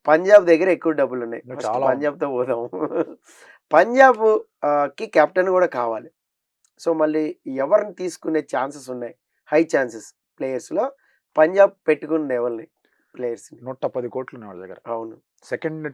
పంజాబ్ దగ్గర ఎక్కువ డబ్బులున్నాయి. ఇంకా ఫస్ట్ చాలా ఉన్నాయి. పంజాబ్‌తో పోదాం. పంజాబ్ కి కెప్టెన్ గూడా కావాలి. సో, మళ్ళీ ఎవరిని తీసుకునే ఛాన్సెస్ ఉన్నాయి? హై ఛాన్సెస్ ప్లేయర్స్‌లో పంజాబ్ పెట్టుకుంది ఎవరిని ప్లేయర్స్‌ని? 110 కోట్లు ఉన్నాయి వాళ్ళ దగ్గర. అవును. సెకండ్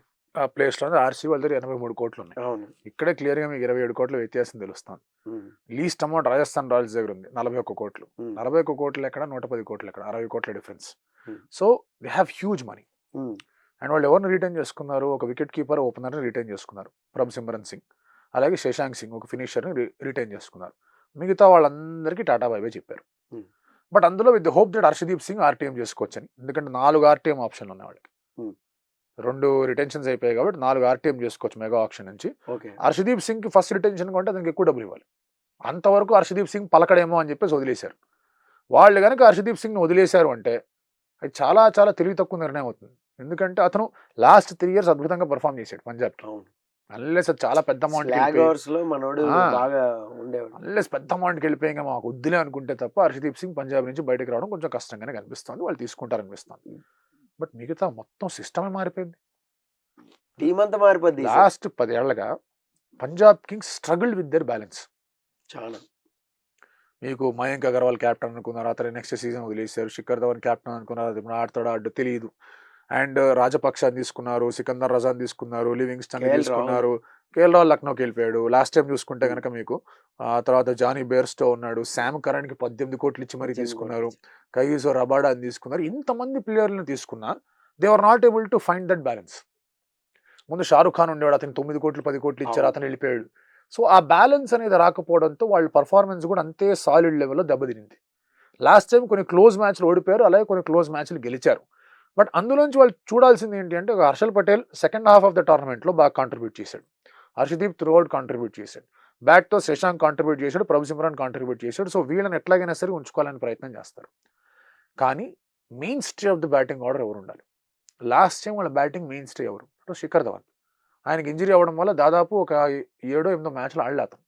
ప్లేస్‌లో ఆర్‌సీబీ వాళ్ళ దగ్గర 83 కోట్లు ఉన్నాయి. అవును. ఇక్కడే క్లియర్‌గా మీకు 27 కోట్ల వ్యత్యాసం తెలుస్తుంది. హ్మ్. లీస్ట్ అమౌంట్ రాజస్థాన్ రాయల్స్ దగ్గర ఉంది 41 కోట్లు. హ్మ్. 41 కోట్లు ఎక్కడ, 110 కోట్లు ఎక్కడ, 60 కోట్ల డిఫరెన్స్. హ్మ్. So they have huge money. హ్మ్. అండ్ వాళ్ళు ఎవరిని రిటైన్ చేసుకున్నారు? ఒక వికెట్ కీపర్, ఓపెనర్‌ని రిటైన్ చేసుకున్నారు, ప్రభ్ సింగ్. అలాగే శశాంక్ సింగ్ ఒక ఫినిషర్‌ని రిటైన్ చేసుకున్నారు. మిగతా వాళ్ళందరికీ టాటా బై బై చెప్పారు. హ్మ్. బట్ అందులో with the hope that Harshdeep Singh RTM చేసుకోవచ్చని. ఎందుకంటే 4 ఆర్టీఎం ఆప్షన్లు ఉన్నాయి వాళ్ళకి. హ్మ్. 2 రిటెన్షన్స్ అయిపోయాయి కాబట్టి 4 ఆర్టీఎం చేసుకోవచ్చు మెగా ఆప్షన్ నుంచి. ఓకే. హర్షదీప్ సింగ్‌కి ఫస్ట్ రిటెన్షన్ కొంటే అతనికి ఎక్కువ డబ్బులు ఇవ్వాలి. అంతవరకు హర్షదీప్ సింగ్ పలకడేమో అని చెప్పేసి వదిలేశారు. వాళ్ళు గనుక హర్షదీప్ సింగ్‌ని వదిలేశారు అంటే అది చాలా చాలా తెలివి తక్కువ నిర్ణయం అవుతుంది. ఎందుకంటే అతను లాస్ట్ 3 ఇయర్స్ అద్భుతంగా పెర్ఫార్మ్ చేశాడు పంజాబ్‌కి. అవును. అన్లెస్ అది చాలా పెద్ద అమౌంట్‌కి స్లాగ్ వెళ్ళిపోయి అవర్స్‌లో మనోడు ఆ! బాగా ఉండేవాడు. అన్లెస్ పెద్ద అమౌంట్‌కి వెళ్ళిపోయి ఇంక మాకు వద్దులే అనుకుంటే తప్ప హర్షదీప్ సింగ్ పంజాబ్ నుంచి బయటకు రావడం కొంచెం కష్టంగానే కనిపిస్తుంది. వాళ్ళు తీసుకుంటారనిపిస్తుంది. బట్ మిగతా మొత్తం సిస్టమే మారిపోయింది. టీమ్ అంతా మారిపోద్ది ఈసారి. లాస్ట్ 10 ఏళ్లుగా Punjab Kings struggled with their balance. చాలా. మీకు మయాంక్ అగర్వాల్ కెప్టెన్ అనుకున్నారు, అతను నెక్స్ట్ సీజన్ వదిలేశారు. శిఖర్ ధవన్ కెప్టెన్ అనుకున్నారు, అది ఇప్పుడు ఆడతాడో ఆడో తెలియదు. అండ్ రాజపక్షాని తీసుకున్నారు, సికందర్ రజాన్ తీసుకున్నారు, లివింగ్స్టన్ కేఎల్ రాహుల్. తీసుకున్నారు. కేఎల్ రాహుల్ లక్నోకి వెళ్ళిపోయాడు. లాస్ట్ టైం చూసుకుంటే కనుక మీకు తర్వాత జానీ బేర్స్టో ఉన్నాడు, శామ్ కరణ్కి 18 కోట్లు ఇచ్చి మరీ 18 తీసుకున్నారు, కోట్లు. కైజో రబాడా అని తీసుకున్నారు. ఇంతమంది ప్లేయర్లను తీసుకున్నా they are not able to find that balance. ముందు షారుఖ్ ఖాన్ ఉండేవాడు, అతనికి 9 కోట్లు 10 కోట్లు ఇచ్చారు, అవును. అతను వెళ్ళిపోయాడు. సో ఆ బ్యాలెన్స్ అనేది రాకపోవడంతో వాళ్ళ పర్ఫార్మెన్స్ కూడా అంతే సాలిడ్ లెవెల్లో దెబ్బతినింది. లాస్ట్ టైం కొన్ని క్లోజ్ మ్యాచ్లు ఓడిపోయారు, అలాగే కొన్ని క్లోజ్ మ్యాచ్లు గెలిచారు. బట్ అందులోంచి వాళ్ళు చూడాల్సింది ఏంటి అంటే, ఒక Harshal Patel second half of the టోర్నమెంట్లో బాగా కాంట్రిబ్యూట్ చేశాడు, హర్షదీప్ త్రూఅవుట్ కాంట్రిబ్యూట్ చేశాడు, బ్యాట్తో శశాంక్ కాంట్రిబ్యూట్ చేశాడు, ప్రభ్ సిమ్రాన్ కాంట్రిబ్యూట్ చేశాడు. సో వీళ్ళని ఎట్లాగైనా సరే ఉంచుకోవాలని ప్రయత్నం చేస్తారు. కానీ main stay of the batting order ఎవరు ఉండాలి? లాస్ట్ టైం వాళ్ళ బ్యాటింగ్ మెయిన్ స్టే ఎవరు? శిఖర్ ధవన్. ఆయనకి ఇంజరీ అవ్వడం వల్ల దాదాపు ఒక 7-8 మ్యాచ్లు ఆడలే అతను.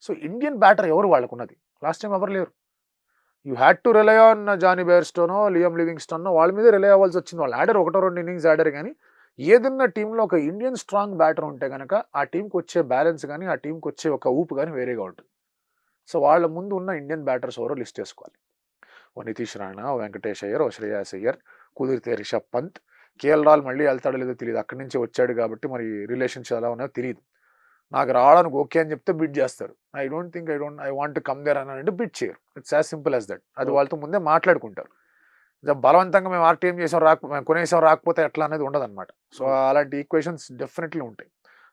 సో ఇండియన్ బ్యాటర్ ఎవరు వాళ్ళకున్నది? లాస్ట్ టైం ఎవరు లేరు. You had to rely on Jonny బేర్స్టోనో, లియామ్ లివింగ్స్టోనో, వాళ్ళ మీదే రిలై అవ్వాల్సి వచ్చింది. వాళ్ళు ఆడారు, 1-2 ఇన్నింగ్స్ ఆడారు. కానీ ఏదన్నా టీంలో ఒక ఇండియన్ స్ట్రాంగ్ బ్యాటర్ ఉంటే కనుక ఆ టీంకి వచ్చే బ్యాలెన్స్ కానీ, ఆ టీంకి వచ్చే ఒక ఊపు కానీ వేరేగా ఉంటుంది. సో వాళ్ళ ముందు ఉన్న ఇండియన్ బ్యాటర్స్ ఎవరో లిస్ట్ చేసుకోవాలి. ఓ నితీష్ రాణా, ఓ వెంకటేష్ అయ్యర్, ఓ శ్రేయాస్ అయ్యర్, కుదిరితే రిషబ్ పంత్. కేఎల్ రాహుల్ మళ్ళీ వెళ్తాడో లేదో తెలియదు, అక్కడి నుంచి వచ్చాడు కాబట్టి మరి రిలేషన్స్ ఎలా ఉన్నాయో తెలియదు. నాకు రావడానికి ఓకే అని చెప్తే బిడ్ చేస్తారు. ఐ వాంట్ కమ్ దేర్ అని అంటే బిడ్ చేయరు. It's as simple as that. అది వాళ్ళతో ముందే మాట్లాడుకుంటారు. బలవంతంగా మేము ఆర్టీఎం చేసాం మేము కొనేసాం రాకపోతే ఎట్లా అనేది ఉండదు అనమాట. సో అలాంటి ఈక్వేషన్స్ డెఫినెట్లీ ఉంటాయి.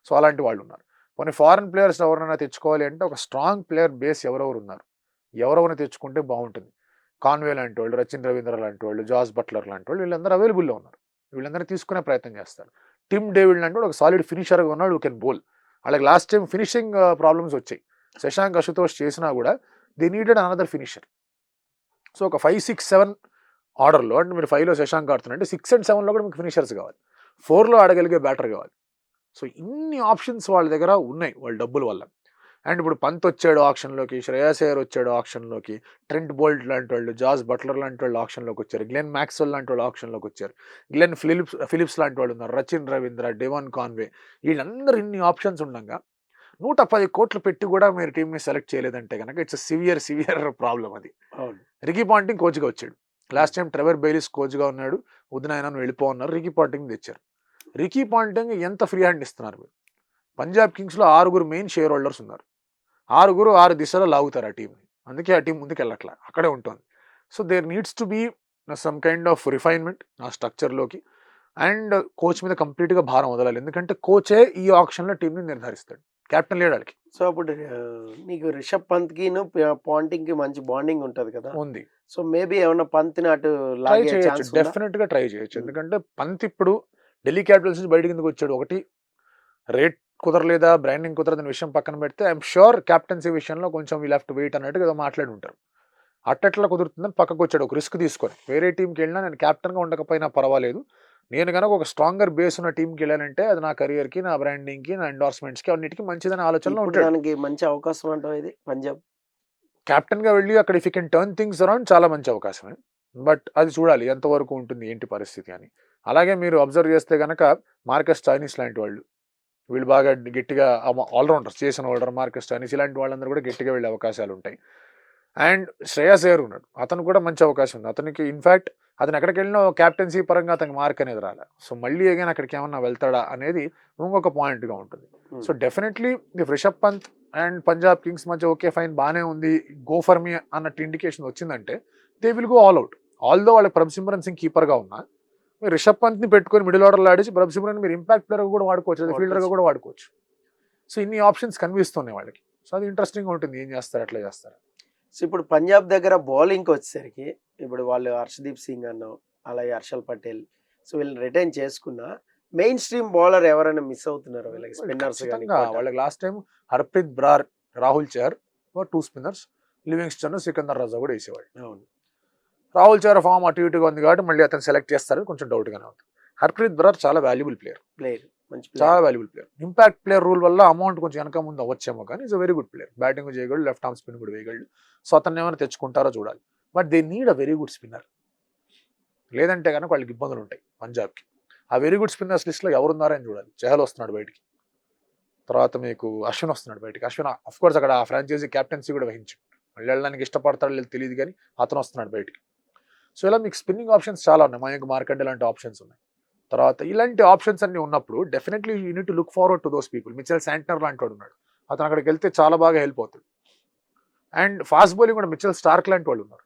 సో అలాంటి వాళ్ళు ఉన్నారు. కొన్ని ఫారెన్ ప్లేయర్స్ ఎవరైనా తెచ్చుకోవాలి అంటే ఒక స్ట్రాంగ్ ప్లేయర్ బేస్ ఎవరెవరు ఉన్నారు, ఎవరెవరిని తెచ్చుకుంటే బాగుంటుంది? కాన్వే లాంటి వాళ్ళు, రచిన్ రవీంద్ర లాంటి వాళ్ళు, జాస్ బట్లర్ లాంటి వాళ్ళు, వీళ్ళందరూ అవైలబుల్లో ఉన్నారు. వీళ్ళందరినీ తీసుకునే ప్రయత్నం చేస్తారు. టిమ్ డేవిడ్ లాంటి వాడు ఒక సాలిడ్ ఫినిషర్గా ఉన్నాడు, కెన్ బౌల్. అలాగే లాస్ట్ టైం ఫినిషింగ్ ప్రాబ్లమ్స్ వచ్చాయి. శశాంక్ అశుతోష్ చేసినా కూడా they needed another finisher. So ఒక 5, 6, 7 ఆర్డర్లో, అంటే మీరు 5లో శశాంక్ ఆడుతున్నారంటే 6 and 7లో కూడా మీకు ఫినిషర్స్ కావాలి, 4లో ఆడగలిగే బ్యాటర్ కావాలి. సో ఇన్ని ఆప్షన్స్ వాళ్ళ దగ్గర ఉన్నాయి వాళ్ళ డబ్బుల వల్ల. అండ్ ఇప్పుడు పంత్ వచ్చాడు ఆప్షన్లోకి, శ్రేయాస్ అయ్యర్ వచ్చాడు ఆప్షన్లోకి, ట్రెంట్ బోల్ట్ లాంటి వాళ్ళు, జాస్ బట్లర్ లాంటి వాళ్ళు ఆప్షన్లోకి వచ్చారు, గ్లెన్ మ్యాక్స్వెల్ లాంటి వాళ్ళు ఆప్షన్లోకి వచ్చారు, గ్లెన్ ఫిలిప్స్ లాంటి వాళ్ళు ఉన్నారు, రచిన్ రవీంద్ర, డెవాన్ కాన్వే. వీళ్ళందరూ ఇన్ని ఆప్షన్స్ ఉండగా 110 కోట్లు పెట్టి కూడా మీరు టీంని సెలెక్ట్ చేయలేదంటే కనుక ఇట్స్ సివియర్ ప్రాబ్లం అది. రికీ పాంటింగ్ కోచ్గా వచ్చాడు. లాస్ట్ టైం ట్రెవర్ బెయిలిస్ కోచ్గా ఉన్నాడు, వదినాయన వెళ్ళిపోన్నారు, రికీ పాంటింగ్ తెచ్చారు. రికీ పాంటింగ్ ఎంత ఫ్రీ హ్యాండ్ ఇస్తున్నారు మీరు? పంజాబ్ కింగ్స్లో 6 మెయిన్ షేర్ హోల్డర్స్ ఉన్నారు. 6 దిశలో లాగుతారు ఆ టీంని. అందుకే ఆ టీం ముందుకు వెళ్ళట్లా, అక్కడే ఉంటుంది. So there needs to be some kind of refinement ఆ స్ట్రక్చర్లోకి. అండ్ కోచ్ మీద కంప్లీట్గా భారం వదలాలి. ఎందుకంటే కోచే ఈ ఆప్షన్లో టీంని నిర్ధారిస్తాడు, కెప్టెన్ లేడానికి. సో అప్పుడు నీకు రిషబ్ పంత్‌కిను పాంటింగ్‌కి మంచి బాండింగ్ ఉంటది కదా! ఉంది. సో మేబీ ఏమన్నా పంత్‌ని అటు ట్రై లాగే చేయొచ్చు, ఛాన్స్ ఉందా? డెఫినెట్గా ట్రై చేయొచ్చు. ఎందుకంటే పంత్ ఇప్పుడు ఢిల్లీ క్యాపిటల్స్ నుంచి బయటకి ఎందుకు వచ్చాడు? ఒకటి రేట్ కుదరలేదా, బ్రాండింగ్ కుదరదని విషయం పక్కన పెడితే ఐఎమ్ షూర్ క్యాప్టెన్సీ విషయంలో కొంచెం వీల్ హ్యావ్ టు వెయిట్ అన్నట్టుగా ఏదో మాట్లాడి ఉంటారు. అట్టెట్లా కుదురుతుందని పక్కకు వచ్చాడు, ఒక రిస్క్ తీసుకొని. వేరే టీంకి వెళ్ళినా నేను క్యాప్టెన్గా ఉండకపోయినా పర్వాలేదు, నేను కనుక ఒక స్ట్రాంగర్ బేస్ ఉన్న టీంకి వెళ్ళానంటే అది నా కెరియర్కి, నా బ్రాండింగ్కి, నా ఎండార్స్మెంట్స్కి అన్నిటికీ మంచిదని ఆలోచనలో ఇప్పుడు ఉంటాడు. దానికి మంచి అవకాశం అంటావా ఇది పంజాబ్? క్యాప్టెన్గా వెళ్ళి అక్కడ if you can turn things around చాలా మంచి అవకాశమే. బట్ అది చూడాలి ఎంతవరకు ఉంటుంది ఏంటి పరిస్థితి అని. అలాగే మీరు అబ్జర్వ్ చేస్తే కనుక మార్కస్ స్టోయినిస్ లాంటి వాళ్ళు, వీళ్ళు బాగా గట్టిగా ఆల్రౌండర్స్, చేసిన ఆల్రౌండర్ మార్కస్ స్టోయినిస్ ఇలాంటి వాళ్ళందరూ కూడా గట్టిగా వెళ్ళే అవకాశాలు ఉంటాయి. అండ్ శ్రేయస్ అయ్యర్ ఉన్నాడు, అతను కూడా మంచి అవకాశం ఉంది అతనికి. ఇన్ఫాక్ట్ అతను ఎక్కడికి వెళ్ళినా క్యాప్టెన్సీ పరంగా అతనికి మార్క్ అనేది రాలే. సో మళ్ళీ అగైన్ అక్కడికి ఏమన్నా వెళ్తాడా అనేది ఇంకొక పాయింట్గా ఉంటుంది. So definitely the Rishabh Pant and Punjab kings మధ్య ఓకే ఫైన్ బాగానే ఉంది, గో ఫర్ మీ అన్నట్టు ఇండికేషన్ వచ్చిందంటే they will go all out. Although వాళ్ళకి ప్రభసిమ్రన్ సింగ్ కీపర్గా ఉన్నా, మీరు రిషబ్ పంత్ని పెట్టుకొని మిడిల్ ఆర్డర్లో ఆడేసి ప్రభసిమ్రన్ మీరు ఇంపాక్ట్ ప్లేయర్గా కూడా వాడుకోవచ్చు, అది ఫీల్డర్గా కూడా వాడుకోవచ్చు. సో ఇన్ని ఆప్షన్స్ కనిపిస్తున్నాయి వాళ్ళకి. సో అది ఇంట్రెస్టింగ్గా ఉంటుంది, ఏం చేస్తారు ఎట్లా చేస్తారు. సో ఇప్పుడు పంజాబ్ దగ్గర బౌలింగ్కి వచ్చేసరికి ఇప్పుడు వాళ్ళు హర్షదీప్ సింగ్ అన్నాం, అలాగే హర్షల్ పటేల్, సో వీళ్ళని రిటైన్ చేసుకున్నా మెయిన్ స్ట్రీమ్ బౌలర్ ఎవరైనా మిస్ అవుతున్నారు వీళ్ళకి, స్పిన్నర్స్ కానీ. వాళ్ళకి last time Harpreet Brar, Rahul Chahar 2 spinners, Livingstone, Sikandar Raza కూడా వేసేవాళ్ళు. అవును, రాహుల్ చహర్ ఫామ్ అటు ఇటుగా ఉంది కాబట్టి మళ్ళీ అతను సెలెక్ట్ చేస్తారు, కొంచెం డౌట్గానే ఉంది. హర్ప్రీత్ బ్రార్ చాలా వాల్యుబుల్ ప్లేయర్, మంచి చాలా valuable player. Impact player rule వల్ల అమౌంట్ కొంచెం వెనక ముందు అవ్వచ్చేమో కానీ is a very good player. Batting చేయగలడు, లెఫ్ట్ ఆర్మ్ స్పిన్ కూడా వేయగలడు. సో అతను ఏమైనా తెచ్చుకుంటారో చూడాలి. But they need a very good spinner, లేదంటే కనుక వాళ్ళకి ఇబ్బందులు ఉంటాయి పంజాబ్కి. ఆ వెరీ గుడ్ స్పిన్నర్స్ లిస్ట్లో ఎవరున్నారని చూడాలి. చహల్ వస్తున్నాడు బయటికి, తర్వాత మీకు అశ్విన్ వస్తున్నాడు బయటికి. అశ్విన్ అఫ్ కోర్స్ అక్కడ ఆ ఫ్రాంచైజీ క్యాప్టెన్సీ కూడా వహించు, మళ్ళీ వెళ్ళడానికి ఇష్టపడతాడు లేదు తెలియదు కానీ అతను వస్తున్నాడు బయటికి. సో ఇలా మీకు స్పిన్నింగ్ ఆప్షన్స్ చాలా ఉన్నాయి, మయాంక్ మార్కండే లాంటి ఆప్షన్స్ ఉన్నాయి. తర్వాత ఇలాంటి ఆప్షన్స్ అన్ని ఉన్నప్పుడు definitely you need to look forward to those people. Mitchell Santner లాంటి వాడు ఉన్నాడు, అతను అక్కడికి వెళ్తే చాలా బాగా హెల్ప్ అవుతుంది. అండ్ ఫాస్ట్ బౌలింగ్ కూడా మిచెల్ స్టార్క్ లాంటి వాళ్ళు ఉన్నారు.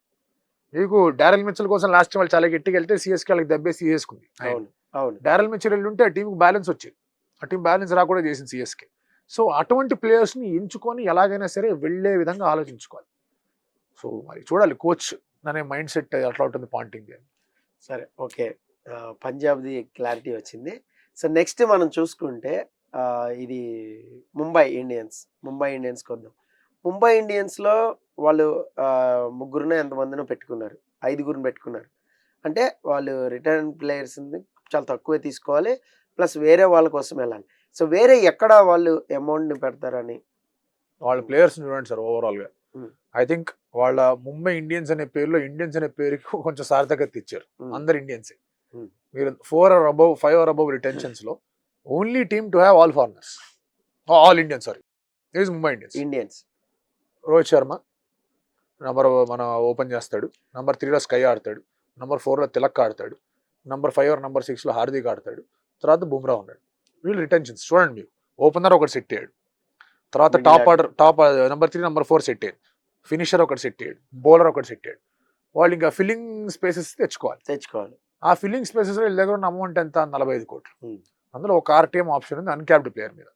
మీకు డారెల్ మిచెల్ కోసం లాస్ట్ టైం వాళ్ళు చాలా గట్టిగా వెళ్తే సిఎస్కే వాళ్ళకి దెబ్బేసి తీసేసుకుంది. డారెల్ మిచెల్ ఉంటే ఆ టీంకి బ్యాలెన్స్ వచ్చేది, ఆ టీం బ్యాలెన్స్ రాకుండా చేసింది సిఎస్కే. సో అటువంటి ప్లేయర్స్ని ఎంచుకొని ఎలాగైనా సరే వెళ్ళే విధంగా ఆలోచించుకోవాలి. సో మరి చూడాలి కోచ్ అనే మైండ్ సెట్ అట్లా ఉంటుంది పాయింటింగ్. సరే, ఓకే, పంజాబ్ది క్లారిటీ వచ్చింది. సో నెక్స్ట్ మనం చూసుకుంటే ఇది ముంబై ఇండియన్స్కి వద్దాం. ముంబై ఇండియన్స్లో వాళ్ళు ముగ్గురునో ఎంతమందినో పెట్టుకున్నారు, 5గురిని పెట్టుకున్నారు. అంటే వాళ్ళు రిటర్న్ ప్లేయర్స్ చాలా తక్కువే తీసుకోవాలి, ప్లస్ వేరే వాళ్ళ కోసం వెళ్ళాలి. సో వేరే ఎక్కడ వాళ్ళు అమౌంట్ని పెడతారని వాళ్ళ ప్లేయర్స్ చూడండి సార్. ఓవరాల్గా ఐ థింక్ వాళ్ళ ముంబై ఇండియన్స్ అనే పేరులో ఇండియన్స్ అనే పేరుకి కొంచెం సార్థకత ఇచ్చారు. అందరు ఇండియన్సే. మీరు 4 or above 5 or above retentions లో only team to have all foreigners, all Indian, sorry, it is Mumbai Indians. Rohit Sharma మన ఓపెన్ చేస్తాడు, నంబర్ 3లో స్కై ఆడతాడు, నంబర్ 4లో తిలక్ ఆడతాడు, నంబర్ 5 or నంబర్ 6లో హార్దిక్ ఆడతాడు, తర్వాత బుమ్రా ఉన్నాడు. వీళ్ళు రిటెన్షన్స్ చూడండి. మీరు ఓపెనర్ ఒకటి సెట్ అయ్యాడు, తర్వాత టాప్ నంబర్ 3 నంబర్ 4 సెట్ అయ్యాడు, ఫినిషర్ ఒకటి సెట్ అయ్యాడు, బౌలర్ ఒకటి సెట్ అయ్యాడు. వాళ్ళు ఇంకా ఫిల్లింగ్ స్పేసెస్ తెచ్చుకోవాలి. ఆ ఫిల్లింగ్ స్పేసెస్ వీళ్ళ దగ్గర ఉన్న అమౌంట్ ఎంత, 45 కోట్లు. అందులో ఒక ఆర్టీఎం ఆప్షన్ ఉంది అన్క్యాప్డ్ ప్లేయర్ మీద.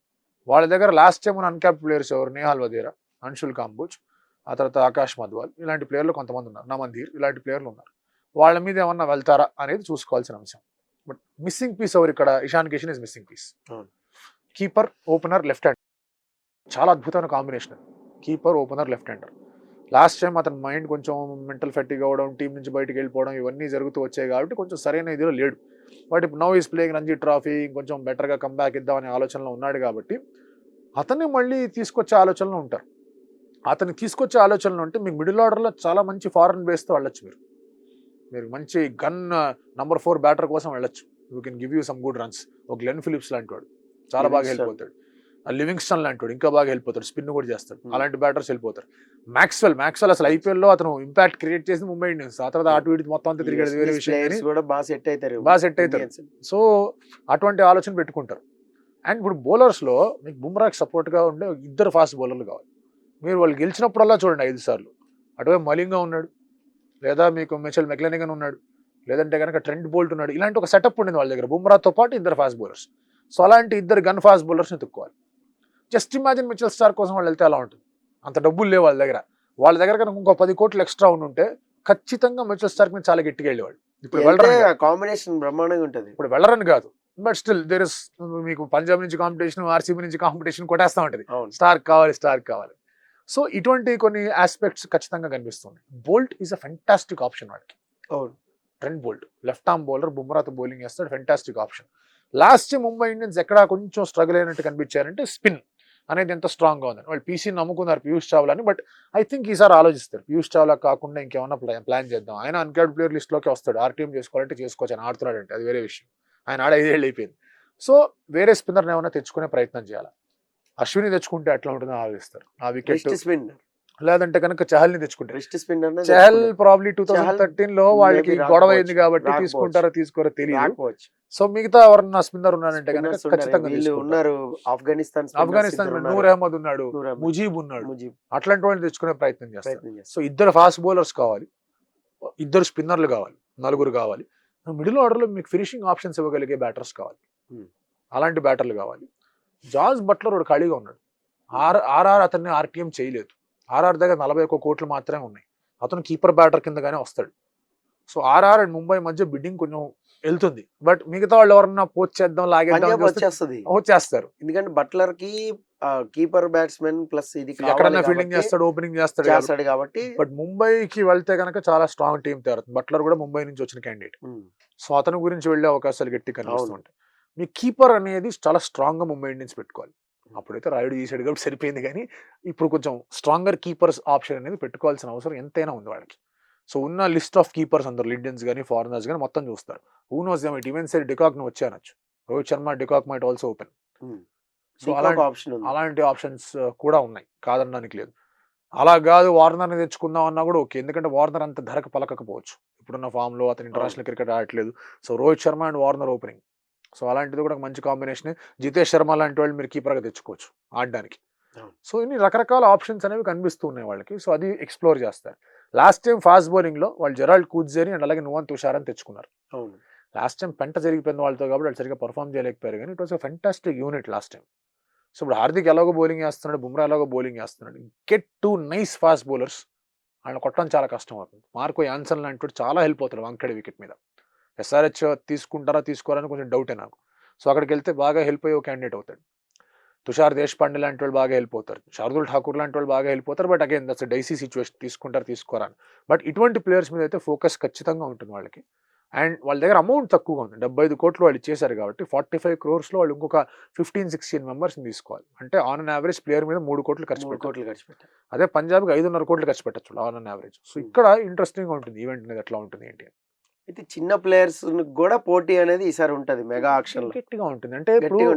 వాళ్ళ దగ్గర లాస్ట్ టైం ఉన్న అన్క్యాప్డ్ ప్లేయర్స్ ఎవరు, నేహాల్ వదేరా, అన్షుల్ కాంబోజ్, ఆ తర్వాత ఆకాష్ మధ్వాల్, ఇలాంటి ప్లేయర్లు కొంతమంది ఉన్నారు, నమందీర్, ఇలాంటి ప్లేయర్లు ఉన్నారు. వాళ్ళ మీద ఏమన్నా వెళ్తారా అనేది చూసుకోవాల్సిన అంశం. బట్ మిస్సింగ్ పీస్ ఎవరు ఇక్కడ, Ishan Kishan is missing piece. Keeper, opener, left hand, చాలా అద్భుతమైన combination. Keeper, opener, left hander. Last time అతని మైండ్ కొంచెం మెంటల్ ఫెట్టిగ్ అవ్వడం, టీం నుంచి బయటకు వెళ్ళిపోవడం, ఇవన్నీ జరుగుతూ వచ్చాయి కాబట్టి కొంచెం సరైన ఇదిలో లేడు. బట్ ఇప్పుడు now is playing Ranji trophy, కొంచెం బెటర్గా కంబ్యాక్ ఇద్దామనే ఆలోచనలో ఉన్నాడు కాబట్టి అతన్ని మళ్ళీ తీసుకొచ్చే ఆలోచనలో ఉంటారు. అతన్ని తీసుకొచ్చే ఆలోచనలో ఉంటే మీకు మిడిల్ ఆర్డర్లో చాలా మంచి ఫారెన్ బేస్తో వెళ్ళొచ్చు. మీరు మంచి గన్ నంబర్ 4 బ్యాటర్ కోసం వెళ్ళొచ్చు. You can give you some good runs. ఒక గ్లెన్ ఫిలిప్స్ లాంటి వాడు చాలా బాగా హెల్ప్ అవుతాడు. లివింగ్స్టన్ లాంటి వాడు ఇంకా బాగా హెల్ప్ అవుతాడు, స్పిన్ కూడా చేస్తాడు. అలాంటి బ్యాటర్స్ వెళ్ళిపోతారు. మ్యాక్స్వెల్ అసలు ఐపీఎల్లో అతను ఇంపాక్ట్ క్రియేట్ చేసి ముంబై ఇండియన్స్, ఆ తర్వాత అటు ఇటు మొత్తం అంతా తిరిగేది వేరే విషయం, బాగా సెట్ అవుతారు. సో అటువంటి ఆలోచన పెట్టుకుంటారు. అండ్ ఇప్పుడు బౌలర్స్లో మీకు బుమ్రాకి సపోర్ట్గా ఉండే 2 ఫాస్ట్ బౌలర్లు కావాలి. మీరు వాళ్ళు గెలిచినప్పుడల్లా చూడండి 5 సార్లు అటువైపు మలింగా ఉన్నాడు, లేదా మీకు మిచెల్ మెక్లెనిగన్ ఉన్నాడు, లేదంటే కనుక ట్రెంట్ బోల్ట్ ఉన్నాడు. ఇలాంటి ఒక సెటప్ ఉండింది వాళ్ళ దగ్గర, బుమ్రాతో పాటు 2 ఫాస్ట్ బౌలర్స్. సో అలాంటి 2 గన్ ఫాస్ట్ బౌలర్స్ని ఎత్తుక్కోవాలి. జస్ట్ ఇమాజిన్ మిచెల్ స్టార్క్ కోసం వాళ్ళు వెళ్తే అలా ఉంటుంది. అంత డబ్బులు లేవు వాళ్ళ దగ్గర కనుక ఇంకో 10 కోట్లు ఎక్స్ట్రా ఉంటే ఖచ్చితంగా మిచెల్ స్టార్క్ మీద చాలా గట్టిగా వెళ్ళేవాడు. ఇప్పుడు కాంబినేషన్ బ్రహ్మాండంగా ఉంటుంది. ఇప్పుడు వెళ్ళరని కాదు, బట్ స్టిల్ దేర్ ఇస్, మీకు పంజాబ్ నుంచి కాంపిటీషన్, ఆర్సీబీ నుంచి కాంపిటీషన్ కొట్టేస్తూ ఉంటుంది. స్టార్క్ కావాలి. సో ఇటువంటి కొన్ని ఆస్పెక్ట్స్ ఖచ్చితంగా కనిపిస్తుంది. Boult is a fantastic option వాడికి. Trent Boult left arm bowler, బుమ్రాతో బౌలింగ్ చేస్తాడు, fantastic option. Last Mumbai Indians ఎక్కడ కొంచెం స్ట్రగుల్ అయినట్టు కనిపించారంటే స్పిన్. అనేది ఎంత స్ట్రాంగ్ గా ఉంది. వాళ్ళు పీసీ నమ్ముకున్నారు పీయూష్ చావ్లా అని. బట్ ఐ థింక్ ఈసారి ఆలోచిస్తారు పీయూష్ చావ్లా కాకుండా ఇంకేమన్నా ప్లాన్ చేద్దాం. ఆయన అన్క్యాప్డ్ ప్లేయర్ లిస్ట్ లోకి వస్తాడు. ఆర్టీఎం చేసుకోవాలంటే చేసుకోవచ్చు, ఆయన ఆడుతున్నాడు అంటే అది వేరే విషయం. ఆయన ఆడ 5 ఏళ్ళు అయిపోయింది. సో వేరే స్పిన్నర్ ఏమైనా తెచ్చుకునే ప్రయత్నం చేయాలి. అశ్విని తెచ్చుకుంటే ఎట్లా ఉంటుందో ఆలోచిస్తారు. ఆ వికెట్ లేదంటే కనుక చహల్ ని తెచ్చుకుంటారు. చహల్ ప్రాబ్లీ 2013 లో వాళ్ళకి గొడవ అయింది కాబట్టి తీసుకుంటారో తీసుకోరో తెలియదు. సో మిగతా ఎవరన్నా స్పిన్నర్ ఉన్నారంటే కనుక ఖచ్చితంగా ఉన్నారు. ఆఫ్ఘనిస్తాన్ నూర్ అహ్మద్ ఉన్నాడు, ముజీబ్ ఉన్నాడు. అట్లాంటి వాళ్ళని తెచ్చుకునే ప్రయత్నం చేస్తారు. సో ఇద్దరు ఫాస్ట్ బౌలర్స్ కావాలి, ఇద్దరు స్పిన్నర్లు కావాలి, 4 కావాలి. మిడిల్ ఆర్డర్ లో మీకు ఫినిషింగ్ ఆప్షన్స్ ఇవ్వగలిగే బ్యాటర్స్ కావాలి. అలాంటి బ్యాటర్లు కావాలి. జాస్ బట్లర్ వాడు ఖాళీగా ఉన్నాడు. ఆర్ఆర్ అతన్ని ఆర్టీఎం చేయలేదు. ఆర్ఆర్ దగ్గర 41 కోట్లు మాత్రమే ఉన్నాయి. అతను కీపర్ బ్యాటర్ కిందగానే వస్తాడు. సో ఆర్ఆర్ అండ్ ముంబై మధ్య బిడ్డింగ్ కొంచెం వెళ్తుంది. బట్ మిగతా వాళ్ళు ఎవరన్నా పోచ్ చేద్దాం లాగేద్దాం వచ్చేస్తారు. ఎందుకంటే బట్లర్ కి కీపర్ బ్యాట్స్మెన్ ప్లస్ ఇది ఎక్కడన్నా ఫీల్డింగ్ చేస్తాడు, ఓపెనింగ్ చేస్తాడు కాబట్టి. బట్ ముంబైకి వెళ్తే కనుక చాలా స్ట్రాంగ్ టీం తయారు. బట్లర్ కూడా ముంబై నుంచి వచ్చిన క్యాండిడేట్. సో అతని గురించి వెళ్లే అవకాశాలు గట్టి కనిపిస్తుంటాయి. మీ కీపర్ అనేది చాలా స్ట్రాంగ్ గా ముంబై ఇండియన్స్ పెట్టుకోవాలి. అప్పుడైతే రాయుడు తీసాడు కాబట్టి సరిపోయింది, కానీ ఇప్పుడు కొంచెం స్ట్రాంగర్ కీపర్స్ ఆప్షన్ అనేది పెట్టుకోవాల్సిన అవసరం ఎంతైనా ఉంది వాళ్ళకి. సో ఉన్న లిస్ట్ ఆఫ్ కీపర్స్ అందరు ఇండియన్స్ కానీ ఫారినర్స్ కానీ మొత్తం చూస్తారు. Who knows they might even side de Kock ను వచ్చి అనొచ్చు. Rohit Sharma de Kock might also open. So అలాంటి ఆప్షన్స్ కూడా ఉన్నాయి, కాదనడానికి లేదు. అలా కాదు వార్నర్ ని తెచ్చుకుందాం అన్నా కూడా ఓకే, ఎందుకంటే వార్నర్ అంత ధరకు పలకకపోవచ్చు ఇప్పుడున్న ఫామ్ లో. అతను ఇంటర్నేషనల్ క్రికెట్ ఆడట్లేదు. So Rohit Sharma and Warner opening, so అలాంటిది కూడా మంచి కాంబినేషన్. జితేష్ శర్మ లాంటి వాళ్ళు మీరు కీపర్గా తెచ్చుకోవచ్చు ఆడడానికి. సో ఇన్ని రకరకాల ఆప్షన్స్ అనేవి కనిపిస్తూ ఉన్నాయి వాళ్ళకి. సో అది ఎక్స్ప్లోర్ చేస్తారు. లాస్ట్ టైం ఫాస్ట్ బౌలింగ్ లో వాళ్ళు జెరాల్డ్ కూజ్జేని అండ్ అలాగే నువాన్ తుషార్ అని తెచ్చుకున్నారు. లాస్ట్ టైం పెంట జరిగిపోయిన వాళ్ళతో కాబట్టి వాళ్ళు సరిగ్గా పర్ఫామ్ చేయలేకపోయారు, కానీ it was a fantastic unit last time. So ఇప్పుడు హార్దిక్ ఎలాగో బౌలింగ్ చేస్తున్నాడు, బుమ్రా ఎలాగో బౌలింగ్ చేస్తున్నాడు. గెట్ 2 నైస్ ఫాస్ట్ బౌలర్స్, ఆయన కొట్టడం చాలా కష్టం అవుతుంది. మార్కో యాన్సన్ లాంటి చాలా హెల్ప్ అవుతాడు వాంఖేడే వికెట్ మీద. ఎస్ఆర్హెచ్ తీసుకుంటారా తీసుకోవాలని కొంచెం డౌటే నాకు. సో అక్కడికి వెళ్తే బాగా హెల్ప్ అయ్యే క్యాండిడేట్ అవుతాడు. తుషార్ దేశపాండే లాంటి వాళ్ళు బాగా హెల్ప్ అవుతారు, శార్దుల్ ఠాకూర్ లాంటి వాళ్ళు బాగా హెల్ప్ అవుతారు. But again that's dicey situation, తీసుకుంటారు తీసుకోరాని. బట్ ఇటువంటి ప్లేయర్స్ మీద అయితే ఫోకస్ ఖచ్చితంగా ఉంటుంది వాళ్ళకి. అండ్ వాళ్ళ దగ్గర అమౌంట్ తక్కువగా ఉంది, 75 కోట్లు వాళ్ళు ఇచ్చేసారు కాబట్టి 45 crores వాళ్ళు ఇంకొక 15-16 మెంబర్స్ని తీసుకోవాలి. అంటే ఆన్ అన్ యావరేజ్ ప్లేయర్ మీద 3 కోట్లు ఖర్చు పెట్టాలి. అదే పంజాబ్కి 5.5 కోట్లు ఖర్చు పెట్టచ్చు ఆన్ అన్ యావరేజ్. సో ఇక్కడ ఇంట్రెస్టింగ్ ఉంటుంది ఈవెంట్ అనేది ఎట్లా ఉంటుంది ఏంటి. అయితే చిన్న ప్లేయర్స్ కూడా పోటీ అనేది ఈసారి ఉంటుంది, మెగా ఆక్షన్ గట్టిగా ఉంటుంది. అంటే ఇప్పుడు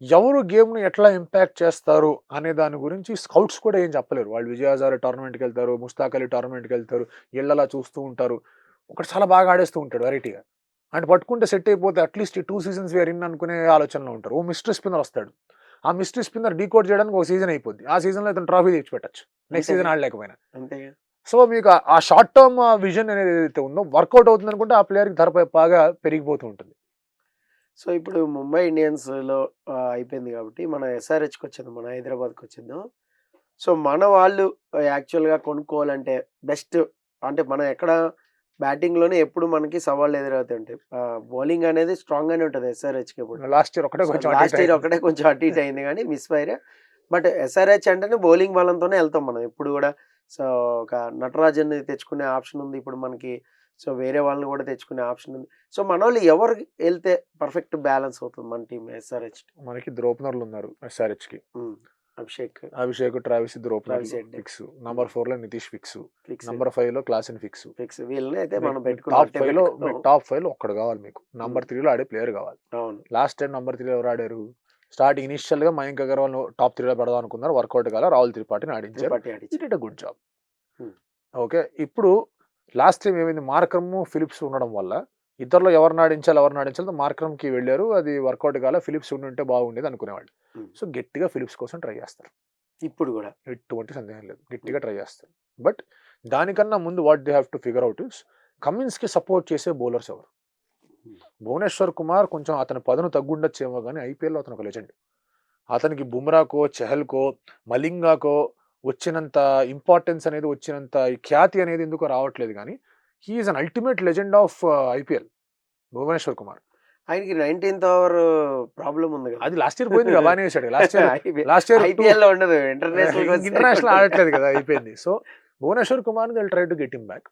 ఎవరు గేమ్ ను ఎట్లా ఇంపాక్ట్ చేస్తారు అనే దాని గురించి స్కౌట్స్ కూడా ఏం చెప్పలేరు. వాళ్ళు విజయ్ హజారే టోర్నమెంట్కి వెళ్తారు, ముస్తాక్ అలీ టోర్నమెంట్కి వెళ్తారు, ఇళ్ళలా చూస్తూ ఉంటారు. ఒకటి చాలా బాగా ఆడేస్తూ ఉంటాడు వెరైటీగా, అంటే పట్టుకుంటే సెట్ అయిపోతే అట్లీస్ట్ 2 seasons వేర్ ఇన్ అనుకునే ఆలోచనలో ఉంటారు. ఓ మిస్టరీ స్పిన్నర్ వస్తాడు, ఆ మిస్టరీ స్పిన్నర్ డీకోడ్ చేయడానికి ఒక సీజన్ అయిపోద్ది. ఆ సీజన్లో ఇతను ట్రాఫీ తెచ్చి పెట్టచ్చు, నెక్స్ట్ సీజన్ ఆడలేకపోయినా. సో మీకు ఆ షార్ట్ టర్మ్ విజన్ అనేది ఏదైతే ఉందో వర్కౌట్ అవుతుంది అనుకుంటే ఆ ప్లేయర్కి ధర బాగా పెరిగిపోతూ ఉంటుంది. సో ఇప్పుడు ముంబై ఇండియన్స్లో అయిపోయింది కాబట్టి మన ఎస్ఆర్హెచ్కి వచ్చేద్దాం, మన హైదరాబాద్కి వచ్చేద్దాం. సో మన వాళ్ళు యాక్చువల్గా కొనుక్కోవాలంటే బెస్ట్, అంటే మనం ఎక్కడ బ్యాటింగ్లోనే ఎప్పుడు మనకి సవాళ్ళు ఎదురవుతుంటాయి. బౌలింగ్ అనేది స్ట్రాంగ్గానే ఉంటుంది ఎస్ఆర్హెచ్కి. ఇప్పుడు లాస్ట్ ఇయర్ ఒకటే కొంచెం అటు ఇటు అయింది కానీ మిస్ ఫైర్. బట్ ఎస్ఆర్హెచ్ అంటేనే బౌలింగ్ బలంతోనే వెళ్తాం మనం ఎప్పుడు కూడా. సో ఒక నటరాజన్ తెచ్చుకునే ఆప్షన్ ఉంది ఇప్పుడు మనకి, సో వేరే వాళ్ళని కూడా తెచ్చుకునే ఆప్షన్ ఉంది. సో మన వాళ్ళు ఎవరు వెళ్తే పర్ఫెక్ట్ బ్యాలెన్స్ అవుతుంది మన టీం ఎస్ఆర్హెచ్? మనకి ఇద్దరు ఓపెనర్లు ఉన్నారు ఎస్ఆర్హెచ్కి, అభిషేక్ ట్రావిస్ ఇద్దరు ఓపెనర్ ఫిక్స్. నంబర్ 4 లో నితీష్ ఫిక్స్, నంబర్ 5 లో క్లాసన్ ఫిక్స్. వీళ్ళని అయితే మనం టాప్ 5 లో ఒక్కడు కావాలి మీకు. నంబర్ 3 లో ఆడే ప్లేయర్ కావాలి. లాస్ట్ టైం నంబర్ 3 ఎవరు ఆడారు? స్టార్టింగ్ ఇనిషియల్ గా మయాంక్ అగర్వాల్ టాప్ 3 లో పెడదాం అనుకున్నారు, వర్కౌట్ కాల. రాహుల్ త్రిపాఠిని ఆడించారు, గుడ్ జాబ్. ఓకే, ఇప్పుడు లాస్ట్ టైం ఏమైంది, మార్క్రమ్ ఫిలిప్స్ ఉండడం వల్ల ఇద్దరులో ఎవరిని ఆడించాలి మార్క్రమ్కి వెళ్ళారు. అది వర్కౌట్ కాల. ఫిలిప్స్ ఉంటే బాగుండేది అనుకునేవాళ్ళు. సో గట్టిగా ఫిలిప్స్ కోసం ట్రై చేస్తారు ఇప్పుడు కూడా, ఎటువంటి సందేహం లేదు, గట్టిగా ట్రై చేస్తారు. బట్ దానికన్నా ముందు what they have to figure out is కమిన్స్కి సపోర్ట్ చేసే బౌలర్స్ ఎవరు. భువనేశ్వర్ కుమార్ కొంచెం అతని పదును తగ్గుండొచ్చేమో కానీ ఐపీఎల్లో అతను ఒక లెజెండ్. అతనికి బుమ్రాకో, చహల్కో, మలింగాకో వచ్చినంత ఇంపార్టెన్స్ అనేది, వచ్చినంత ఖ్యాతి అనేది ఎందుకు రావట్లేదు. కానీ he is an ultimate legend of IPL Bhuvneshwar Kumar. ఆయనకి 19th ఓవర్ ప్రాబ్లం ఉంది కదా, అది లాస్ట్ ఇయర్ పోయింది కదా, బాగానే వేసాడు. లాస్ట్ ఇయర్ ఐపీఎల్ లో ఉండదు, ఇంటర్నేషనల్ ఆడట్లేదు కదా, అయిపోయింది. So Bhuvneshwar Kumar they will try to get him back.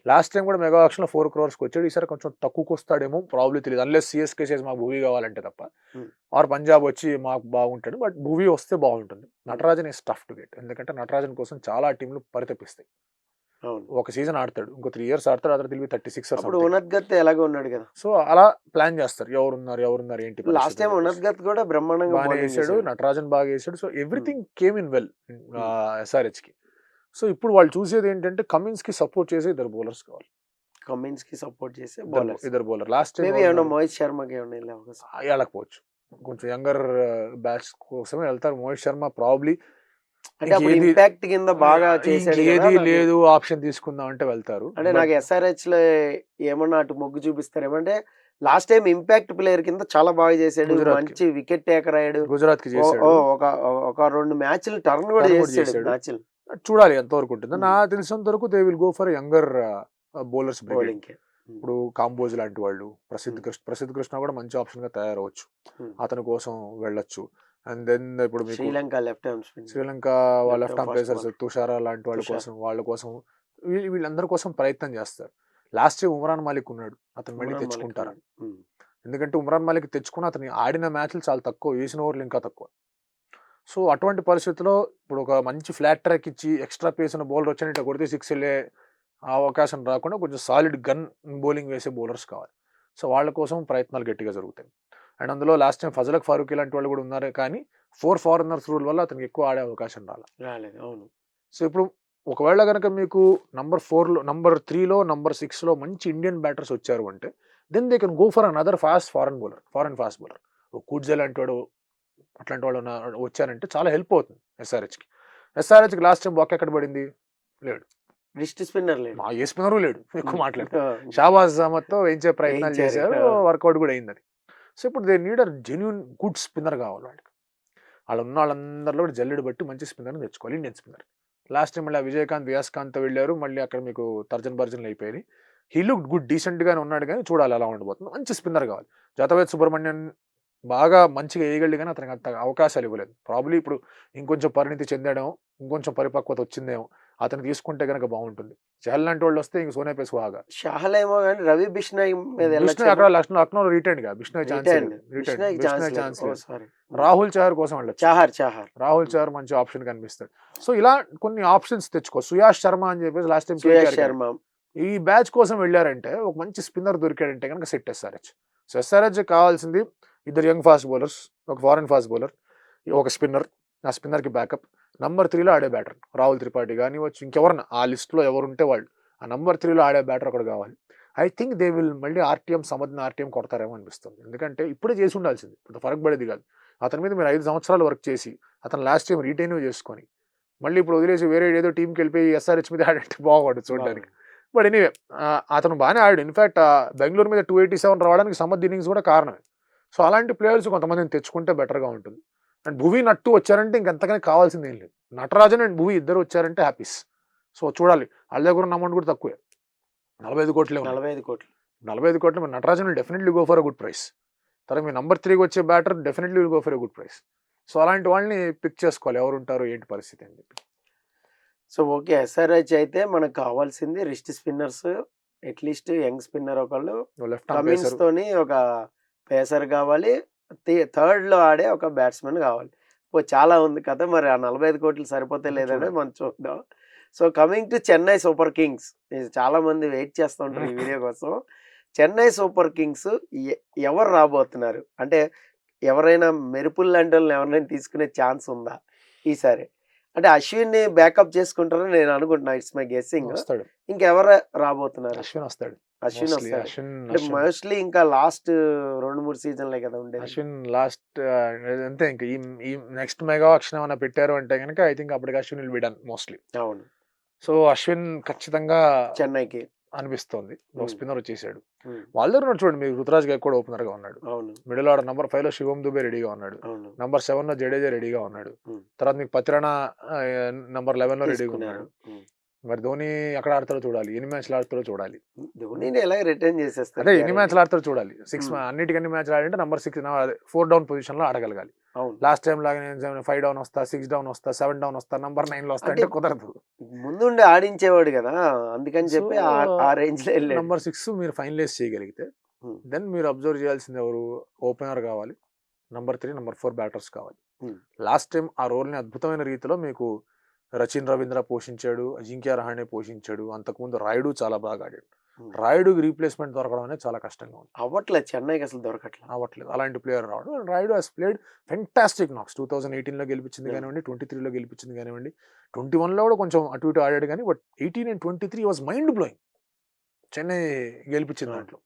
Last time కూడా మెగా ఆప్షన్ లో 4 crores వచ్చాడు. ఈసారి కొంచెం తక్కువకి వస్తాడేమో, ప్రాబ్లీ తెలియదు. అన్లెస్ సిఎస్కే చేసి మాకు భూవీ కావాలంటే తప్ప, Hmm. ఆర్ పంజాబ్ వచ్చి మాకు బాగుంటాడు. బట్ భూవీ వస్తే బాగుంటుంది. Natarajan is tough to get, ఎందుకంటే నటరాజన్ కోసం చాలా టీంలు పరితపిస్తాయి. అవును. ఒక సీజన్ ఆడతాడు, ఇంకో 3 years ఆడతాడు, అతను తెలివి 36 or అప్పుడు something. ఉన్నద్గత్ ఎలాగో ఉన్నాడు కదా. సో అలా ప్లాన్ చేస్తారు, ఎవరున్నారు ఏంటి లాస్ట్ పరిస్థితి టైం అని చెప్పేసి. ఉన్నద్గత్ కూడా బ్రహ్మాండంగా బాగానే బౌలింగ్ వేసాడు, చేశాడు. నటరాజన్ బాగా వేసాడు. So everything came in well SRH కి. సో ఇప్పుడు వాళ్ళు చూసేది ఏంటంటే కమిన్స్ కి సపోర్ట్ చేసే ఇద్దరు బౌలర్స్ కావాలి. కమిన్స్ కి సపోర్ట్ చేసే బౌలర్స్. ఇద్దరు బౌలర్. లాస్ట్ మేబీ టైం ఏమన్నా మోహిత్ శర్మకి ఏమన్నా వెళ్ళే అవకాశం. వెళ్ళకపోవచ్చు, కొంచెం యంగర్ బ్యాచ్ కోసమే వెళ్తారు. మోహిత్ శర్మ ప్రాబ్లీ అంటే అప్పుడు ఇంపాక్ట్ కింద బాగా చేశాడు ఏది కదా, నాకు- లేదు ఆప్షన్ తీసుకుందాం అంటే వెళ్తారు. అంటే నాకు ఎస్ఆర్హెచ్ లో ఏమన్నా అటు మొగ్గు చూపిస్తారు ఏమంటే లాస్ట్ టైం ఇంపాక్ట్ ప్లేయర్ కింద చాలా బాగా చేశాడు, గుజరాత్ కి. మంచి వికెట్ టేకర్ అయ్యాడు. గుజరాత్ కి చేశాడు. ఒక 2 మ్యాచ్లు టర్న్ కూడా Turn కూడా చేశాడు చేశాడు. మ్యాచ్లు చూడాలి ఎంతవరకు ఉంటుంది. నా తెలిసినంత వరకు they will go for younger bowlers brigade. Bowling కి. ఇప్పుడు కాంబోజ్ లాంటి వాళ్ళు, ప్రసిద్ధ్ కృష్ణ కూడా మంచి ఆప్షన్ గా తయారవచ్చు, అతని కోసం వెళ్ళొచ్చు. అండ్ దెన్ ఇప్పుడు మీకు Sri Lanka left hand spin. Sri Lanka left arm fast pacers bowler. Tushara లాంటి తుషార్. వాళ్ళ కోసం వీళ్ళందరి కోసం ప్రయత్నం చేస్తారు. లాస్ట్ టైం ఉమ్రాన్ మాలిక్ ఉన్నాడు, అతను మళ్ళీ ఉమ్రాన్ మాలిక్ తెచ్చుకుంటారు. ఉన్నాడు. ఉమ్. ఎందుకంటే ఉమ్రాన్ మాలిక్ తెచ్చుకున్న అతని ఆడిన మ్యాచ్లు చాలా తక్కువ, వేసిన ఓవర్లు ఇంకా తక్కువ. సో అటువంటి పరిస్థితిలో ఇప్పుడు ఒక మంచి ఫ్లాట్ ట్రాక్ ఇచ్చి ఎక్స్ట్రా పేస్ ఉన్న బౌలర్ వచ్చానంటే కొడితే 6 వెళ్ళే అవకాశం రాకుండా కొంచెం సాలిడ్ గన్ బౌలింగ్ వేసే బౌలర్స్ కావాలి. సో వాళ్ళ కోసం ప్రయత్నాలు గట్టిగా జరుగుతాయి. అండ్ అందులో లాస్ట్ టైం ఫజలక్ ఫారూక్ లాంటి వాళ్ళు కూడా ఉన్నారు, కానీ 4 foreigners రూల్ వల్ల అతనికి ఎక్కువ ఆడే అవకాశం రాలేదు. అవును. సో ఇప్పుడు ఒకవేళ కనుక మీకు నంబర్ 4లో, నంబర్ 3లో, నంబర్ 6లో మంచి ఇండియన్ బ్యాటర్స్ వచ్చారు అంటే then they can go for another fast foreign fast bowler. కుడ్జే లాంటి వాడు, అట్లాంటి వాళ్ళు వచ్చారంటే చాలా హెల్ప్ అవుతుంది ఎస్ఆర్హెచ్కి. ఎస్ఆర్హెచ్కి లాస్ట్ టైం బాక్ ఎక్కడ పడింది? లేడు. రిస్ట్ స్పిన్నర్ లేదు. మా ఏ స్పిన్నరు లేడు, ఎక్కువ మాట్లాడతారు. షాబాజ్ అహ్మద్తో వేయించే ప్రయత్నాలు వేయించారు. చేశారు, వర్కౌట్ కూడా అయింది అది. సో ఇప్పుడు they need genuine good spinner కావాలి వాళ్ళకి. వాళ్ళు ఉన్న వాళ్ళందరిలో కూడా జల్లెడు బట్టి మంచి స్పిన్నర్ని తెచ్చుకోవాలి, ఇండియన్ స్పిన్నర్. లాస్ట్ టైం మళ్ళీ విజయకాంత్, వ్యాస్కాంత్ వెళ్ళారు, మళ్ళీ అక్కడ మీకు తర్జన్ భర్జన్లు అయిపోయాయి. హీ లుక్ గుడ్, డీసెంట్గానే ఉన్నాడు, కానీ చూడాలి ఎలా ఉండబోతుంది. మంచి స్పిన్నర్ కావాలి. జతవేద్ సుబ్రహ్మణ్యన్ బాగా మంచిగా వేయగలడు, కానీ అతనికి అంత అవకాశాలు ఇవ్వలేదు. ప్రాబ్లీ ఇప్పుడు ఇంకొంచెం పరిణితి చెందాడేమో, ఇంకొంచెం పరిపక్వత వచ్చిందేమో, అతను తీసుకుంటే కనుక బాగుంటుంది. చహల్ లాంటి వాళ్ళు వస్తే ఇంక సోనే పేస్ బాగా. షహల్ ఏమో కానీ రవి బిష్నాయ్ మీద బిష్నాయ్ అక్కడ లక్నో రిటైర్డ్ గా, బిష్నాయ్ ఛాన్స్ రాహుల్ చహర్ కోసం వెళ్ళచ్చు. రాహుల్ చహర్ మంచి ఆప్షన్ కనిపిస్తాడు. సో ఇలా కొన్ని ఆప్షన్స్ తెచ్చుకో. సుయాష్ శర్మ అని చెప్పేసి లాస్ట్ టైం ఈ బ్యాచ్ కోసం వెళ్ళారంటే ఒక మంచి స్పిన్నర్ దొరికాడంటే కనుక సెట్ ఎస్ఆర్హెచ్. సో ఎస్ఆర్హెచ్ కావాల్సింది ఇద్దరు యంగ్ ఫాస్ట్ బౌలర్స్, ఒక ఫారెన్ ఫాస్ట్ బౌలర్, ఒక స్పిన్నర్. ఆ స్పిన్నర్కి బ్యాకప్ నంబర్ 3లో ఆడే బ్యాటర్ రాహుల్ త్రిపాఠి కానివచ్చు, ఇంకెవరన్నా ఆ లిస్ట్లో ఎవరుంటే వాళ్ళు, ఆ నంబర్ 3లో ఆడే బ్యాటర్ ఒకటి కావాలి. ఐ థింక్ దే విల్ మళ్ళీ సమర్థన ఆర్టీఎం కొడతారేమో అనిపిస్తుంది. ఎందుకంటే ఇప్పుడే చేసి ఉండాల్సింది, ఇప్పుడు ఫరక్ పడేది కాదు. అతని మీద మీరు 5 సంవత్సరాలు వర్క్ చేసి అతను లాస్ట్ టైం రిటైన్ చేసుకొని మళ్ళీ ఇప్పుడు వదిలేసి వేరే ఏదో టీంకి వెళ్ళిపోయి ఎస్ఆర్హెచ్ మీద ఆడంటే బాగుండు చూడడానికి. బట్ ఎనీవే అతను బాగానే ఆడాడు. ఇన్ఫాక్ట్ బెంగళూరు మీద 287 రావడానికి సమర్థ్ ఇన్నింగ్స్ కూడా కారణమే. సో అలాంటి ప్లేయర్స్ కొంతమందిని తెచ్చుకుంటే బెటర్గా ఉంటుంది. అండ్ భువీ నట్టు వచ్చారంటే ఇంకెంతకనే కావాల్సింది ఏం లేదు. నటరాజన్ అండ్ భువీ ఇద్దరు వచ్చారంటే హ్యాపీస్. సో చూడాలి, వాళ్ళ దగ్గర ఉన్న అమౌంట్ కూడా తక్కువే, 45 కోట్లే. 45 కోట్లు Natarajan will definitely go for a good price. తర్వాత మీ నంబర్ 3కి వచ్చే batter definitely will go for a good price. So అలాంటి వాళ్ళని పిక్ చేసుకోవాలి, ఎవరు ఉంటారు ఏంటి పరిస్థితి అని చెప్పి. సో ఓకే, ఎస్ఆర్హెచ్ అయితే మనకు కావాల్సింది wrist spinners, at least young spinner ఒకళ్ళు, కమిన్స్ తోని ఒక పేసర్ కావాలి, 3rd ఆడే ఒక బ్యాట్స్మెన్ కావాలి. చాలా ఉంది కదా, మరి ఆ 45 కోట్లు సరిపోతే లేదంటే మనం చూద్దాం. So coming to Chennai super Kings, చాలా మంది వెయిట్ చేస్తుంటారు ఈ వీడియో కోసం. చెన్నై సూపర్ కింగ్స్ ఎవరు రాబోతున్నారు అంటే, ఎవరైనా మెరుపుల్ లాంటి వాళ్ళని ఎవరైనా తీసుకునే ఛాన్స్ ఉందా ఈసారి? అంటే అశ్విన్ ని బ్యాకప్ చేసుకుంటారని నేను అనుకుంటున్నా, ఇట్స్ మై గెస్సింగ్. ఇంకెవరు రాబోతున్నారు? అశ్విన్ వస్తాడు. మోస్ట్లీ ఇంకా లాస్ట్ 2-3 సీజన్లే కదా ఉండేది. అశ్విన్ లాస్ట్ అంతే. ఇంకా ఈ నెక్స్ట్ మెగా ఆక్షన్ ఏమైనా పెట్టారు అంటే కనుక ఐ థింక్ అప్పటికి Ashwin will be done mostly. అవును. సో అశ్విన్ ఖచ్చితంగా చెన్నైకి అనిపిస్తోంది. ఒక స్పిన్నర్ వచ్చేసాడు. వాళ్ళ దగ్గర చూడండి, మీరు రుతురాజ్ గారు కూడా ఓపెనర్ గా ఉన్నాడు. మిడిల్ ఆర్డర్ నంబర్ 5లో శివం దుబే రెడీగా ఉన్నాడు. నంబర్ 7లో జడేజా రెడీగా ఉన్నాడు. తర్వాత మీకు పతిరాణా నంబర్ 11లో రెడీగా ఉన్నాడు. మరి ధోని ఎక్కడ ఆడతారో చూడాలి, ఎన్ని మ్యాచ్లు ఆడతారో చూడాలి. ధోనిని ఎలా రిటర్న్ చేసేస్తారు, అదే ఎన్ని మ్యాచ్లు ఆడతారో చూడాలి. 6 అన్నిటికన్ని మ్యాచ్లు ఆడంటే నంబర్ 6 4 డౌన్ పొజిషన్ లో ఆడగలగాలి. అవును. లాస్ట్ టైం లాగా నేను 5 డౌన్ వస్తా, 6 డౌన్ వస్తా, 7 డౌన్ వస్తా, నంబర్ 9 లో వస్తా అంటే అంటే కుదరదు. ముందుండి ఆడించేవాడు గదా! అందుకని సో, చెప్పి ఆ రేంజ్‌లో ఎళ్ళాడు. నంబర్ 6 మీరు ఫైనలైజ్ చేయగలిగితే హ్మ్. దెన్ మీరు అబ్జర్వ్ చేయాల్సింది ఎవరు? ఓపెనర్ కావాలి. నంబర్ 3, నంబర్ 4 బ్యాటర్స్ కావాలి. హ్మ్. లాస్ట్ టైం ఆ రోల్‌ని అద్భుతమైన రీతిలో మీకు రచిన్ రవీంద్ర పోషించాడు, అజింక్య రహానే పోషించాడు. అంతకుముందు రాయుడు చాలా బాగా ఆడాడు. హ్మ్. రాయుడుకి రీప్లేస్‌మెంట్ దొరకడం అనేది చాలా కష్టంగా ఉంది. అవ్వట్లేదు. చెన్నైకి అసలు దొరకట్ల. అవ్వట్లేదు. అలాంటి ప్లేయర్ రావడం. Rayudu has played fantastic knocks. 2018లో గెలిపించింది Yeah. కానివ్వండి, 23లో గెలిపించింది కానివ్వండి, 21లో కూడా కొంచెం అటు ఇటు ఆడాడు కానీ but 18 and 23 was mind blowing. Chennai గెలిపించిన అవును. దాంట్లో.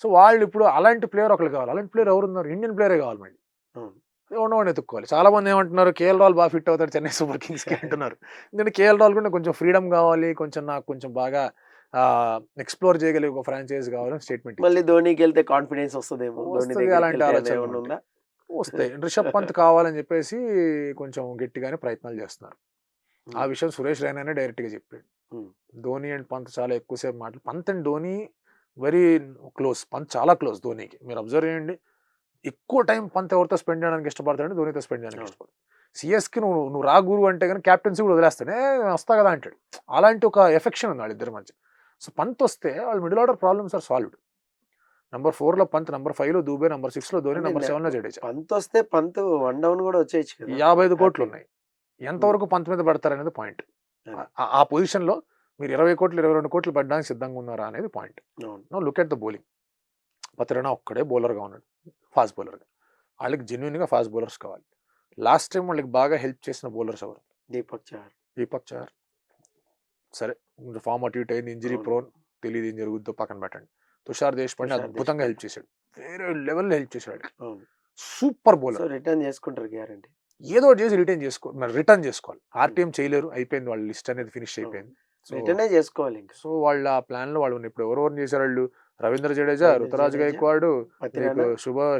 సో వాళ్ళు ఇప్పుడు అలాంటి ప్లేయర్ ఒకళ్ళు కావాలి. అలాంటి ప్లేయర్ ఎవరున్నారు? ఇండియన్ ప్లేయరే కావాలి మళ్ళీ. అవును. ఉన్నవాడిని ఎతుక్కోవాలి. చాలా మంది ఏమంటున్నారు కేఎల్ రాహుల్ బాగా ఫిట్ అవుతాడు చెన్నై సూపర్ కింగ్స్‌కి అంటున్నారు. ఎందుకంటే కేఎల్ రాహుల్ కూడా కొంచెం ఫ్రీడమ్ కావాలి. కొంచెం నాకు కొంచెం బాగా ఎక్స్‌ప్లోర్ చేయగలిగే ఒక ఫ్రాంచైజ్ కావాలని స్టేట్మెంట్ మళ్ళీ ఇచ్చాడు. ధోనికెళ్తే కాన్ఫిడెన్స్ వస్తదేమో. ధోని వస్తది అలాంటి దగ్గరికెళ్తే ఆలోచనలు అదేమన్నా ఉంటాయి. ఉందా? వస్తాయి. రిషబ్ పంత్ కావాలని చెప్పేసి కొంచెం గట్టిగానే ప్రయత్నాలు చేస్తున్నారు. ఆ హ్మ్. విషయం సురేష్ రైనానే డైరెక్ట్‌గా చెప్పాడు. హ్మ్. ధోని అండ్ పంత్ చాలా ఎక్కువ సేపు మాటలు. Pant and Dhoni very close. Pant చాలా క్లోజ్ ధోనికి. మీరు అబ్జర్వ్ చేయండి. ఎక్కువ టైం పంత్ ఎవరితో స్పెండ్ చేయడానికి ఇష్టపడతాడంటే ధోనితో స్పెండ్ చేయడానికి అవును. ఇష్టపడతాడు. సీఎస్‌కి నువ్వు రా గురు అంటే గనుక కెప్టెన్సీ కూడా వదిలేస్తాడు. నేను వస్తా కదా అంటాడు. అలాంటి ఒక ఎఫెక్షన్ ఉంది వాళ్ళిద్దరి మధ్య. సో పంత్ వస్తే వాళ్ళ middle order problems are solved. Number 4లో పంత్, నంబర్ 5లో దూబే, నంబర్ 6లో ధోని, అంటే నంబర్ 7లో జడేజా. పంతొస్తే పంత్ 1 డౌన్ గూడా వచ్చేయొచ్చు కదా! 55 కోట్లు హ్యాపీగా. ఉన్నాయి. హ్మ్. ఎంతవరకు పంత్ మీద పడతారనేది పాయింట్. అది. ఆ పొజిషన్‌లో మీరు 20 కోట్లు, 22 కోట్లు పెట్టడానికి సిద్ధంగా ఉన్నారా అనేది పాయింట్. అవును. Now look at the bowling. Pathirana ఒక్కడే బౌలర్‌గా ఉన్నాడు. ఫాస్ట్ బౌలర్‌గా. వాళ్ళకి జెన్యూన్‌గా ఫాస్ట్ బౌలర్స్ కావాలి. లాస్ట్ టైం వాళ్ళకి బాగా హెల్ప్ చేసిన బౌలర్స్ ఎవరు? దీపక్ చహర్. దీపక్ చహర్. సరే కొంచెం ఫార్మ్ అటు ఇటు అయింది. ఇంజరీ అవును. ప్రోన్. తెలీదు ఏం జరుగుద్దో పక్కన పెట్టండి. తుషార్ దేశ్పాండే తుషార్ అద్భుతంగా దేశ్పాండే. హెల్ప్ చేశాడు. వేరే లెవెల్‌లో హెల్ప్ చేశాడు వాళ్ళకి. అవును. Super so, bowler. రిటర్న్ చేసుకుంటారు గ్యారంటీ. ఏదో ఒకటి చేసి రిటర్న్ చేసుకోవాలి. ఆర్‌టీఎం చేయలేరు. అయిపోయింది వాళ్ళ లిస్ట్ అనేది ఫినిష్ అవును. అయిపోయింది. సో, రిటర్నే చేసుకోవాలింక. సో వాళ్ళ ఆ ప్లాన్‌లో వాళ్ళు ఉన్నారు. ఇప్పుడు ఎవరెవరిని చేశారు వాళ్ళు? రవీంద్ర జడేజా, రవీంద్ర రుతురాజ్ జడేజా, గైక్వాడ్, పతిరాణ. మీకు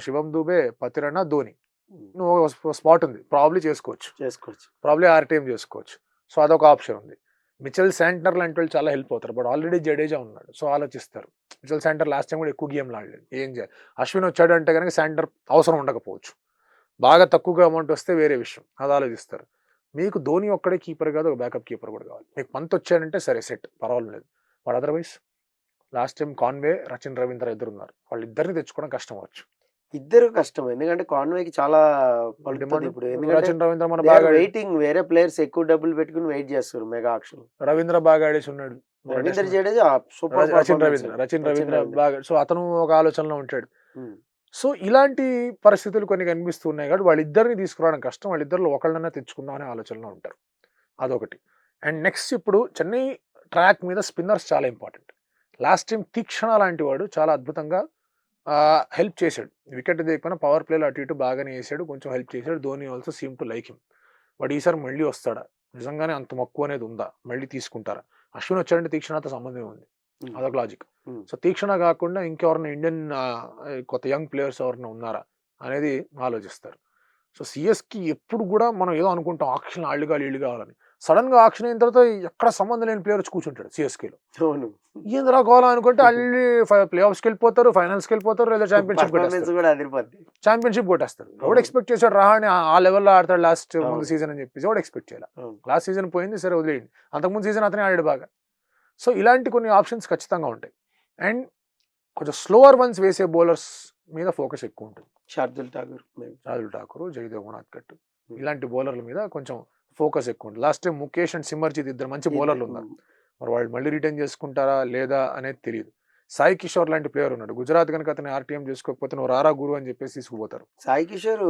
శివం దుబే, పతిరణ, ధోని. హ్మ్. నువ్వు స్పాట్ ఉంది. ప్రాబబ్లీ చేసుకోవచ్చు. చేసుకోవచ్చు. ప్రాబబ్లీ ఆర్‌టీఎం చేసుకోవచ్చు. సో అదొక ఆప్షన్ ఉంది. మిచెల్ శాంట్నర్ లాంటి వాళ్ళు చాలా హెల్ప్ అవుతారు. బట్ ఆల్రెడీ జడేజా ఉన్నాడు. సో ఆలోచిస్తారు. మిచెల్ శాంట్నర్ లాస్ట్ టైం కూడా ఎక్కువ గేమ్‌లు ఆడలేదు. ఏం చేయాలి? అశ్విన్ వచ్చాడు అంటే గనుక శాంట్నర్ అవసరం ఉండకపోవచ్చు. బాగా తక్కువగా అమౌంట్ వస్తే వేరే విషయం. అది ఆలోచిస్తారు. మీకు ధోని ఒక్కడే కీపర్ కాదు. ఒక బ్యాకప్ కీపర్ కూడా కావాలి. మీకు పంత్ వచ్చాడంటే సరే సెట్ పర్వాలేదు. But otherwise last time Conway, Rachin Ravindra ఇద్దరున్నారు. వాళ్ళిద్దరిని తెచ్చుకోవడం కష్టం అవ్వచ్చు. ఇద్దరు కష్టం. ఎందుకంటే కాన్వేకి చాలా పలుకుతది డిమాండ్ ఇప్పుడు. ఎందుకంటే రచిన్ రవీంద్ర మన దే ఆర్ బాగా వెయిటింగ్. వేరే ప్లేయర్స్ ఎక్కువ డబ్బులు పెట్టుకొని వెయిట్ చేస్తారు మెగా ఆక్షన్. రవీంద్ర బాగా ఆడేసి ఉన్నాడు. Ravindra Jadeja super Rachin performance. రవీంద్ర బాగా సో అతను ఒక ఆలోచనలో ఉంటాడు. హ్మ్. సో ఇలాంటి పరిస్థితులు కొన్ని కనిపిస్తూ ఉన్నాయి కాబట్టి వాళ్ళిద్దరిని తీసుకురావడం కష్టం. వాళ్ళిద్దరిలో ఒకళ్ళనన్నా తెచ్చుకుందాం అనే ఆలోచనలో ఉంటారు. అదొకటి. అండ్ నెక్స్ట్ ఇప్పుడు చెన్నై ట్రాక్ మీద స్పిన్నర్స్ చాలా ఇంపార్టెంట్. లాస్ట్ టైం తీక్షణ లాంటి వాడు చాలా అద్భుతంగా హెల్ప్ చేశాడు. వికెట్ దిగకపోయినా పవర్ ప్లేలో అటు ఇటు బాగానే వేసాడు. కొంచెం హెల్ప్ చేశాడు. Dhoni also seem to like him. But ఈసారి మళ్ళీ వస్తాడా? నిజంగానే అంత మక్కువ అనేది ఉందా? మళ్ళీ తీసుకుంటారా? అశ్విన్ వచ్చాడంటే తీక్షణతో సంబంధం ఉంది. హ్మ్. అదొక లాజిక్. హ్మ్. సో తీక్షణ కాకుండా ఇంకెవరైనా ఇండియన్ కొత్త యంగ్ ప్లేయర్స్ ఎవరైనా ఉన్నారా అనేది ఆలోచిస్తారు. సో సిఎస్కి ఎప్పుడు కూడా మనం ఏదో అనుకుంటాం ఆక్షన్ ఆళ్ళు కావాలి వీళ్ళు కావాలని. సడన్ గా ఆక్షన్ అయిన తర్వాత ఎక్కడ సంబంధం లేని ప్లేయర్ వచ్చి కూర్చుంటాడు సిఎస్కేలో. అవును. ఏందిరా గోలా అనుకుంటే అల్లి ప్లే ఆఫ్స్కి వెళ్ళిపోతారు, ఫైనల్స్కి వెళ్ళిపోతారు, లేదా ఛాంపియన్షిప్ పర్ఫార్మెన్స్ కొట్టేస్తారు. కూడా అదిరిపోద్ది. ఛాంపియన్షిప్ కొట్టేస్తారు. ఎవడు అవును. ఎక్స్పెక్ట్ చేశాడు రాహాని ఆ లెవెల్లో ఆడతాడు లాస్ట్ ముందు అవును. సీజన్ అని చెప్పేసి ఎవడు ఎక్స్పెక్ట్ చేయాలి. అవును. లాస్ట్ సీజన్ పోయింది సరే వదిలేయండి. అంతకుముందు సీజన్ అతనే ఆడాడు బాగా. సో ఇలాంటి కొన్ని ఆప్షన్స్ ఖచ్చితంగా ఉంటాయి. అండ్ కొంచెం స్లోవర్ వన్స్ వేసే బౌలర్స్ మీద ఫోకస్ ఎక్కువ ఉంటుంది. శార్దుల్ ఠాకూర్ మేబీ. రాజుల్ ఠాకూర్, జయదేవ్ ఉనాద్కట్ ఇలాంటి బౌలర్ల మీద కొంచెం ఫోకస్ ఎక్కువ ఉంటుంది. Last time Mukesh and Simarjeet ఇద్దరు మంచి బౌలర్లు ఉన్నారు. మరి వాళ్ళు మళ్ళీ రిటర్న్ చేసుకుంటారా లేదా అనేది తెలియదు. సాయి కిషోర్ లాంటి ప్లేయర్ ఉన్నాడు. గుజరాత్ కనుక అతను ఆర్టీఎం చేసుకోకపోతే నువ్వు రారా గురు అని చెప్పేసి తీసుకుపోతారు. Sai Kishore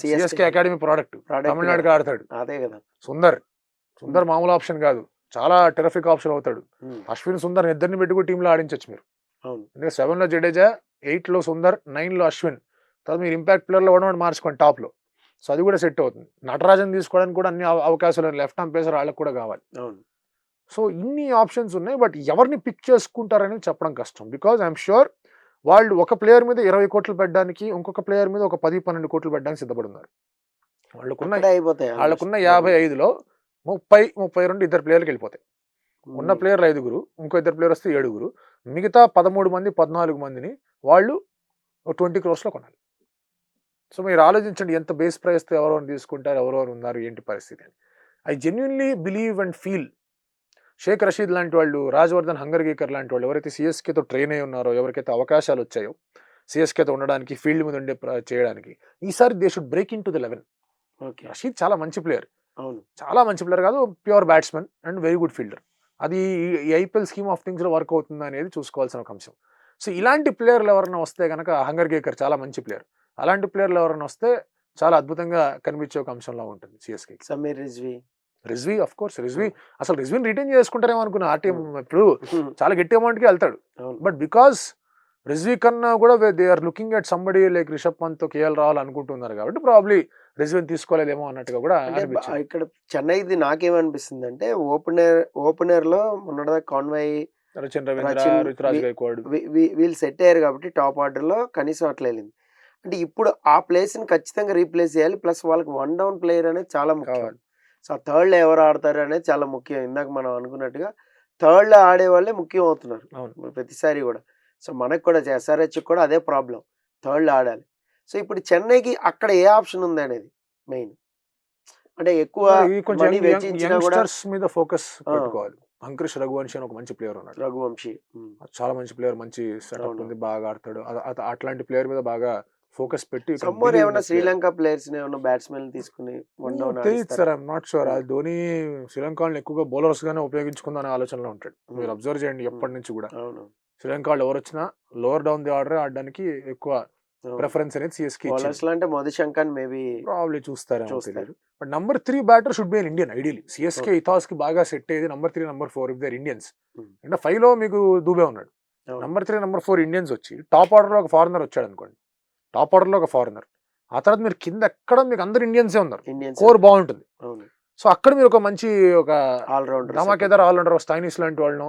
CSK academy product. తమిళనాడుకి ఆడతాడు. అదే కదా. సుందర్ మామూలు ఆప్షన్ కాదు. చాలా టెరఫిక్ ఆప్షన్ అవుతాడు. అశ్విన్ సుందర్ ఇద్దరిని పెట్టుకుని టీంలో ఆడించవచ్చు మీరు. ఎందుకంటే 7లో జడేజా, 8లో సుందర్, 9లో అశ్విన్. తర్వాత మీరు ఇంపాక్ట్ ప్లేయర్లో ఒకటి మార్చుకోండి టాప్లో. సో అది కూడా సెట్ అవుతుంది. నటరాజన్ తీసుకోవడానికి కూడా అన్ని అవకాశాలు లెఫ్ట్ ఆర్మ్ పేసర్ వాళ్ళకి కూడా కావాలి. సో ఇన్ని ఆప్షన్స్ ఉన్నాయి. బట్ ఎవరిని పిక్ చేసుకుంటారని చెప్పడం కష్టం. బికాజ్ ఐఎమ్ షూర్ వాళ్ళు ఒక ప్లేయర్ మీద 20 కోట్లు పెట్టడానికి, ఇంకొక ప్లేయర్ మీద ఒక 10-12 కోట్లు పెట్టడానికి సిద్ధపడున్నారు. వాళ్ళకున్న 55లో 30-32 ఇద్దరు ప్లేయర్కి వెళ్ళిపోతాయి. ఉన్న ప్లేయర్లు 5, ఇంకో ఇద్దరు ప్లేయర్ వస్తే 7, మిగతా 13 మంది 14 మందిని వాళ్ళు 20 crores కొనాలి. సో మీరు ఆలోచించండి ఎంత బేస్ ప్రైస్తో ఎవరెవరు తీసుకుంటారు, ఎవరెవరు ఉన్నారు, ఏంటి పరిస్థితి అని. I genuinely believe and feel Shaik Rasheed లాంటి వాళ్ళు, రాజ్వర్ధన్ హంగర్గీకర్ లాంటి వాళ్ళు ఎవరైతే సిఎస్కేతో ట్రైన్ అయి ఉన్నారో, ఎవరికైతే అవకాశాలు వచ్చాయో సిఎస్కేతో ఉండడానికి, ఫీల్డ్ మీద ఉండే చేయడానికి, ఈసారి they should break into the 11. Okay. Rasheed చాలా మంచి ప్లేయర్, అవును. చాలా మంచి ప్లేయర్ కాదు, pure batsmen and very good fielder. అది ఈ ఐపీఎల్ స్కీమ్ ఆఫ్ థింగ్స్లో వర్క్ అవుతుందా అనేది చూసుకోవాల్సిన ఒక అంశం. సో ఇలాంటి ప్లేయర్లు ఎవరైనా వస్తే కనుక, హంగర్గీకర్ చాలా మంచి ప్లేయర్, అలాంటి ప్లేయర్లు ఎవరైనా వస్తే చాలా అద్భుతంగా కనిపించే ఒక అంశంలో ఉంటుంది CSK. Sameer Rizvi of course, అసలు రిజ్వీని రిటైన్ చేసుకుంటారేమో అనుకున్నా. ఆ టీం ఇప్పుడు చాలా గట్టి అమౌంట్కి వెళ్తాడు, బట్ బికాస్ రిజ్వీ కన్నా కూడా they are looking at somebody like Rishabh Pant, KL Rahul అనుకుంటున్నారు కాబట్టి ప్రాబ్లీ రిజ్వీని తీసుకోలేదేమో అన్నట్టుగా కూడా అనిపించింది. ఇక్కడ చెన్నైది నాకేమనిపిస్తుంది అంటే, ఓపెనర్ లో మొన్నటిదా కాన్వాయ్, రచిన్ రవీంద్ర, రుతురాజ్ గైక్వాడ్ వీళ్ళు సెట్ అయ్యారు కాబట్టి టాప్ ఆర్డర్ లో కనీసం అట్లా వెళ్ళింది. అంటే ఇప్పుడు ఆ ప్లేస్ ని ఖచ్చితంగా రీప్లేస్ చేయాలి. ప్లస్ వాళ్ళకి వన్ డౌన్ ప్లేయర్ అనేది చాలా ముఖ్యం. సో థర్డ్ లో ఎవరు ఆడతారు అనేది చాలా ముఖ్యం. ఇందాక మనం అనుకున్నట్టుగా థర్డ్ లో ఆడే వాళ్ళే ముఖ్యం అవుతున్నారు ప్రతిసారి కూడా. సో మనకు కూడా ఎస్ఆర్హెచ్ కూడా అదే ప్రాబ్లం, థర్డ్ లో ఆడాలి. సో ఇప్పుడు చెన్నైకి అక్కడ ఏ ఆప్షన్ ఉంది అనేది మెయిన్. అంటే ఎక్కువ money వెచ్చించినా కూడా యంగ్స్టర్స్ మీద ఫోకస్ పెట్టుకోవాలి. అంకుష్ రఘువంశీ అని ఒక మంచి ప్లేయర్ ఉన్నాడు, రఘువంశీ చాలా మంచి ప్లేయర్, మంచి సెటప్ ఉంది, బాగా ఆడతాడు. అట్లాంటి ప్లేయర్ మీద బాగా ఫోకస్ పెట్టి సమ్మర్ ఏమన్నా శ్రీలంక ప్లేయర్స్ ఏమన్నా బ్యాట్స్మెన్ తీసుకుని తెలియదు sir, I'm not sure. Dhoni Sri Lanka వాళ్ళని ఎక్కువగా బౌలర్స్ గానే ఉపయోగించుకుందాం అనే ఆలోచనలో ఉంటాడు. మీరు అబ్జర్వ్ చేయండి ఎప్పటి నుంచి కూడా శ్రీలంక వాళ్ళు ఎవరు వచ్చినా లోవర్ డౌన్ ది ఆర్డర్ ఆడడానికి ఎక్కువ ప్రిఫరెన్స్ అనేది సిఎస్కే అంటే మధుశంకర్ మేబీ ప్రాబ్లీ చూస్తారేమో తెలియదు. But number 3 batter should be an Indian ideally. CSK ఇథాస్ కి బాగా సెట్ అయ్యేది number 3, number 4 if there Indians. అంటే 5 లో మీకు దూబే ఉన్నాడు, నంబర్ 3, నంబర్ 4 ఇండియన్స్ వచ్చి టాప్ ఆర్డర్ లో ఒక ఫారినర్ వచ్చాడు అనుకోండి, టాప్ ఆర్డర్ లో ఒక ఫారినర్, ఆ తర్వాత మీరు కింద ఎక్కడ మీకు అందరు ఇండియన్సే ఉన్నారు, కోర్ బాగుంటుంది. సో అక్కడ మీరు ఒక మంచి ఒక ధమాకేదార్ ఆల్రౌండర్, స్టైనిస్ లాంటి వాళ్ళను,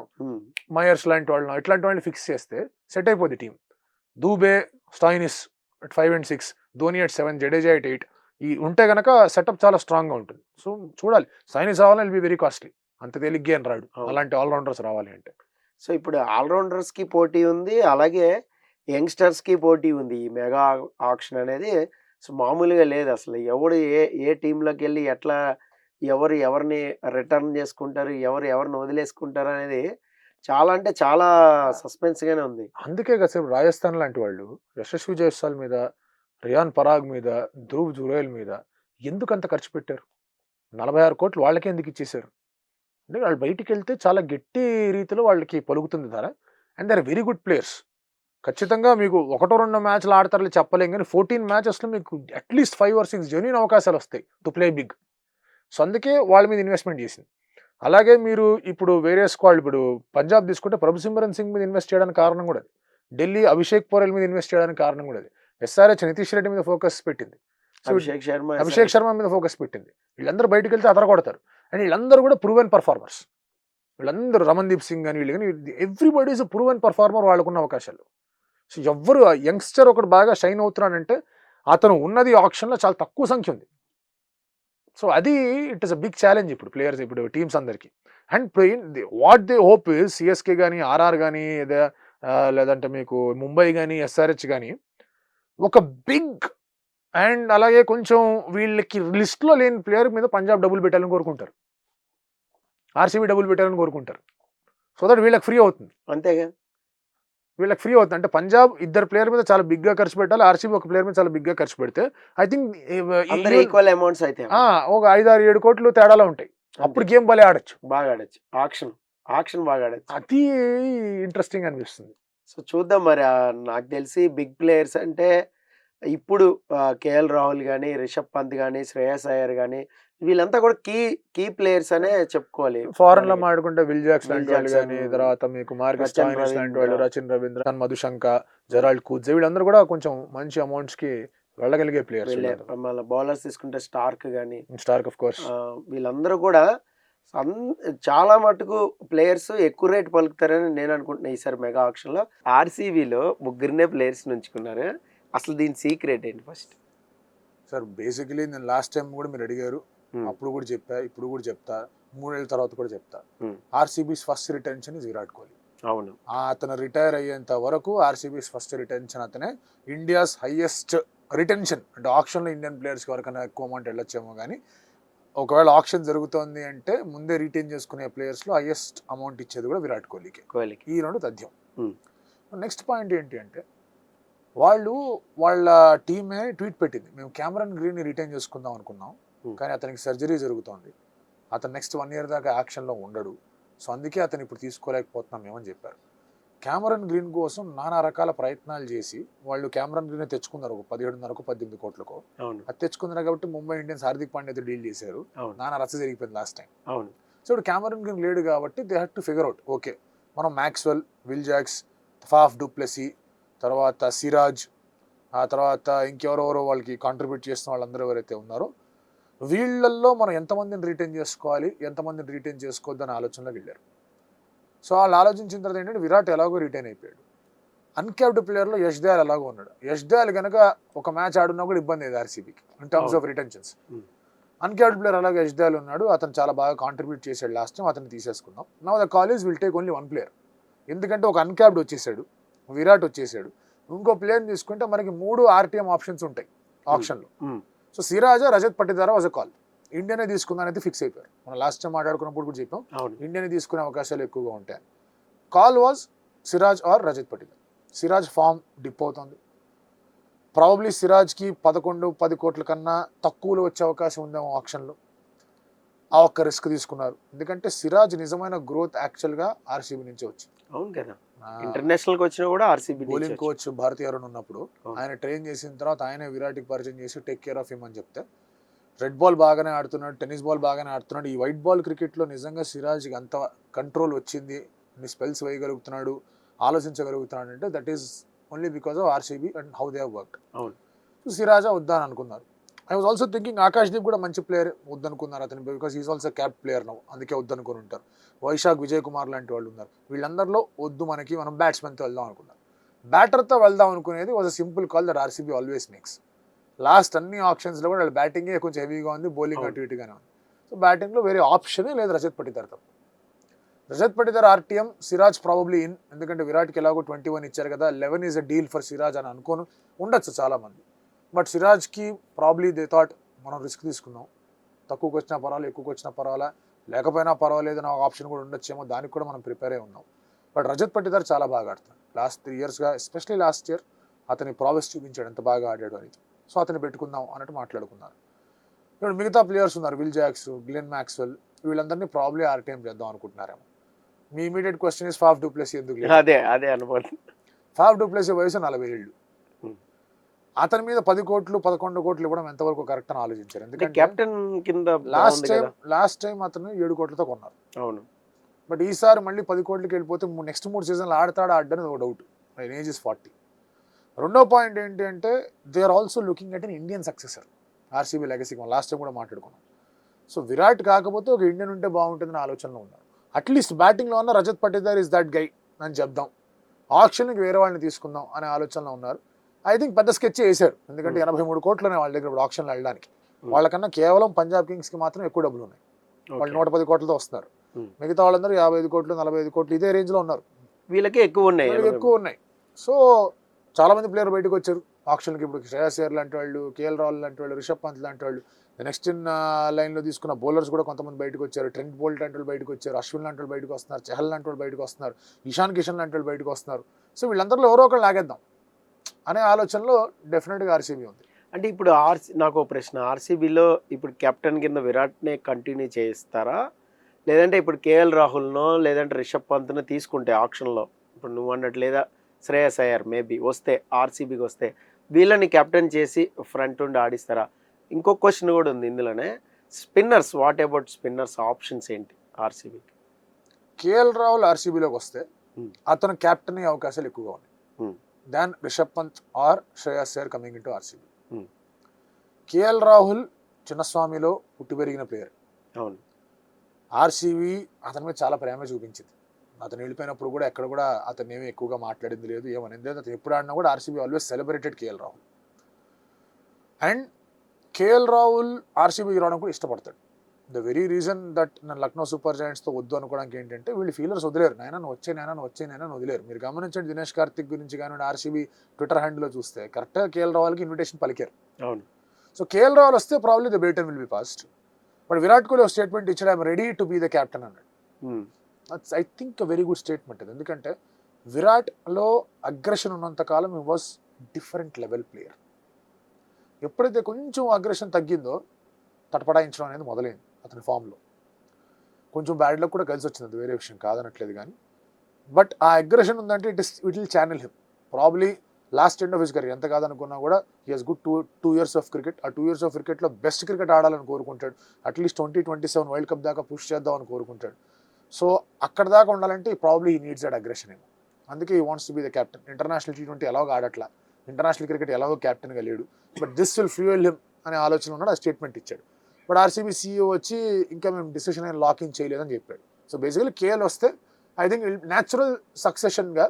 మయర్స్ లాంటి వాళ్ళను, ఇట్లాంటి వాళ్ళని ఫిక్స్ చేస్తే సెట్ అయిపోద్ది team. Dube, Stoinis at 5 and 6, Dhoni at 7, Jadeja at 8 ఈ ఉంటే గనక సెటప్ చాలా స్ట్రాంగ్ గా ఉంటుంది. సో చూడాలి, స్టైనిస్ రావాలని విల్ బి వెరీ కాస్ట్లీ, అంత తేలిగ్గా అని రాడు అలాంటి ఆల్రౌండర్స్ రావాలి అంటే. సో ఇప్పుడు ఆల్రౌండర్స్ కి పోటీ ఉంది, అలాగే యంగ్స్టర్స్ కి పోటీ ఉంది. ఈ మెగా ఆక్షన్ అనేది సో మామూలుగా లేదు అసలు. ఎవడు ఏ టీంలోకి వెళ్ళి ఎట్లా ఎవరిని రిటర్న్ చేసుకుంటారు, ఎవరిని వదిలేసుకుంటారు అనేది చాలా అంటే చాలా సస్పెన్స్ గానే ఉంది. అందుకే కాసేపు రాజస్థాన్ లాంటి వాళ్ళు యశస్వి జైస్వాల్ మీద, రియాన్ పరాగ్ మీద, ధ్రువ్ జురేల్ మీద ఎందుకు అంత ఖర్చు పెట్టారు? 46 కోట్లు వాళ్ళకే ఎందుకు ఇచ్చేసారు? అంటే వాళ్ళు బయటికి వెళ్తే చాలా గట్టి రీతిలో వాళ్ళకి పలుకుతుంది ధర. And they are very good players. ఖచ్చితంగా మీకు 1-2 మ్యాచ్లు ఆడతారని చెప్పలేం, కానీ 14 మ్యాచెస్లో మీకు అట్లీస్ట్ 5 or 6 జెన్యూన్ అవకాశాలు వస్తాయి టు ప్లే బిగ్. సో అందుకే వాళ్ళ మీద ఇన్వెస్ట్మెంట్ చేసింది. అలాగే మీరు ఇప్పుడు వేరే స్క్వాడ్, ఇప్పుడు పంజాబ్ తీసుకుంటే ప్రభుసిమ్రన్ సింగ్ మీద ఇన్వెస్ట్ చేయడానికి కారణం కూడా అది, ఢిల్లీ అభిషేక్ పోరెల్ మీద ఇన్వెస్ట్ చేయడానికి కారణం కూడా అది, ఎస్ఆర్హెచ్ నితీష్ రెడ్డి మీద ఫోకస్ పెట్టింది, అభిషేక్ శర్మ మీద ఫోకస్ పెట్టింది. వీళ్ళందరూ బయటకు వెళ్తే అదర కొడతారు. అండ్ వీళ్ళందరూ కూడా ప్రూవెన్ పర్ఫార్మర్స్. వీళ్ళందరూ రమన్దీప్ సింగ్ అని వీళ్ళు కానీ ఎవ్రీబడి ఈజ్ ప్రూవెన్ పర్ఫార్మర్ వాళ్ళకున్న అవకాశాలు. సో ఎవ్వరు యంగ్స్టర్ ఒకటి బాగా షైన్ అవుతున్నాడంటే అతను ఉన్నది ఆప్షన్లో చాలా తక్కువ సంఖ్య ఉంది. సో అది it is a big challenge ఇప్పుడు ప్లేయర్స్, ఇప్పుడు టీమ్స్ అందరికి. And what they hope is CSK కానీ, ఆర్ఆర్ కానీ, లేదంటే మీకు ముంబై కానీ, ఎస్ఆర్హెచ్ కానీ ఒక బిగ్ అండ్ అలాగే కొంచెం వీళ్ళకి లిస్ట్లో లేని ప్లేయర్ మీద పంజాబ్ డబుల్ పెట్టాలని కోరుకుంటారు, ఆర్సీబీ డబుల్ పెట్టాలని కోరుకుంటారు. సో దట్ వీళ్ళకి ఫ్రీ అవుతుంది. అంతేగా, వీళ్ళకి ఫ్రీ అవుతుంది. అంటే పంజాబ్ 2 ప్లేయర్ మీద చాలా బిగ్గా ఖర్చు పెట్టాలి, ఆర్సీబీ ఒక ప్లేయర్ మీద చాలా బిగ్గా ఖర్చు పెడితే ఐ థింక్ ఈక్వల్ అమౌంట్స్ అయితే ఒక 5-6-7 కోట్లు తేడాలో ఉంటాయి. అప్పుడు గేమ్ భలే ఆడొచ్చు, బాగా ఆడచ్చు, ఆక్షన్ బాగా ఆడచ్చు. అది ఇంట్రెస్టింగ్ అనిపిస్తుంది. సో చూద్దాం మరి. నాకు తెలిసి బిగ్ ప్లేయర్స్ అంటే ఇప్పుడు కేఎల్ రాహుల్ కానీ, రిషబ్ పంత్ కానీ, శ్రేయస్ అయ్యర్ కానీ వీళ్ళంతా కూడా కీ ప్లేయర్స్ అనే చెప్పుకోవాలి. ఫారెన్ లో మాట్లాడుకుంటే విల్ జాక్స్ లాంటి వాళ్ళు కానీ, తర్వాత మీకు మార్కస్ స్టోయినిస్ లాంటి వాళ్ళు, రచిన్ రవీంద్ర, మధుశంక, జెరాల్డ్ కూడ్జే, వీళ్ళందరూ కూడా కొంచెం మంచి అమౌంట్స్ కి వెళ్ళగలిగే ప్లేయర్స్. మళ్ళీ బౌలర్స్ తీసుకుంటే స్టార్క్ ఆఫ్ కోర్స్, వీళ్ళందరూ కూడా చాలా మటుకు ప్లేయర్స్ ఎక్కువ రేట్ పలుకుతారని నేను అనుకుంటున్నా ఈసారి మెగా ఆక్షన్ లో. ఆర్సీబీలో 3 ప్లేయర్స్ నుంచుకున్నారు. అసలు దీని సీక్రెట్ ఏంటి ఫస్ట్? సార్ బేసికలీ నేను లాస్ట్ టైం కూడా మీరు అడిగారు, అప్పుడు కూడా చెప్పా, ఇప్పుడు కూడా చెప్తా, 3 ఏళ్ళ తర్వాత కూడా చెప్తా. RCB's first retention is Virat Kohli. అవును, అతను రిటైర్ అయ్యేంత వరకు ఆర్సీబీస్ ఫస్ట్ రిటెన్షన్ అతనే. ఇండియాస్ హైయెస్ట్ రిటెన్షన్ అంటే ఆప్షన్లో ఇండియన్ ప్లేయర్స్కి ఎవరికైనా ఎక్కువ అమౌంట్ వెళ్ళొచ్చేమో కానీ ఒకవేళ ఆప్షన్ జరుగుతోంది అంటే ముందే రిటైన్ చేసుకునే ప్లేయర్స్లో హైయెస్ట్ అమౌంట్ ఇచ్చేది కూడా విరాట్ కోహ్లీకి. ఈ రెండు తథ్యం. నెక్స్ట్ పాయింట్ ఏంటి అంటే వాళ్ళ టీమే ట్వీట్ పెట్టింది, మేము క్యామరన్ గ్రీన్ని రిటైన్ చేసుకుందాం అనుకున్నాం కానీ అతనికి సర్జరీ జరుగుతోంది, అతను నెక్స్ట్ 1 year దాకా యాక్షన్లో ఉండడు, సో అందుకే అతను ఇప్పుడు తీసుకోలేకపోతున్నాం మేమని చెప్పారు. క్యామరన్ గ్రీన్ కోసం నానా రకాల ప్రయత్నాలు చేసి వాళ్ళు క్యామరన్ గ్రీన్ తెచ్చుకున్నారు ఒక 17.5 18 కోట్లకో. అది తెచ్చుకున్నారు కాబట్టి ముంబై ఇండియన్స్ హార్దిక్ పాండ్యాతో డీల్ చేశారు, నానా రచ్చ జరిగిపోయింది లాస్ట్ టైం. సో ఇప్పుడు క్యామరన్ గ్రీన్ లేడు కాబట్టి they had to figure out, okay మనం Maxwell, Will Jacks, Faf du Plessis, తర్వాత సిరాజ్, ఆ తర్వాత ఇంకెవరెవరో వాళ్ళకి కాంట్రిబ్యూట్ చేస్తున్న వాళ్ళందరూ ఎవరైతే ఉన్నారో వీళ్ళల్లో మనం ఎంతమందిని రిటైన్ చేసుకోవాలి, ఎంతమందిని రిటైన్ చేసుకోవద్దు అనే ఆలోచనలోకి వెళ్ళారు. సో వాళ్ళు ఆలోచించిన తర్వాత ఏంటంటే విరాట్ ఎలాగో రిటైన్ అయిపోయాడు, అన్క్యాప్డ్ ప్లేయర్లో యష్ దయాల్ ఎలాగో ఉన్నాడు. యష్ దయాల్ కనుక ఒక మ్యాచ్ ఆడున్నా కూడా ఇబ్బంది లేదు ఆర్సీబీకి in terms of retentions. Uncapped player అలాగే యష్ దయాల్ ఉన్నాడు, అతను చాలా బాగా కాంట్రిబ్యూట్ చేశాడు లాస్ట్ టైం, అతను తీసేసుకుందాం. Now the college will take only 1 player, ఎందుకంటే ఒక అన్క్యాప్డ్ వచ్చేసాడు, విరాట్ వచ్చేసాడు, ఇంకో ప్లేయర్ని తీసుకుంటే మనకి 3 RTM ఆప్షన్స్ ఉంటాయి ఆప్షన్లో. So Siraj, Rajat Patidar was a call, ఇండియానే తీసుకుందానైతే ఫిక్స్ అయిపోయారు. మనం లాస్ట్ టైం మాట్లాడుకున్నప్పుడు కూడా చెప్పాం ఇండియాని తీసుకునే అవకాశాలు ఎక్కువగా ఉంటాయి. Call was Siraj or Rajat Patidar. Siraj form dip అవుతుంది, ప్రాబబ్లీ సిరాజ్కి 11-10 కోట్ల కన్నా తక్కువలో వచ్చే అవకాశం ఉందేమో ఆప్షన్లో. ఆ ఒక్క రిస్క్ తీసుకున్నారు, ఎందుకంటే సిరాజ్ నిజమైన గ్రోత్ యాక్చువల్గా ఆర్సీబీ నుంచే వచ్చింది. అవును కదా, ఇంటర్నేషనల్ వచ్చినా కూడా RCB bowling coach Bharat Arun ఉన్నప్పుడు ఆయన ట్రైన్ చేసిన తర్వాత ఆయన విరాట్కి పరిచయం చేసి టేక్ కేర్ ఆఫ్ హిమ్ అని చెప్తే రెడ్ బాల్ బాగానే ఆడుతున్నాడు, టెన్నిస్ బాల్ బాగానే ఆడుతున్నాడు, ఈ వైట్ బాల్ క్రికెట్లో నిజంగా సిరాజ్కి అంత కంట్రోల్ వచ్చింది, అన్ని స్పెల్స్ వేయగలుగుతున్నాడు, ఆలోచించగలుగుతున్నాడు అంటే that is only because of RCB and how they have worked. So సిరాజా వద్దని అనుకున్నారు. I was also thinking Akashdeep కూడా మంచి ప్లేయర్ వద్దనుకున్నారు అతను, because is also cap player now, అందుకే వద్దనుకుని ఉంటారు. వైశాఖ్, విజయ్ కుమార్ లాంటి వాళ్ళు ఉన్నారు, వీళ్ళందరిలో వద్దు మనకి, మనం బ్యాట్స్మెన్తో వెళ్దాం అనుకున్నారు. బ్యాటర్తో వెళ్దాం అనుకునేది was a simple call that RCB always makes. Last అన్ని ఆప్షన్స్లో కూడా వాళ్ళ బ్యాటింగే కొంచెం హెవీగా ఉంది, బౌలింగ్ అటు ఇటుగానే ఉంది. సో బ్యాటింగ్లో వేరే ఆప్షనే లేదు రజత్ పటిదార్ తప్ప. Rajat Patidar RTM, Siraj probably in, ఎందుకంటే విరాట్కి ఎలాగో 21 ఇచ్చారు కదా, 11 is a deal for Siraj అని అనుకోను ఉండొచ్చు చాలామంది. బట్ సిరాజ్కి ప్రాబ్లీ దే థాట్ మనం రిస్క్ తీసుకుందాం, తక్కువకి వచ్చినా పర్వాలేదు, ఎక్కువకి వచ్చినా పర్వాలా, లేకపోయినా పర్వాలేదు అనే ఆప్షన్ కూడా ఉండొచ్చేమో, దానికి కూడా మనం ప్రిపేర్ అయి ఉన్నాం. బట్ రజత్ పటిదార్ చాలా బాగా ఆడుతున్నాడు లాస్ట్ 3 yearsగా, ఎస్పెషలీ లాస్ట్ ఇయర్ అతని ప్రావెస్ చూపించాడు ఎంత బాగా ఆడాడు అని. సో అతన్ని పెట్టుకుందాం అన్నట్టు మాట్లాడుకున్నారు. ఇప్పుడు మిగతా ప్లేయర్స్ ఉన్నారు, విల్ జాక్స్, గ్లెన్ మ్యాక్స్వెల్, వీళ్ళందరినీ ప్రాబ్లీ RTM చేద్దాం అనుకుంటున్నారేమో. మీ immediate question is Faf du Plessis ఎందుకు లేదు? అదే అనుకోండి. ఫాఫ్ డూప్లెసీ వయసు 40 ఏళ్ళు, అతని మీద 10 కోట్లు 11 కోట్లు ఇవ్వడం ఎంతవరకు కరెక్ట్ అని ఆలోచించారు. ఎందుకంటే కెప్టెన్ కింద లాస్ట్ టైం అతను 7 కోట్లతో కొన్నారు. అవును, బట్ ఈసారి మళ్ళీ 10 కోట్లకి వెళ్ళిపోతే నెక్స్ట్ 3 సీజన్లు ఆడతాడా ఆడని ఒక డౌట్. Age is 40. రెండో పాయింట్ ఏంటి అంటే they are also looking at an Indian successor RCB లెగసీకి. మనం లాస్ట్ టైం కూడా మాట్లాడుకున్నాం. సో విరాట్ కాకపోతే ఒక ఇండియన్ ఉంటే బాగుంటుందని ఆలోచనలో ఉన్నారు. అట్లీస్ట్ బ్యాటింగ్లో ఉన్న Rajat Patidar is that guy అని చెప్దాం, ఆప్షన్కి వేరే వాళ్ళని తీసుకుందాం అనే ఆలోచనలో ఉన్నారు. ఐ థింక్ పెద్ద స్కెచ్ వేశారు, ఎందుకంటే 83 కోట్లనే వాళ్ళ దగ్గర ఇప్పుడు ఆప్షన్లో వెళ్ళడానికి. వాళ్ళకన్నా కేవలం పంజాబ్ కింగ్స్కి మాత్రం ఎక్కువ డబ్బులు ఉన్నాయి, వాళ్ళు 110 కోట్లతో వస్తున్నారు. మిగతా వాళ్ళందరూ 55 కోట్లు 45 కోట్లు ఇదే రేంజ్లో ఉన్నారు, వీళ్ళకి ఎక్కువ ఉన్నాయి. సో చాలా మంది ప్లేయర్ బయటకు వచ్చారు ఆప్షన్కి. ఇప్పుడు శ్రేయస్ అయ్యర్ లాంటి వాళ్ళు, కేఎల్ రాహుల్ లాంటి వాళ్ళు, రిషబ్ పంత్ లాంటి వాళ్ళు, నెక్స్ట్ ఇన్ లైన్లో తీసుకున్న బౌలర్స్ కూడా కొంతమంది బయటకు వచ్చారు. ట్రెంట్ బోల్ట్ లాంటి వాళ్ళు బయటకు వచ్చారు, అశ్విన్ లాంటి వాళ్ళు బయటకు వస్తున్నారు, చహల్ లాంటి వాళ్ళు బయటకు వస్తున్నారు, ఇషాన్ కిషన్ లాంటి వాళ్ళు బయటకు వస్తున్నారు. సో వీళ్ళందరిలో ఎవరో ఒకళ్ళు లాగేద్దాం అనే ఆలోచనలో డెఫినెట్గా ఆర్సీబీ ఉంది. అంటే ఇప్పుడు నాకు ప్రశ్న, ఆర్సీబీలో ఇప్పుడు కెప్టెన్ కింద విరాట్నే కంటిన్యూ చేయిస్తారా, లేదంటే ఇప్పుడు కేఎల్ రాహుల్నో లేదంటే రిషబ్ పంత్నో తీసుకుంటే ఆప్షన్లో, ఇప్పుడు నువ్వు అన్నట్టు లేదా శ్రేయస్ అయ్యర్ మేబీ వస్తే ఆర్సీబీకి వస్తే వీళ్ళని కెప్టెన్ చేసి ఫ్రంట్ ఉండి ఆడిస్తారా? ఇంకో క్వశ్చన్ కూడా ఉంది ఇందులోనే, spinners, what about spinners options ఏంటి ఆర్సీబీకి? కేఎల్ రాహుల్ ఆర్సీబీలోకి వస్తే అతను కెప్టెన్ అయ్యే అవకాశాలు ఎక్కువగా ఉన్నాయి than Rishabh Pant or Shreyas Iyer coming into RCB. KL Rahul చిన్నస్వామిలో పుట్టి పెరిగిన ప్లేయర్. అవును, ఆర్సీబీ అతని మీద చాలా ప్రేమ చూపించింది. అతను వెళ్ళిపోయినప్పుడు కూడా ఎక్కడ కూడా అతను ఏమీ ఎక్కువగా మాట్లాడింది లేదు, ఏమనింది లేదు. అతను ఎప్పుడు ఆడినా కూడా RCB always celebrated KL Rahul. And KL Rahul ఆర్సీబీకి రావడం కూడా ఇష్టపడతాడు. ద వెరీ రీజన్ దట్ నేను లక్నో సూపర్ జైంట్స్తో వద్దు అనుకోవడానికి ఏంటంటే వీళ్ళు ఫీలర్స్ వదిలేరు, నాయన వచ్చే వదిలేరు. మీరు గమనించండి, దినేష్ కార్తిక్ గురించి కానీ ఆర్సీబీ ట్విట్టర్ హ్యాండిల్లో చూస్తే కరెక్ట్గా కేఎల్ రావుల్కి ఇన్విటేషన్ పలికారు. అవును. సో కేఎల్ రావుల్ వస్తే probably the baton will be passed. But Virat Kohli ఒక స్టేట్మెంట్ ఇచ్చాడు, I'm ready to be the captain అన్నాడు. That's I think very good statement. ఎందుకంటే విరాట్లో అగ్రెషన్ ఉన్నంతకాలం he was different level player. ఎప్పుడైతే కొంచెం అగ్రెషన్ తగ్గిందో తటపడాయించడం అనేది మొదలైంది అతని ఫామ్లో. కొంచెం బ్యాడ్ లక్ కూడా కలిసి వచ్చింది, అది వేరే విషయం కాదనట్లేదు. కానీ బట్ ఆ అగ్రెషన్ ఉందంటే it will channel him probably last end of his career. ఎంత కాదనుకున్నా కూడా he he's good two years of cricket. ఆ 2 years ఆఫ్ క్రికెట్లో బెస్ట్ క్రికెట్ ఆడాలని కోరుకుంటాడు. అట్లీస్ట్ 2027 వరల్డ్ కప్ దాకా పుష్ చేద్దామని కోరుకుంటాడు. సో అక్కడ దాకా ఉండాలంటే probably he needs that aggression ఏమో. అందుకే he wants to be the captain. International T20 ఎలాగో ఆడట్లా, ఇంటర్నేషనల్ క్రికెట్ ఎలాగో క్యాప్టెన్గా లేడు. But this will fuel him అనే ఆలోచన ఉన్నాడు, ఆ స్టేట్మెంట్ ఇచ్చాడు. బట్ ఆర్సీబీ CEO వచ్చి ఇంకా మేము డిసిషన్ అయినా లాక్ ఇన్ చేయలేదని చెప్పాడు. సో బేసికలీ కేఎల్ వస్తే ఐ థింక్ న్యాచురల్ సక్సెషన్గా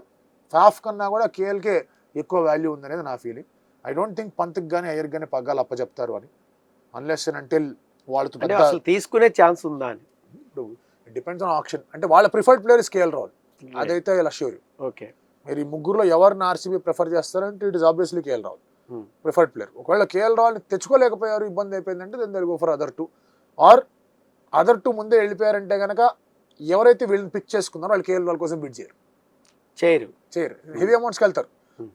హాఫ్ కన్నా కూడా కేఎల్కే ఎక్కువ వాల్యూ ఉందనేది నా ఫీలింగ్. ఐ డోంట్ థింక్ పంత్కి కానీ అయ్యర్ కానీ పగ్గాలు అప్పచెప్తారు అని, అన్లెస్ అండ్ అంటిల్ వాళ్ళతో అసలు తీసుకునే ఛాన్స్ ఉందా అని. It depends on auction. అంటే వాళ్ళ preferred player is KL Rahul, అదైతే ఇలా షూర్. ఓకే, మీరు ఈ ముగ్గురులో ఎవరిని ఆర్సీబీ ప్రిఫర్ చేస్తారంటే it is obviously KL Rahul preferred player. ఒకవేళ కేఎల్ రావుల్ని తెచ్చుకోలేకపోయారు, ఇబ్బంది అయిపోయిందంటే then they will go for other two. Or other two ముందే వెళ్ళిపోయారంటే కనుక ఎవరైతే వీళ్ళని పిక్ చేసుకున్నారో వాళ్ళు కేఎల్ రావుల్ కోసం బిడ్ చేయరు. హెవీ అమౌంట్స్కి వెళ్తారు,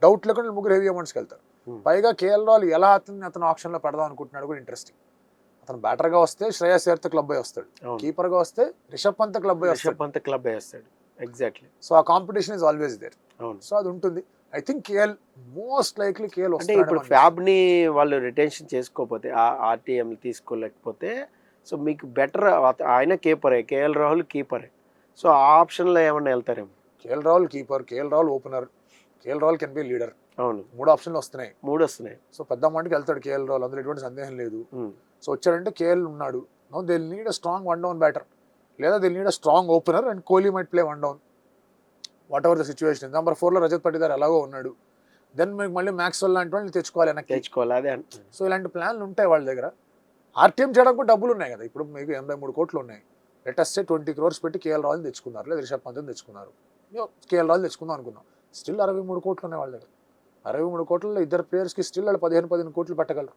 డౌట్ లేకుండా ముగ్గురు హెవీ అమౌంట్స్కి వెళ్తారు. పైగా కేఎల్ రావుల్ ఎలా అతను ఆప్షన్లో పెడదాం అనుకుంటున్నాడు కూడా ఇంట్రెస్టింగ్. అతను బ్యాటర్గా వస్తే శ్రేయస్ అయ్యర్తో క్లబ్ అయి వస్తాడు, కీపర్గా వస్తే రిషబ్ పంత్ క్లబ్ అయి వస్తాడు. ఎగ్జాక్ట్లీ. సో ఆ competition is always there. So అది ఉంటుంది. I think KL most likely KL అంటే ఇప్పుడు ఫ్యాబ్ని వాళ్ళు రిటెన్షన్ చేసుకోకపోతే, ఆర్టీఎం తీసుకోలేకపోతే, సో మీకు బెటర్ ఆయన కీపరే, కేఎల్ రాహుల్ కీపరే. సో ఆ ఆప్షన్లో ఏమన్నా వెళ్తారేమో. KL Rahul keeper, KL Rahul opener, KL Rahul can be leader. అవును, 3 ఆప్షన్లు వస్తున్నాయి. సో పెద్ద అమౌంట్కి వెళ్తాడు కేఎల్ రాహుల్, అందులో ఎటువంటి సందేహం లేదు. సో వచ్చాడంటే కేఎల్ ఉన్నాడు. No they need a strong 1-down batter, లేదా they need a strong opener and Kohli might play 1-down, whatever the situation. Number 4లో రజత్ పటిదార్ ఎలాగో ఉన్నాడు. దెన్ మీకు మళ్ళీ మ్యాక్స్వెల్ లాంటి వాళ్ళు తెచ్చుకోవాలి. అదే. సో ఇలాంటి ప్లాన్లు ఉంటాయి వాళ్ళ దగ్గర. ఆర్టీఎం చేయడానికి కూడా డబ్బులు ఉన్నాయి కదా. ఇప్పుడు మీకు 83 కోట్లు ఉన్నాయి. లెటెస్ట్ 20 crores పెట్టి కేఎల్ రాహుల్ తెచ్చుకున్నారు, లేదా రిషబ్ పంత్ని తెచ్చుకున్నారు. కేఎల్ రాహుల్ తెచ్చుకుందాం అనుకుందాం. స్టిల్ 63 కోట్లు ఉన్నాయి వాళ్ళ దగ్గర. 63 కోట్లలో ఇద్దరు ప్లేయర్స్కి స్టిల్ వాళ్ళు 15 కోట్లు పెట్టగలరు.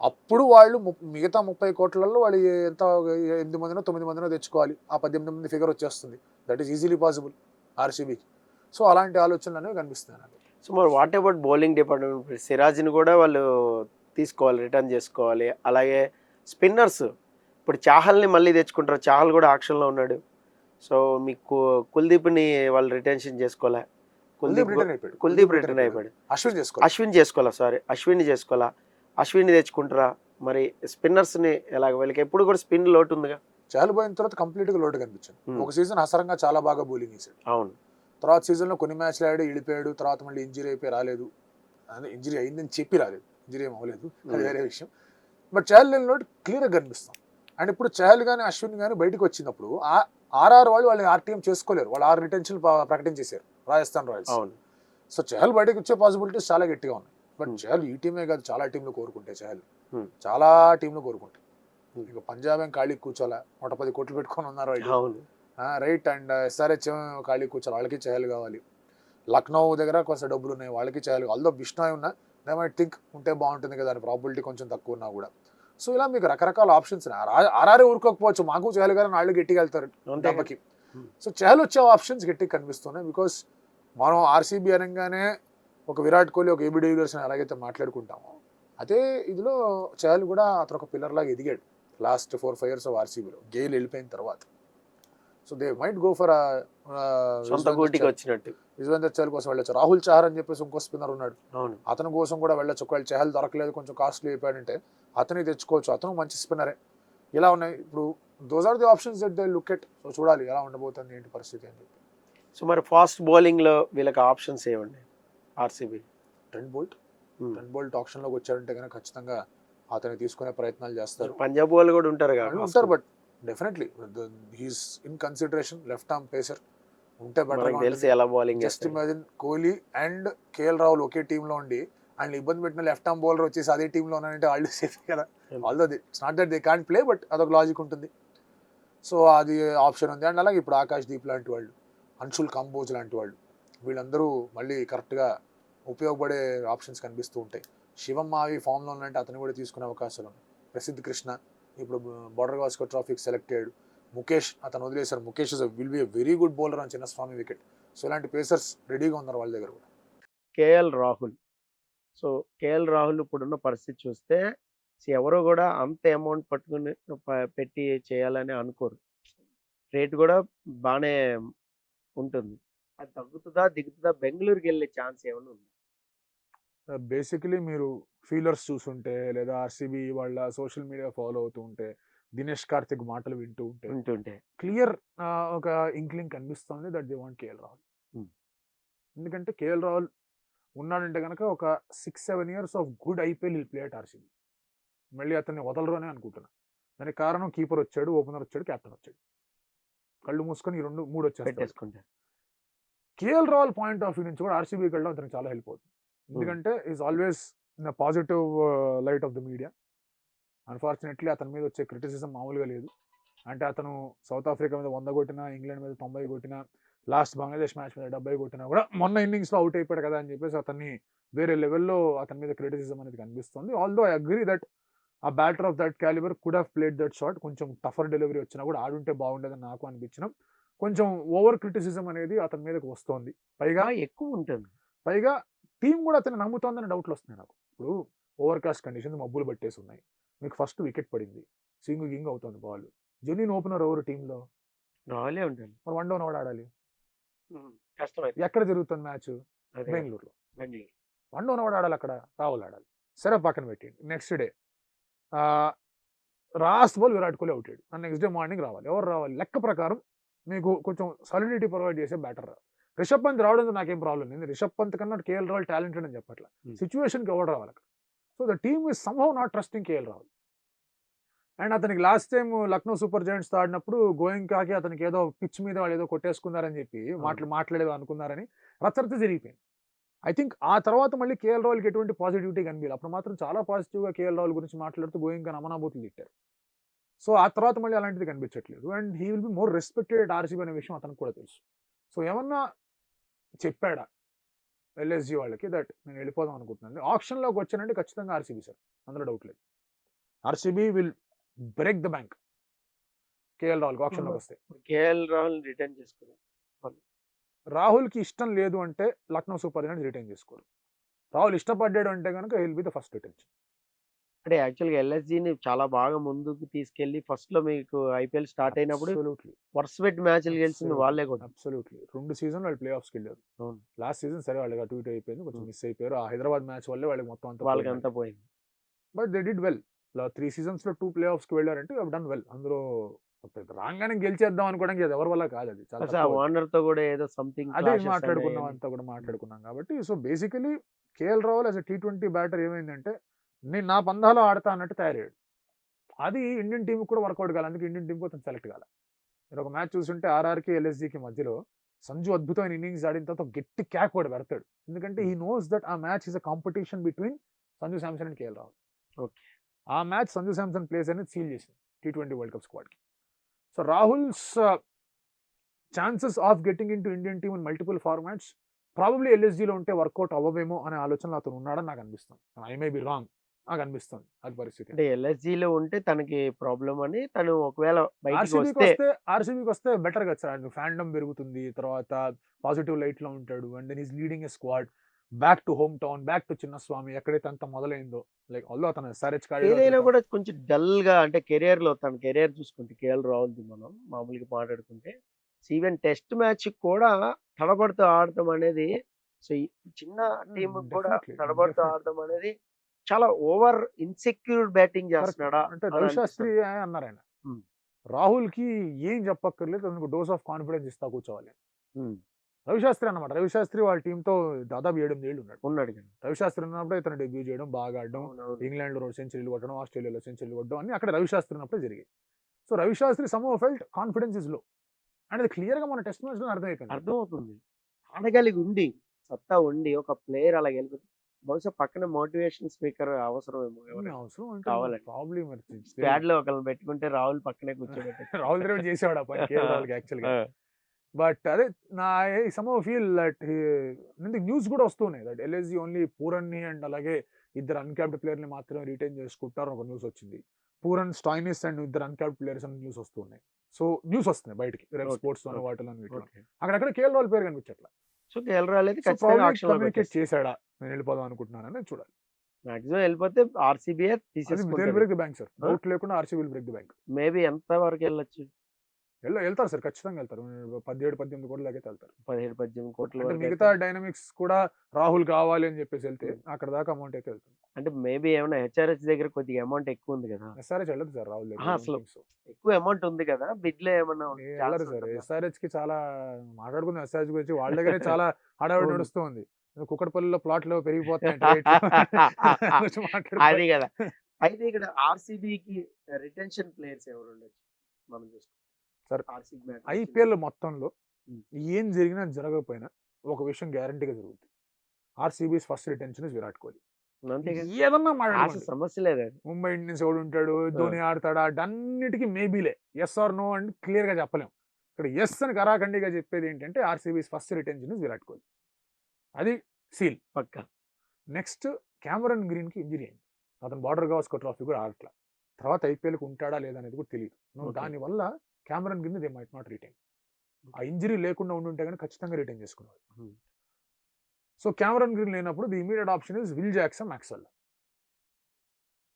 అప్పుడు వాళ్ళు మిగతా 30 కోట్లలో వాళ్ళు ఎంత 8 మందినో 9 మందినో తెచ్చుకోవాలి. ఆ 18 మంది ఫిగర్ వచ్చేస్తుంది. దట్ ఈస్ ఈజీలీ పాసిబుల్ ఆర్సీబీకి. సో అలాంటి ఆలోచనలు అనేవి కనిపిస్తున్నాయి నాకు. సో మరి వాట్ అబౌట్ బౌలింగ్ డిపార్ట్మెంట్? సిరాజ్ని కూడా వాళ్ళు తీసుకోవాలి, రిటర్న్ చేసుకోవాలి. అలాగే స్పిన్నర్స్ ఇప్పుడు చాహల్ని మళ్ళీ తెచ్చుకుంటారు. చాహల్ కూడా ఆక్షన్లో ఉన్నాడు. సో మీకు కుల్దీప్ని వాళ్ళు రిటెన్షన్ చేసుకోలే. కుల్దీప్ రిటర్న్ అయిపోయాడు. అశ్విన్ చేసుకోవాలా. అశ్విన్ని తెచ్చుకుంటారా? మరి స్పిన్నర్స్ని ఎలాగ? వీళ్ళకి ఎప్పుడు కూడా స్పిన్ లోటు ఉందిగా. చాలు పోయిన తర్వాత కంప్లీట్గా లోటు కనిపించింది. ఒక సీజన్ హసరంగా చాలా బాగా బౌలింగ్ వేసాడు. అవును. తర్వాత సీజన్లో కొన్ని మ్యాచ్లు ఆడి వెళ్ళిపోయాడు. తర్వాత మళ్ళీ ఇంజరీ అయిపోయి రాలేదు. ఇంజరీ అయిందని చెప్పి రాలేదు, ఇంజరీ ఏం అవ్వలేదు, అది వేరే విషయం. బట్ చాహల్ లేని లోటు క్లియర్గా కనిపిస్తాం. అండ్ ఇప్పుడు చాహల్ కానీ అశ్విన్ కానీ బయటకు వచ్చినప్పుడు వాళ్ళని ఆర్టీఎం చేసుకోలేరు. వాళ్ళు 6 రిటెన్షన్ ప్రకటించేశారు రాజస్థాన్ రాయల్స్. అవును. సో చహల్ బయటకు వచ్చే పాసిబిలిటీస్ చాలా గట్టిగా ఉన్నాయి. బట్ చహల్ ఈ టీమే కాదు, చాలా టీంలు కోరుకుంటే చాలా టీంలు కోరుకుంటాయి. ఇక పంజాబ్ ఏం ఖాళీ కూర్చోాలా, 110 కోట్లు పెట్టుకొని ఉన్నారు రైట్. అండ్ SRH ఖాళీ కూర్చోాలి, వాళ్ళకి చహల్ కావాలి. లక్నో దగ్గర కొంచెం డబ్బులు ఉన్నాయి, వాళ్ళకి చహల్. ఆల్దో బిష్నాయ్ ఉన్నా దే మైట్ థింక్ ఉంటే బాగుంటుంది కదా, దాని ప్రాబిలిటీ కొంచెం తక్కువ ఉన్నా కూడా. సో ఇలా మీకు రకరకాల ఆప్షన్స్ ఆర్ఆర్ ఊరుకోకపోవచ్చు, మాకు చహల్ గారు వాళ్ళు గట్టిగా వెళ్తారు దెబ్బకి. సో చహల్ వచ్చే ఆప్షన్స్ గట్టిగా కనిపిస్తున్నాయి. బికాస్ మనం ఆర్సీబీ అనగానే ఒక విరాట్ కోహ్లీ, ఒక ఏబీ డివిలియర్స్ అని ఎలాగైతే మాట్లాడుకుంటామో, అదే ఇదిలో చహల్ కూడా అతను ఒక పిల్లర్ లాగా ఎదిగాడు లాస్ట్ 4-5 years ఆఫ్ ఆర్సీబీలో, గేల్ వెళ్ళిపోయిన తర్వాత. So they might go for వచ్చినట్టు యుజ్వేంద్ర చహల్ కోసం వెళ్ళొచ్చు. రాహుల్ చహర్ అని చెప్పేసి ఇంకో స్పిన్నర్ ఉన్నాడు, అతని కోసం కూడా వెళ్ళొచ్చు. ఒకవేళ చహల్ దొరకలేదు, కొంచెం కాస్ట్లీ అయిపోయాడంటే అతని తెచ్చుకోవచ్చు, అతను మంచి స్పిన్నరే. ఇలా ఉన్నాయి ఇప్పుడు. Those are the options that they look at. So చూడాలి ఎలా ఉండబోతుంది ఏంటి పరిస్థితి అని చెప్పి. సో మరి ఫాస్ట్ బౌలింగ్లో వీళ్ళకి ఆప్షన్స్ ఏమండి ఆర్సీబీ? ట్రెంట్ బోల్ట్ ఆప్షన్లోకి వచ్చారంటే కనుక ఖచ్చితంగా అతన్ని తీసుకునే ప్రయత్నాలు చేస్తారు. పంజాబ్ వాళ్ళు కూడా ఉంటారు, but definitely he's in consideration. Left arm pacer ఉంటే బెటర్. తెలిసి ఎలా bowling. Just imagine Kohli and KL Rahul ఒకే టీంలో ఉండి ఆయన ఇబ్బంది పెట్టిన లెఫ్ట్ ఆర్మ్ బౌలర్ వచ్చేసి అదే టీంలో ఉన్నారంటే వాళ్ళు సేఫ్ కదా. Although it's not that they can't play, but అదొక లాజిక్ ఉంటుంది. సో అది ఆప్షన్ ఉంది. అండ్ అలాగే ఇప్పుడు ఆకాష్ దీప్ లాంటి వాళ్ళు, అన్షుల్ కంబోజ్ లాంటి వాళ్ళు, వీళ్ళందరూ మళ్ళీ కరెక్ట్గా ఉపయోగపడే ఆప్షన్స్ కనిపిస్తూ ఉంటాయి. శివం మావి ఫామ్లో ఉన్నంటే అతను కూడా తీసుకునే అవకాశాలు ఉన్నాయి. ప్రసిద్ధ్ కృష్ణ ఇప్పుడు బోర్డర్ గవాస్కర్ ట్రాఫీకి సెలెక్ట్ అయ్యాడు. ముఖేష్ అతను వదిలేశారు. Mukesh will be a very good bowler అని చిన్నస్వామి వికెట్. సో ఇలాంటి పేసర్స్ రెడీగా ఉన్నారు వాళ్ళ దగ్గర కూడా. KL Rahul. So KL Rahul ఇప్పుడున్న పరిస్థితి చూస్తే ఎవరు కూడా అంత అమౌంట్ పట్టుకుని పెట్టి చేయాలని అనుకోరు. రేట్ కూడా బాగానే ఉంటుంది. అది తగ్గుతుందా దిగుతుందా? బెంగళూరుకి వెళ్ళే ఛాన్స్ ఏమైనా ఉంది? బేసికలీ మీరు ఫీలర్స్ చూసుంటే లేదా ఆర్సీబీ వాళ్ళ సోషల్ మీడియా ఫాలో అవుతూ ఉంటే, దినేష్ కార్తిక్ మాటలు వింటుంటే క్లియర్ ఒక ఇంక్లింగ్ కనిపిస్తుంది that they want KL Rahul. ఎందుకంటే కేఎల్ రాహుల్ ఉన్నాడంటే కనుక ఒక 6-7 years of good IPL will play at RCB. మళ్ళీ అతన్ని వదలరు అని అనుకుంటున్నాను. దానికి కారణం కీపర్ వచ్చాడు, ఓపెనర్ వచ్చాడు, కెప్టెన్ వచ్చాడు. కళ్ళు మూసుకొని ఈ 2-3 వచ్చేస్తారు. KL Rahul point of view నుంచి కూడా ఆర్సీబీకి వెళ్ళడం అతనికి చాలా హెల్ప్ అవుతుంది. ఎందుకంటే is always in the positive light of the media. Unfortunately అతని మీద వచ్చే క్రిటిసిజం మామూలుగా లేదు. అంటే అతను సౌత్ ఆఫ్రికా మీద 100 కొట్టినా, ఇంగ్లాండ్ మీద 90 కొట్టినా, లాస్ట్ బంగ్లాదేశ్ మ్యాచ్ మీద 70 కొట్టినా కూడా మొన్న ఇన్నింగ్స్లో అవుట్ అయిపోయాడు కదా అని చెప్పేసి అతన్ని వేరే లెవెల్లో అతని మీద క్రిటిసిజం అనేది కనిపిస్తుంది. ఆల్దో ఐ అగ్రీ దట్ ఆ batter of that calibre could have played that shot. కొంచెం టఫర్ డెలివరీ వచ్చినా కూడా ఆడుంటే బాగుండేదని నాకు అనిపించిన. కొంచెం ఓవర్ క్రిటిసిజం అనేది అతని మీదకి వస్తుంది. పైగా ఎక్కువ ఉంటుంది. పైగా టీం కూడా అతను నమ్ముతోందని డౌట్లు వస్తున్నాయి నాకు. ఇప్పుడు ఓవర్కాస్ట్ కండిషన్స్, మబ్బులు పట్టేసి ఉన్నాయి, మీకు ఫస్ట్ వికెట్ పడింది, గింగ్ అవుతుంది బాల్. జెన్యూన్ ఓపెనర్ ఎవరు టీంలో? రాహులే ఉంటుంది. మరి 1 down ఎవడు ఆడాలి? కష్టమైంది. ఎక్కడ జరుగుతుంది మ్యాచ్? బెంగళూరులో. 1 down ఎవడు ఆడాలి అక్కడ? రాహుల్ ఆడాలి. సరే పక్కన పెట్టండి. Next day last ball Virat Kohli out అయ్యాడు. నెక్స్ట్ డే మార్నింగ్ రావాలి. ఎవరు రావాలి? లెక్క ప్రకారం మీకు కొంచెం సాలిడిటీ ప్రొవైడ్ చేసే బ్యాటర్ రావాలి. రిషబ్ పంత్ రావడంతో నాకేం ప్రాబ్లం లేదు. రిషబ్ పంత్ కన్నా కేఎల్ రాహుల్ టాలెంటెడ్ అని చెప్పట్లా. సిచ్యువేషన్కి ఎవరు రావాలి అక్కడ? So the team is somehow not trusting KL Rahul. And అతనికి last time Lucknow Super Giants ఆడినప్పుడు గోయింకాకి అతనికి ఏదో పిచ్ మీద వాళ్ళు ఏదో కొట్టేసుకున్నారని చెప్పి మాట్లాడేదో అనుకున్నారని రచ్చరచ్చ జరిగిపోయింది. ఐ థింక్ ఆ తర్వాత మళ్ళీ కేఎల్ రాహుల్కి ఎటువంటి పాజిటివిటీ కనిపించాలి. అప్పుడు మాత్రం చాలా పాజిటివ్గా కేఎల్ రాహుల్ గురించి మాట్లాడుతూ గోయింకా అమనాభూతులు తిట్టారు. సో ఆ తర్వాత మళ్ళీ అలాంటిది కనిపించట్లేదు. And he will be more respected RCB అనే విషయం అతనికి కూడా తెలుసు. సో ఏమన్నా చెప్పాడా ఎల్ఎస్జీ వాళ్ళకి దట్ నేను వెళ్ళిపోదాం అనుకుంటున్నాను? ఆప్షన్లోకి వచ్చానంటే ఖచ్చితంగా ఆర్సీబీ సార్, అందులో డౌట్ లేదు. RCB will break the bank KL రాహుల్కి ఆప్షన్లోకి వస్తే. కేఎల్ రాహుల్ రిటర్న్ చేసుకున్నారు. రాహుల్కి ఇష్టం లేదు అంటే లక్నో సూపర్ జైంట్స్ రిటర్న్ చేసుకోరు. రాహుల్ ఇష్టపడ్డాడు అంటే కనుక will be the first retention. అంటే యాక్చువల్గా ఎల్ఎస్జీని చాలా బాగా ముందుకు తీసుకెళ్లి ఫస్ట్ లో మీకు ఐపీఎల్ స్టార్ట్ అయినప్పుడు వరుసపెట్టి మ్యాచ్లు గెలిచింది వాళ్ళే కూడా. అబ్సల్యూట్లీ 2 seasons వాళ్ళు ప్లే ఆఫ్స్కి వెళ్ళారు. లాస్ట్ సీజన్ సరే వాళ్ళకి అటు ఇటు అయిపోయింది, కొంచెం మిస్ అయిపోయారు. ఆ హైదరాబాద్ మ్యాచ్ వల్లే వాళ్ళకి మొత్తం అంతా పోయింది. But they did well. 3 seasons లో 2 play offsకి వెళ్ళారంటే యు హావ్ డన్ వెల్. అందులో రాగానే గెలిచేద్దాం అనుకోవడానికి అది ఎవరి వల్ల కాదు. అది చాలా ఓనర్ తో కూడా ఏదో సంథింగ్ అదే మాట్లాడుకున్నాం, అంతా కూడా మాట్లాడుకున్నాం. కాబట్టి so basically KL Rahul as a T20 batter ఏమైందంటే నేను నా పందాలో ఆడతా అన్నట్టు తయారయ్యాడు. అది ఇండియన్ టీంకి కూడా వర్కౌట్ కాదు. అందుకే ఇండియన్ టీంకి అతను సెలెక్ట్ కాలే. మీరు ఒక మ్యాచ్ చూస్తుంటే ఆర్ఆర్కి ఎల్ఎస్జీకి మధ్యలో సంజు అద్భుతమైన ఇన్నింగ్స్ ఆడిన తర్వాత గట్టి క్యాక్ కూడా పెడతాడు. ఎందుకంటే హీ నోస్ దట్ ఆ match is a competition between Sanju Samson and KL Rahul. ఆ మ్యాచ్ సంజు శాంసన్ ప్లేస్ అనేది సీల్ చేసింది T20 వరల్డ్ కప్ స్క్వాడ్కి. So Rahul's chances of getting into Indian team in multiple formats probably ఎల్ఎస్జీలో ఉంటే వర్కౌట్ అవ్వవేమో అనే ఆలోచనలో అతను ఉన్నాడని నాకు అనిపిస్తుంది. ఐ మే బి రాంగ్, నాకు అనిపిస్తుంది అది పరిస్థితి. అంటే ఎల్ఎస్జీలో ఉంటే తనకి ప్రాబ్లం అని తను ఒకవేళ ఆర్సీబీకి వస్తే బెటర్ కదా సార్. ఫ్యాండమ్ పెరుగుతుంది, తర్వాత పాజిటివ్ లైట్ లో ఉంటాడు. And then is leading a squad back to home town, back to Chinnaswamy, ఎక్కడైతే అంత మొదలైందో. లైక్ ఆల్దో అతను సరేజ్ ఏదైనా కూడా కొంచెం డల్ గా అంటే కెరియర్ లో తన కెరియర్ చూసుకుంటే కేఎల్ రాహుల్ మనం మామూలుగా మాట్లాడుకుంటే ఈవెన్ టెస్ట్ మ్యాచ్ కూడా తడబడుతూ ఆడటం అనేది, సో చిన్న టీం కూడా తడబడుతూ ఆడటం అనేది చాలా ఓవర్ ఇన్సెక్యూర్ బ్యాటింగ్ చేస్తున్నాడా అంటే రవిశాస్త్రి అన్నారు ఆయన. రాహుల్ కి ఏం చెప్పక్కర్లేదు, తనకు డోస్ ఆఫ్ కాన్ఫిడెన్స్ ఇస్తా కూర్చోవాలి. రవిశాస్త్రి అన్నమాట. రవిశాస్త్రి వాళ్ళ టీంతో దాదాపు 7-8 ఏళ్ళు ఉన్నాడు. రవిశాస్త్రి ఉన్నప్పుడు ఇతను డెబ్యూ చేయడం, బాగా ఆడడం, ఇంగ్లాండ్ లో సెంచరీలు కొట్టడం, ఆస్ట్రేలియాలో సెంచరీలు కొట్టడం అన్ని అక్కడ రవిశాస్త్రి ఉన్నప్పుడే జరిగాయి. So Ravi Shastri somehow felt confidence is low. And అది క్లియర్ గా మన టెస్ట్ మ్యాచ్ లో అర్థమవుతుంది. ఆడగలిగి ఉండి సత్తా ఉండి ఒక ప్లేయర్ అలా గెలిపి బహుశా పక్కన మోటివేషన్ స్పీకర్ అవసరమేమో ఎవరైనా అవసరం అంటే కావాలండి. ప్రాబ్లం మరి స్క్వాడ్ లో ఒకళ్ళని పెట్టుకుంటే రాహుల్ పక్కనే కూర్చోబెట్టచ్చు. రాహుల్ ద్రవిడ్ చేసేవాడు ఆ పని కేఎల్ రాహుల్కి యాక్చువల్గా. బట్ అదే నా సమ్ ఫీల్ దట్ న్యూస్ కూడా వస్తున్నాయి దట్ ఎల్ఎస్జి ఓన్లీ పూరన్ని అండ్ అలాగే ఇద్దరు అన్క్యాప్డ్ ప్లేయర్ని మాత్రమే రిటైన్ చేసుకుంటారు ఒక న్యూస్ వచ్చింది. పూరన్ స్టాయినిస్ అండ్ ఇద్దరు అన్క్యాప్డ్ ప్లేయర్స్ అని న్యూస్ వస్తున్నాయి. సో న్యూస్ వస్తున్నాయి బయటికి రేపు Okay, స్పోర్ట్స్ okay, వాటిలో వీటిలో. ఓకే. అక్కడక్కడ కేఎల్ రాహుల్ పేరు కనిపించట్లా. సో కేఎల్ రాహుల్ అయితే సో ఖచ్చితంగా ప్రాబ్లమ్ ఆక్షన్ లోకి కమ్యూనికేట్ వచ్చేస్తాడు. చేశాడా నేను వెళ్ళిపోదాం అనుకుంటున్నానని చూడాలి. మాక్సిమం వెళ్ళిపోతే ఆర్సీబీఏ అది దే విల్ తీసేసుకుంటాడు. Break the bank sir. Doubt లేకుండా RCB will break the bank. Maybe ఎంత వరకు వెళ్ళొచ్చు? వెళ్తారు సార్, ఖచ్చితంగా వెళ్తారు. 17-18 కోట్ల దాకా వెళ్తారు. 17-18 కోట్ల అంటే వరకు మిగతా అయితే. డైనమిక్స్ కూడా రాహుల్ కావాలి అని చెప్పేసి వెళ్తే అక్కడ దాకా అమౌంట్ అయితే వెళ్తుంది. అంటే మేబీ ఏమైనా హెచ్ఆర్హెచ్ దగ్గర కొద్దిగా అమౌంట్ ఎక్కువ ఉంది కదా, ఎస్ఆర్హెచ్ వెళ్ళదు సార్ రాహుల్ దగ్గర. అసలు ఎక్కువ అమౌంట్ ఉంది కదా, బిడ్లో ఏమన్నా వెళ్ళరు సార్. ఎస్ఆర్హెచ్ కి చాలా మాట్లాడుకుందాం. ఎస్ఆర్హెచ్ గురించి వాళ్ళ దగ్గరే చాలా హడావిడి అవును. నడుస్తూ ఉంది. కుక్కడపల్లిలో ప్లాట్లు పెరిగిపోతున్నాయి అది కదా. అయితే ఇక్కడ ఆర్సీబీకి రిటెన్షన్ ప్లేయర్స్ ఎవరు ఉండొచ్చు మనం చూసుకుంటాం సార్. ఆర్సీబీ ఐపీఎల్ మొత్తంలో ఉమ్. ఏం జరిగినా జరగకపోయినా ఒక విషయం గ్యారంటీగా జరుగుతుంది. RCB's first retention is Virat Kohli. అంతే కదా, ఏదన్నా అసలు మాట్లాడుకోండి. సమస్య లేదు అది. ముంబై ఇండియన్స్ ఎవడు ఉంటాడు, ధోని ఆడతాడా, అన్నిటికీ మేబీలే. ఎస్ ఆర్ నో అని క్లియర్ గా చెప్పలేం. ఇక్కడ ఎస్ అని కరాఖండిగా చెప్పేది ఏంటంటే RCB's first retention is Virat Kohli. అది సీల్ పక్క. నెక్స్ట్ క్యామరన్ గ్రీన్ కి ఇంజరీ అయింది. అతను బార్డర్ గవాస్కర్ ట్రోఫీ కూడా ఆడట్లా. తర్వాత ఐపీఎల్ కి ఉంటాడా లేదా అనేది కూడా తెలియదు. Okay. దానివల్ల Cameron green they might not retain. ఆ ఇంజరీ లేకుండా ఉండుంటే కానీ ఖచ్చితంగా రిటైన్ చేసుకున్నాడు. Hmm. సో క్యామరన్ గ్రీన్ లేనప్పుడు the immediate option is will Jackson Maxwell.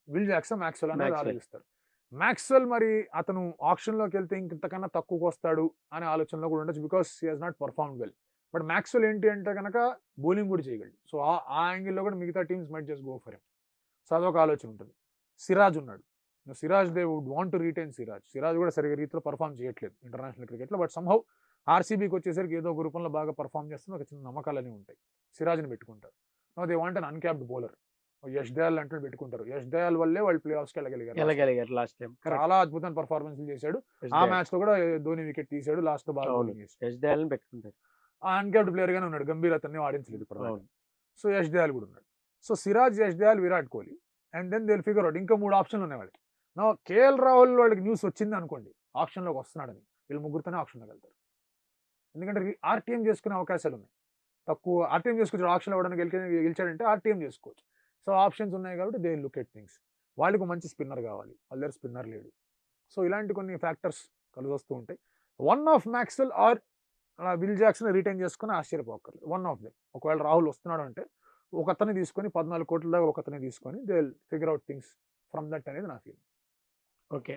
అనేది Maxwell. ఆలోచిస్తారు. మ్యాక్స్వెల్ మరి అతను ఆప్షన్ లోకి వెళ్తే ఇంతకన్నా తక్కువకి వస్తాడు అనే ఆలోచనలో కూడా ఉండొచ్చు, because he has not perform well. But Maxwell ఏంటి అంటే కనుక బౌలింగ్ కూడా చేయగలడు. సో ఆ యాంగిల్లో కూడా మిగతా teams might just go for him. So అదొక ఆలోచన ఉంటుంది. సిరాజ్ ఉన్నాడు. Siraj they would want to retain Siraj. Siraj కూడా సరిగ్గా రీతిలో పర్ఫామ్ చేయట్లేదు ఇంటర్నేషనల్ క్రికెట్లో. బట్ సమ్హౌ ఆర్సీబీకి వచ్చేసరికి ఏదో ఒక రూపంలో బాగా పర్ఫామ్ చేస్తున్న ఒక చిన్న నమ్మకాలన్నీ ఉంటాయి. సిరాజ్ని పెట్టుకుంటారు. No they want an uncapped bowler. Yash Dayal అంటూ పెట్టుకుంటారు. యష్ దయాల్ వల్లే వాళ్ళు ప్లే ఆఫ్స్కి వెళ్ళగలిగారు లాస్ట్ టైం. చాలా అద్భుతమైన పర్ఫార్మెన్స్ చేశాడు. ఆ మ్యాచ్ లో కూడా ధోని వికెట్ తీసాడు. లాస్ట్ లో బాగా బౌలింగ్ చేశాడు. యష్ దయాల్ని పెట్టుకుంటారు. ఆ అన్క్యాప్డ్ ప్లేయర్ గానే ఉన్నాడు. గంభీర్ అతన్ని ఆడించలేదు ఇప్పుడు. అవును. సో యష్ దయాల్ కూడా ఉన్నాడు. So Siraj, Yash Dayal, Virat Kohli and then they figure out. ఇంకా 3 ఆప్షన్లు ఉన్నాయి వాళ్ళకి. నా కేఎల్ రాహుల్ వాళ్ళకి న్యూస్ వచ్చింది అనుకోండి ఆప్షన్ లోకి వస్తున్నాడని, వీళ్ళు ముగ్గురుతోనే ఆప్షన్ లోకి వెళ్తారు. ఎందుకంటే ఆర్టీఎం చేసుకునే అవకాశాలు ఉన్నాయి. తక్కువ ఆర్టీఎం చేసుకోవచ్చు. ఆప్షన్ ఇవ్వడానికి గెలిచాడంటే ఆర్టీఎం చేసుకోవచ్చు. సో ఆప్షన్స్ ఉన్నాయి కాబట్టి దే లుక్ ఎట్ థింగ్స్. వాళ్ళకి మంచి స్పిన్నర్ కావాలి, వాళ్ళ దగ్గర స్పిన్నర్ లేడు. సో ఇలాంటి కొన్ని ఫ్యాక్టర్స్ కలిసి వస్తూ ఉంటాయి. One of Maxwell or Will Jackson retain చేసుకుని ఆశ్చర్యపోకర్లేదు. One of them. ఒకవేళ రాహుల్ వస్తున్నాడు అంటే ఒకతని తీసుకొని 14 కోట్ల దాకా ఒకతని తీసుకొని they figure out things from that అనేది నా ఫీలింగ్. ఓకే,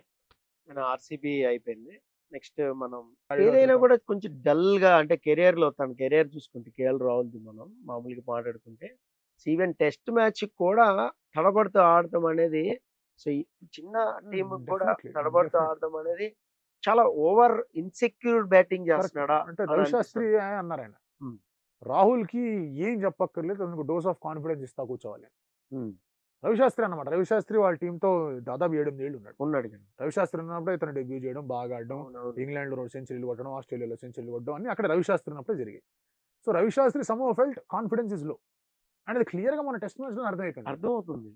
మన ఆర్సీబీ అయిపోయింది. నెక్స్ట్ మనం ఏదైనా కూడా కొంచెం డల్ గా, అంటే కెరియర్ లో తన కెరియర్ చూసుకుంటే కేఎల్ రాహుల్ మనం మామూలుగా మాట్లాడుకుంటే ఈవెన్ టెస్ట్ మ్యాచ్ కూడా తడబడుతూ ఆడటం అనేది, సో ఈ చిన్న టీం కూడా Definitely, తడబడుతూ definitely. ఆడటం అనేది చాలా ఓవర్ ఇన్సెక్యూర్ బ్యాటింగ్ చేస్తున్నాడా అంటే అని రవిశాస్త్రి అనిపిస్తుంది. అన్నారు ఆయన Hmm. రాహుల్ కి ఏం చెప్పక్కర్లేదు, తనకు డోస్ ఆఫ్ కాన్ఫిడెన్స్ ఇస్తా కూర్చోవాలి. Hmm. రవిశాస్త్రి అన్నమాట. రవిశాస్త్రి వాళ్ళ టీంతో దాదాపు 7 ఏళ్ళు ఉన్నాడు. ఉన్నాడు కదా. రవిశాస్త్రి ఉన్నప్పుడు ఇతను డెబ్యూ చేయడం, బాగా ఆడడం, అవునవును. ఇంగ్లాండ్ లో సెంచరీలు కొట్టడం, ఆస్ట్రేలియాలో సెంచరీలు కొట్టడం అన్ని అక్కడ రవిశాస్త్రి ఉన్నప్పుడే జరిగాయి. So Ravi Shastri some felt confidence is low అనేది క్లియర్ గా మన టెస్ట్ మ్యాచ్ లో అర్థమైపోయింది. అర్థమవుతుంది.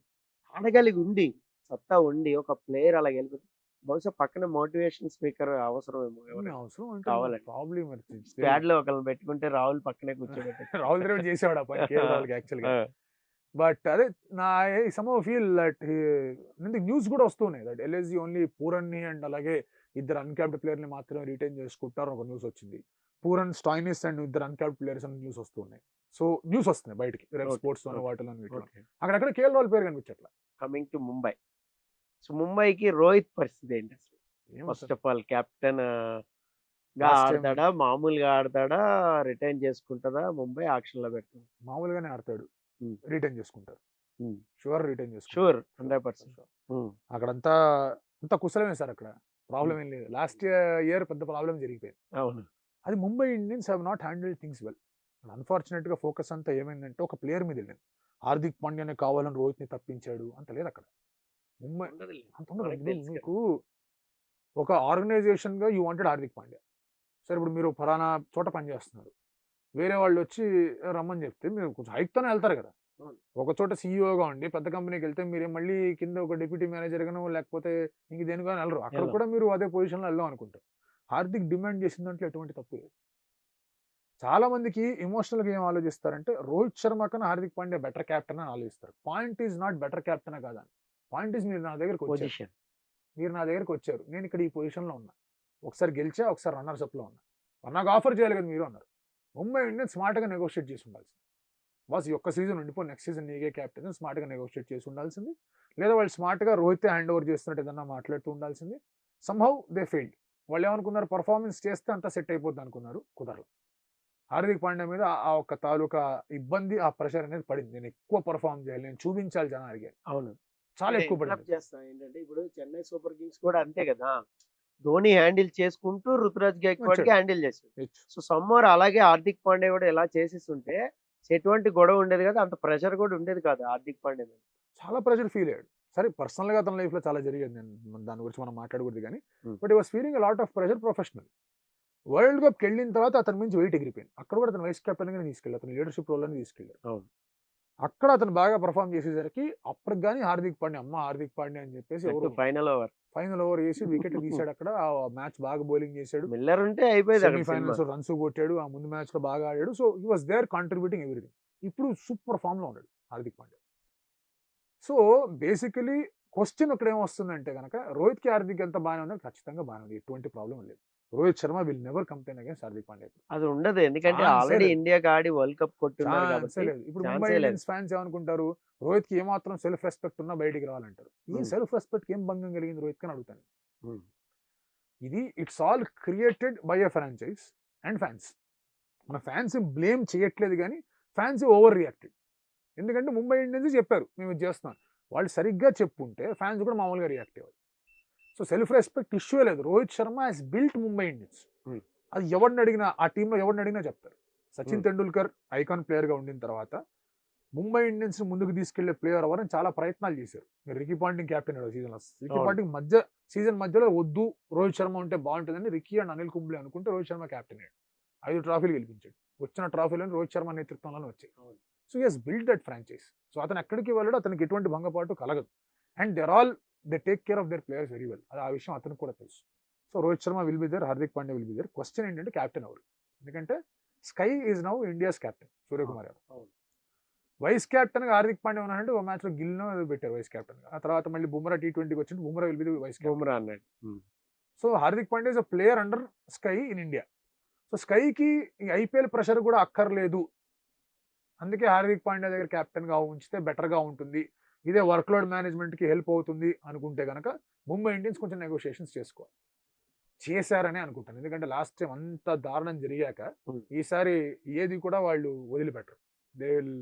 ఆడగలిగి ఉండి, సత్తా ఉండి ఒక ప్లేయర్ అలా వెళ్ళిపోతే బహుశా పక్కన మోటివేషన్ స్పీకర్ అవసరమేమో ఎవరైనా అవసరం అంటే కావాలండి. ప్రాబ్లం స్క్వాడ్ లో ఒకళ్ళని పెట్టుకుంటే రాహుల్ పక్కనే కూర్చోబెట్టచ్చు. రాహుల్ ద్రవిడ్ చేసేవాడు ఆ పని కేఎల్ రాహుల్కి యాక్చువల్గా. బట్ అదే నా సమ్ ఫీల్ దట్ న్యూస్ కూడా వస్తున్నాయి దట్ ఎల్ఎస్జి ఓన్లీ పూరన్ని అండ్ అలాగే ఇద్దరు అన్క్యాప్డ్ ప్లేయర్ని మాత్రమే రిటైన్ చేసుకుంటారు ఒక న్యూస్ వచ్చింది. పూరన్ స్టాయినిస్ అండ్ ఇద్దరు అన్క్యాప్డ్ ప్లేయర్స్ అని న్యూస్ వస్తున్నాయి. సో న్యూస్ వస్తున్నాయి బయటికి రేపు Okay, స్పోర్ట్స్ okay, వాటిలో వీటిలో. ఓకే, అక్కడక్కడ కేఎల్ రాహుల్ పేరు కనిపించట్లా. Coming to Mumbai. సో ముంబైకి రోహిత్ పరిస్థితి ఏంటి అసలు? ఏమో first sir. Of all captain గా Last time- ఆడతాడా, మామూలుగా ఆడతాడా, రిటైన్ చేసుకుంటాడా ముంబై ఆక్షన్ లో పెడతాడు? మామూలుగానే ఆడతాడు, Hmm. రిటైన్ చేసుకుంటారు. Hmm. షూర్ రిటైన్ చేసుకుంటారు. షూర్ 100%. అక్కడంతా అంతా కుశలమే సార్. అక్కడ ప్రాబ్లం ఏం లేదు. లాస్ట్ ఇయర్ పెద్ద ప్రాబ్లం జరిగిపోయింది. అవును. అది Mumbai Indians have not handle things well. Unfortunate గా ఫోకస్ అంతా ఏమైందంటే ఒక ప్లేయర్ మీద వెళ్ళింది. హార్దిక్ పాండ్యానే కావాలని రోహిత్ ని తప్పించాడు అంత లేదు అక్కడ. ముంబై ఉండదులే. అంత ఉండదు. మనకి తెలుసు కదా. మీకు ఒక ఆర్గనైజేషన్ గా యూ వాంటెడ్ హార్దిక్ పాండ్యా. సరే ఇప్పుడు మీరు ఫలానా చోట పనిచేస్తున్నారు, వేరే వాళ్ళు వచ్చి రమ్మని చెప్తే మీరు కొంచెం హైక్ తోనే వెళ్తారు కదా. అవును. ఒక చోట సీఈఓగా ఉండి పెద్ద కంపెనీకి వెళ్తే మీరు మళ్ళీ కింద ఒక డిప్యూటీ మేనేజర్ గానో లేకపోతే ఇంక దేనికో వెళ్ళరు. అక్కడ వెళ్ళరు. కూడా మీరు అదే పొజిషన్‌లో వెళ్దాం అనుకుంటారు. హార్దిక్ డిమాండ్ చేసిన దాంట్లో ఎటువంటి తప్పు లేదు. చాలా మందికి ఎమోషనల్‌గా ఏం ఆలోచిస్తారంటే రోహిత్ శర్మ కన్నా హార్దిక్ పాండ్యా బెటర్ కెప్టెన్ అని ఆలోచిస్తారు. పాయింట్ ఈస్ నాట్ బెటర్ కెప్టెనా కాదా అని. పాయింట్ ఈస్ మీరు నా దగ్గరికొచ్చారు. పొజిషన్. మీరు నా దగ్గరికొచ్చారు. నేను ఇక్కడ ఈ పొజిషన్‌లో ఉన్నా. ఒకసారి గెలిచా, ఒకసారి రన్నర్స్ అప్‌లో ఉన్నా. మరి నాకు ఆఫర్ చేయాలి కదా మీరు అన్నారు. ముంబై ఇండియన్స్ స్మార్ట్‌గా నెగోషియేట్ చేసి ఉండాల్సింది. బాస్ ఈ ఒక్క సీజన్ ఉండిపో, నెక్స్ట్ సీజన్ నీకే కెప్టెన్ స్మార్ట్‌గా నెగోషియేట్ చేసి ఉండాల్సింది. లేదా వాళ్ళు స్మార్ట్‌గా రోహితే హ్యాండ్ ఓవర్ చేస్తున్నట్టు ఏదన్నా మాట్లాడుతూ ఉండాల్సింది. Somehow they failed. వాళ్ళు ఏమనుకున్నారు పర్ఫార్మెన్స్ చేస్తే అంతా సెట్ అయిపోద్ది అనుకున్నారు. కుదరల. హార్దిక్ పాండ్యా మీద ఆ ఒక్క తాలూకా ఇబ్బంది, ఆ ప్రెషర్ అనేది పడింది. నేను ఎక్కువ పర్ఫార్మ్ చేయాలి, నేను చూపించాలి జనాలకి. అవును. చాలా ఇక్కడ ఎక్కువ ఇంటరప్ట్ పడింది. చేస్తా ఏంటంటే ఇప్పుడు చెన్నై సూపర్ కింగ్స్ కూడా అంతే కదా! ధోని హ్యాండిల్ చేసుకుంటూ రుతురాజ్ గైక్వాడ్‌కి వచ్చాడు. హ్యాండిల్ చేసాడు. సో సమ్‌వేర్ అలాగే హార్దిక్ పాండ్యా కూడా ఇలా చేసేసుంటే ఎటువంటి గొడవ ఉండేది కాదు. అంత ప్రెషర్ కూడా ఉండేది కాదు హార్దిక్ పాండ్యా మీద. చాలా ప్రెషర్ ఫీల్ అయ్యాడు. సరే పర్సనల్‌గా అతని లైఫ్‌లో చాలా జరిగేది. దాని గురించి మనం మాట్లాడకూడదు గానీ, hmm. But he was feeling a lot of pressure professional. World కప్‌కెళ్ళిన తర్వాత అతని మించి వెయిట్ ఎగిరిపోయింది. అక్కడ కూడా అతను వైస్ కెప్టెన్‌గానే తీసుకెళ్ళారు. అతను లీడర్‌షిప్ రోల్‌లోనే తీసుకెళ్లారు. అవును. అక్కడ అతను బాగా పెర్ఫార్మ్ చేసేసరికి అప్పటికి గాని హార్దిక్ పాండ్యా హార్దిక్ పాండ్యా అని చెప్పేసి ఎవరు ఫైనల్ ఓవర్. ఫైనల్ ఓవర్ ఏసి వికెట్ తీసాడు అక్కడ. ఆ మ్యాచ్ బాగా బౌలింగ్ చేశాడు. మిల్లర్ ఉంటే అయిపోయేది అక్కడ సినిమా. సెమీఫైనల్స్ రన్స్ కొట్టాడు. ఆ ముందు మ్యాచ్‌లో బాగా ఆడాడు. So he was there contributing everything. ఇప్పుడు సూపర్ ఫామ్‌లో ఉన్నాడు Hardik Pandya. So basically question ఇక్కడ ఏమొస్తుందంటే గనక రోహిత్‌కి హార్దిక్ ఎంత బానే ఉన్నారు ఖచ్చితంగా బానే ఉంది. ఎటువంటి ప్రాబ్లమ్ లేదు. Rohit Sharma will never complain against Hardik Pandya. అది ఉండదు. ఎందుకంటే ఛాన్సే ఆల్రెడీ లేదు. ఇండియాకి ఆడి వరల్డ్ కప్ కొట్టున్నారు ఛాన్సే కాబట్టి లేదు. ఇప్పుడు ముంబై ఛాన్సే లేదు. ఇండియన్స్ ఫ్యాన్స్ ఏమనుకుంటారు? రోహిత్‌కి ఏమాత్రం సెల్ఫ్ రెస్పెక్ట్ ఉన్నా బయటికి రావాలంటారు. ఈ హ్మ్. సెల్ఫ్ రెస్పెక్ట్‌కి ఏం భంగం కలిగింది రోహిత్‌కి అని అడుగుతాను. హ్మ్. ఇది it's all created by a franchise and fans. మన ఫ్యాన్స్ బ్లేమ్ చేయట్లేదు గానీ ఫ్యాన్స్ ఓవర్ రియాక్టెడ్. ఎందుకంటే ముంబై ఇండియన్స్ చెప్పారు మేము ఇది చేస్తున్నాం. వాళ్ళు సరిగ్గా చెప్పుంటే ఫ్యాన్స్ కూడా మామూలుగా రియాక్ట్ అయ్యేవారు. సో సెల్ఫ్ రెస్పెక్ట్ ఇష్యూ లేదు. Rohit Sharma has built Mumbai Indians. హ్మ్. అది ఎవరిని అడిగినా ఆ టీంలో ఎవరిని అడిగినా చెప్తారు. సచిన్ హ్మ్. తెండూల్కర్ ఐకాన్ ప్లేయర్‌గా ఉండిన తర్వాత ముంబై ఇండియన్స్ ముందుకు తీసుకెళ్లే ప్లేయర్ అవ్వాలని చాలా ప్రయత్నాలు చేశారు. మీరు రికీ పాంటింగ్ కెప్టెన్ సీజన్‌లో. రికీ అవును. పాంటింగ్ సీజన్ మధ్యలో వద్దు రోహిత్ శర్మ ఉంటే బాగుంటుందని రికీ అండ్ అనిల్ కుంబ్లే అనుకుంటే రోహిత్ శర్మ కెప్టెన్ అయ్యాడు. 5 ట్రాఫీలు గెలిపించాడు. వచ్చిన ట్రాఫీలను రోహిత్ శర్మ నేతృత్వంలోనే వచ్చాయి. అవును. So he has built that franchise. So అతను ఎక్కడికి వెళ్ళాడు, అతనికి ఎటువంటి భంగపాటు కలగదు. And they take care of their players very well. అది ఆ విషయం అతనికి కూడా తెలుసు. So Rohit Sharma will be there, Hardik Pandya will be there. Question ఏంటంటే కెప్టెన్ ఎవరు? ఎందుకంటే SKY is now India's captain Suryakumar Yadav. అవును. వైస్ కెప్టెన్‌గా హార్దిక్ పాండ్యా ఉన్నాడంటే ఒక మ్యాచ్‌లో గిల్‌నో ఏదో పెట్టారు వైస్ కెప్టెన్‌గా. ఆ తర్వాత మళ్ళీ బుమ్రా టీ20కి వచ్చిండు. Bumrah will be the vice captain. Bumrah అన్నాడు. Hmm. So Hardik Pandya is a player under SKY in India. So స్కైకి ఈ ఐపీఎల్ ప్రెషర్ కూడా అక్కర్లేదు. అందుకే హార్దిక్ పాండ్యా దగ్గర కెప్టెన్‌గా ఉంచితే బెటర్‌గా ఉంటుంది. ఇదే వర్క్‌లోడ్ మేనేజ్‌మెంట్‌కి హెల్ప్ అవుతుంది అనుకుంటే గనక ముంబై ఇండియన్స్ కొంచెం నెగోషియేషన్స్ చేసుకోవాలి. చేశారనే అనుకుంటాను. ఎందుకంటే లాస్ట్ టైమ్ అంత దారుణం జరిగాక హ్మ్. ఈసారి ఏది కూడా వాళ్ళు వదిలిపెట్టరు. దే విల్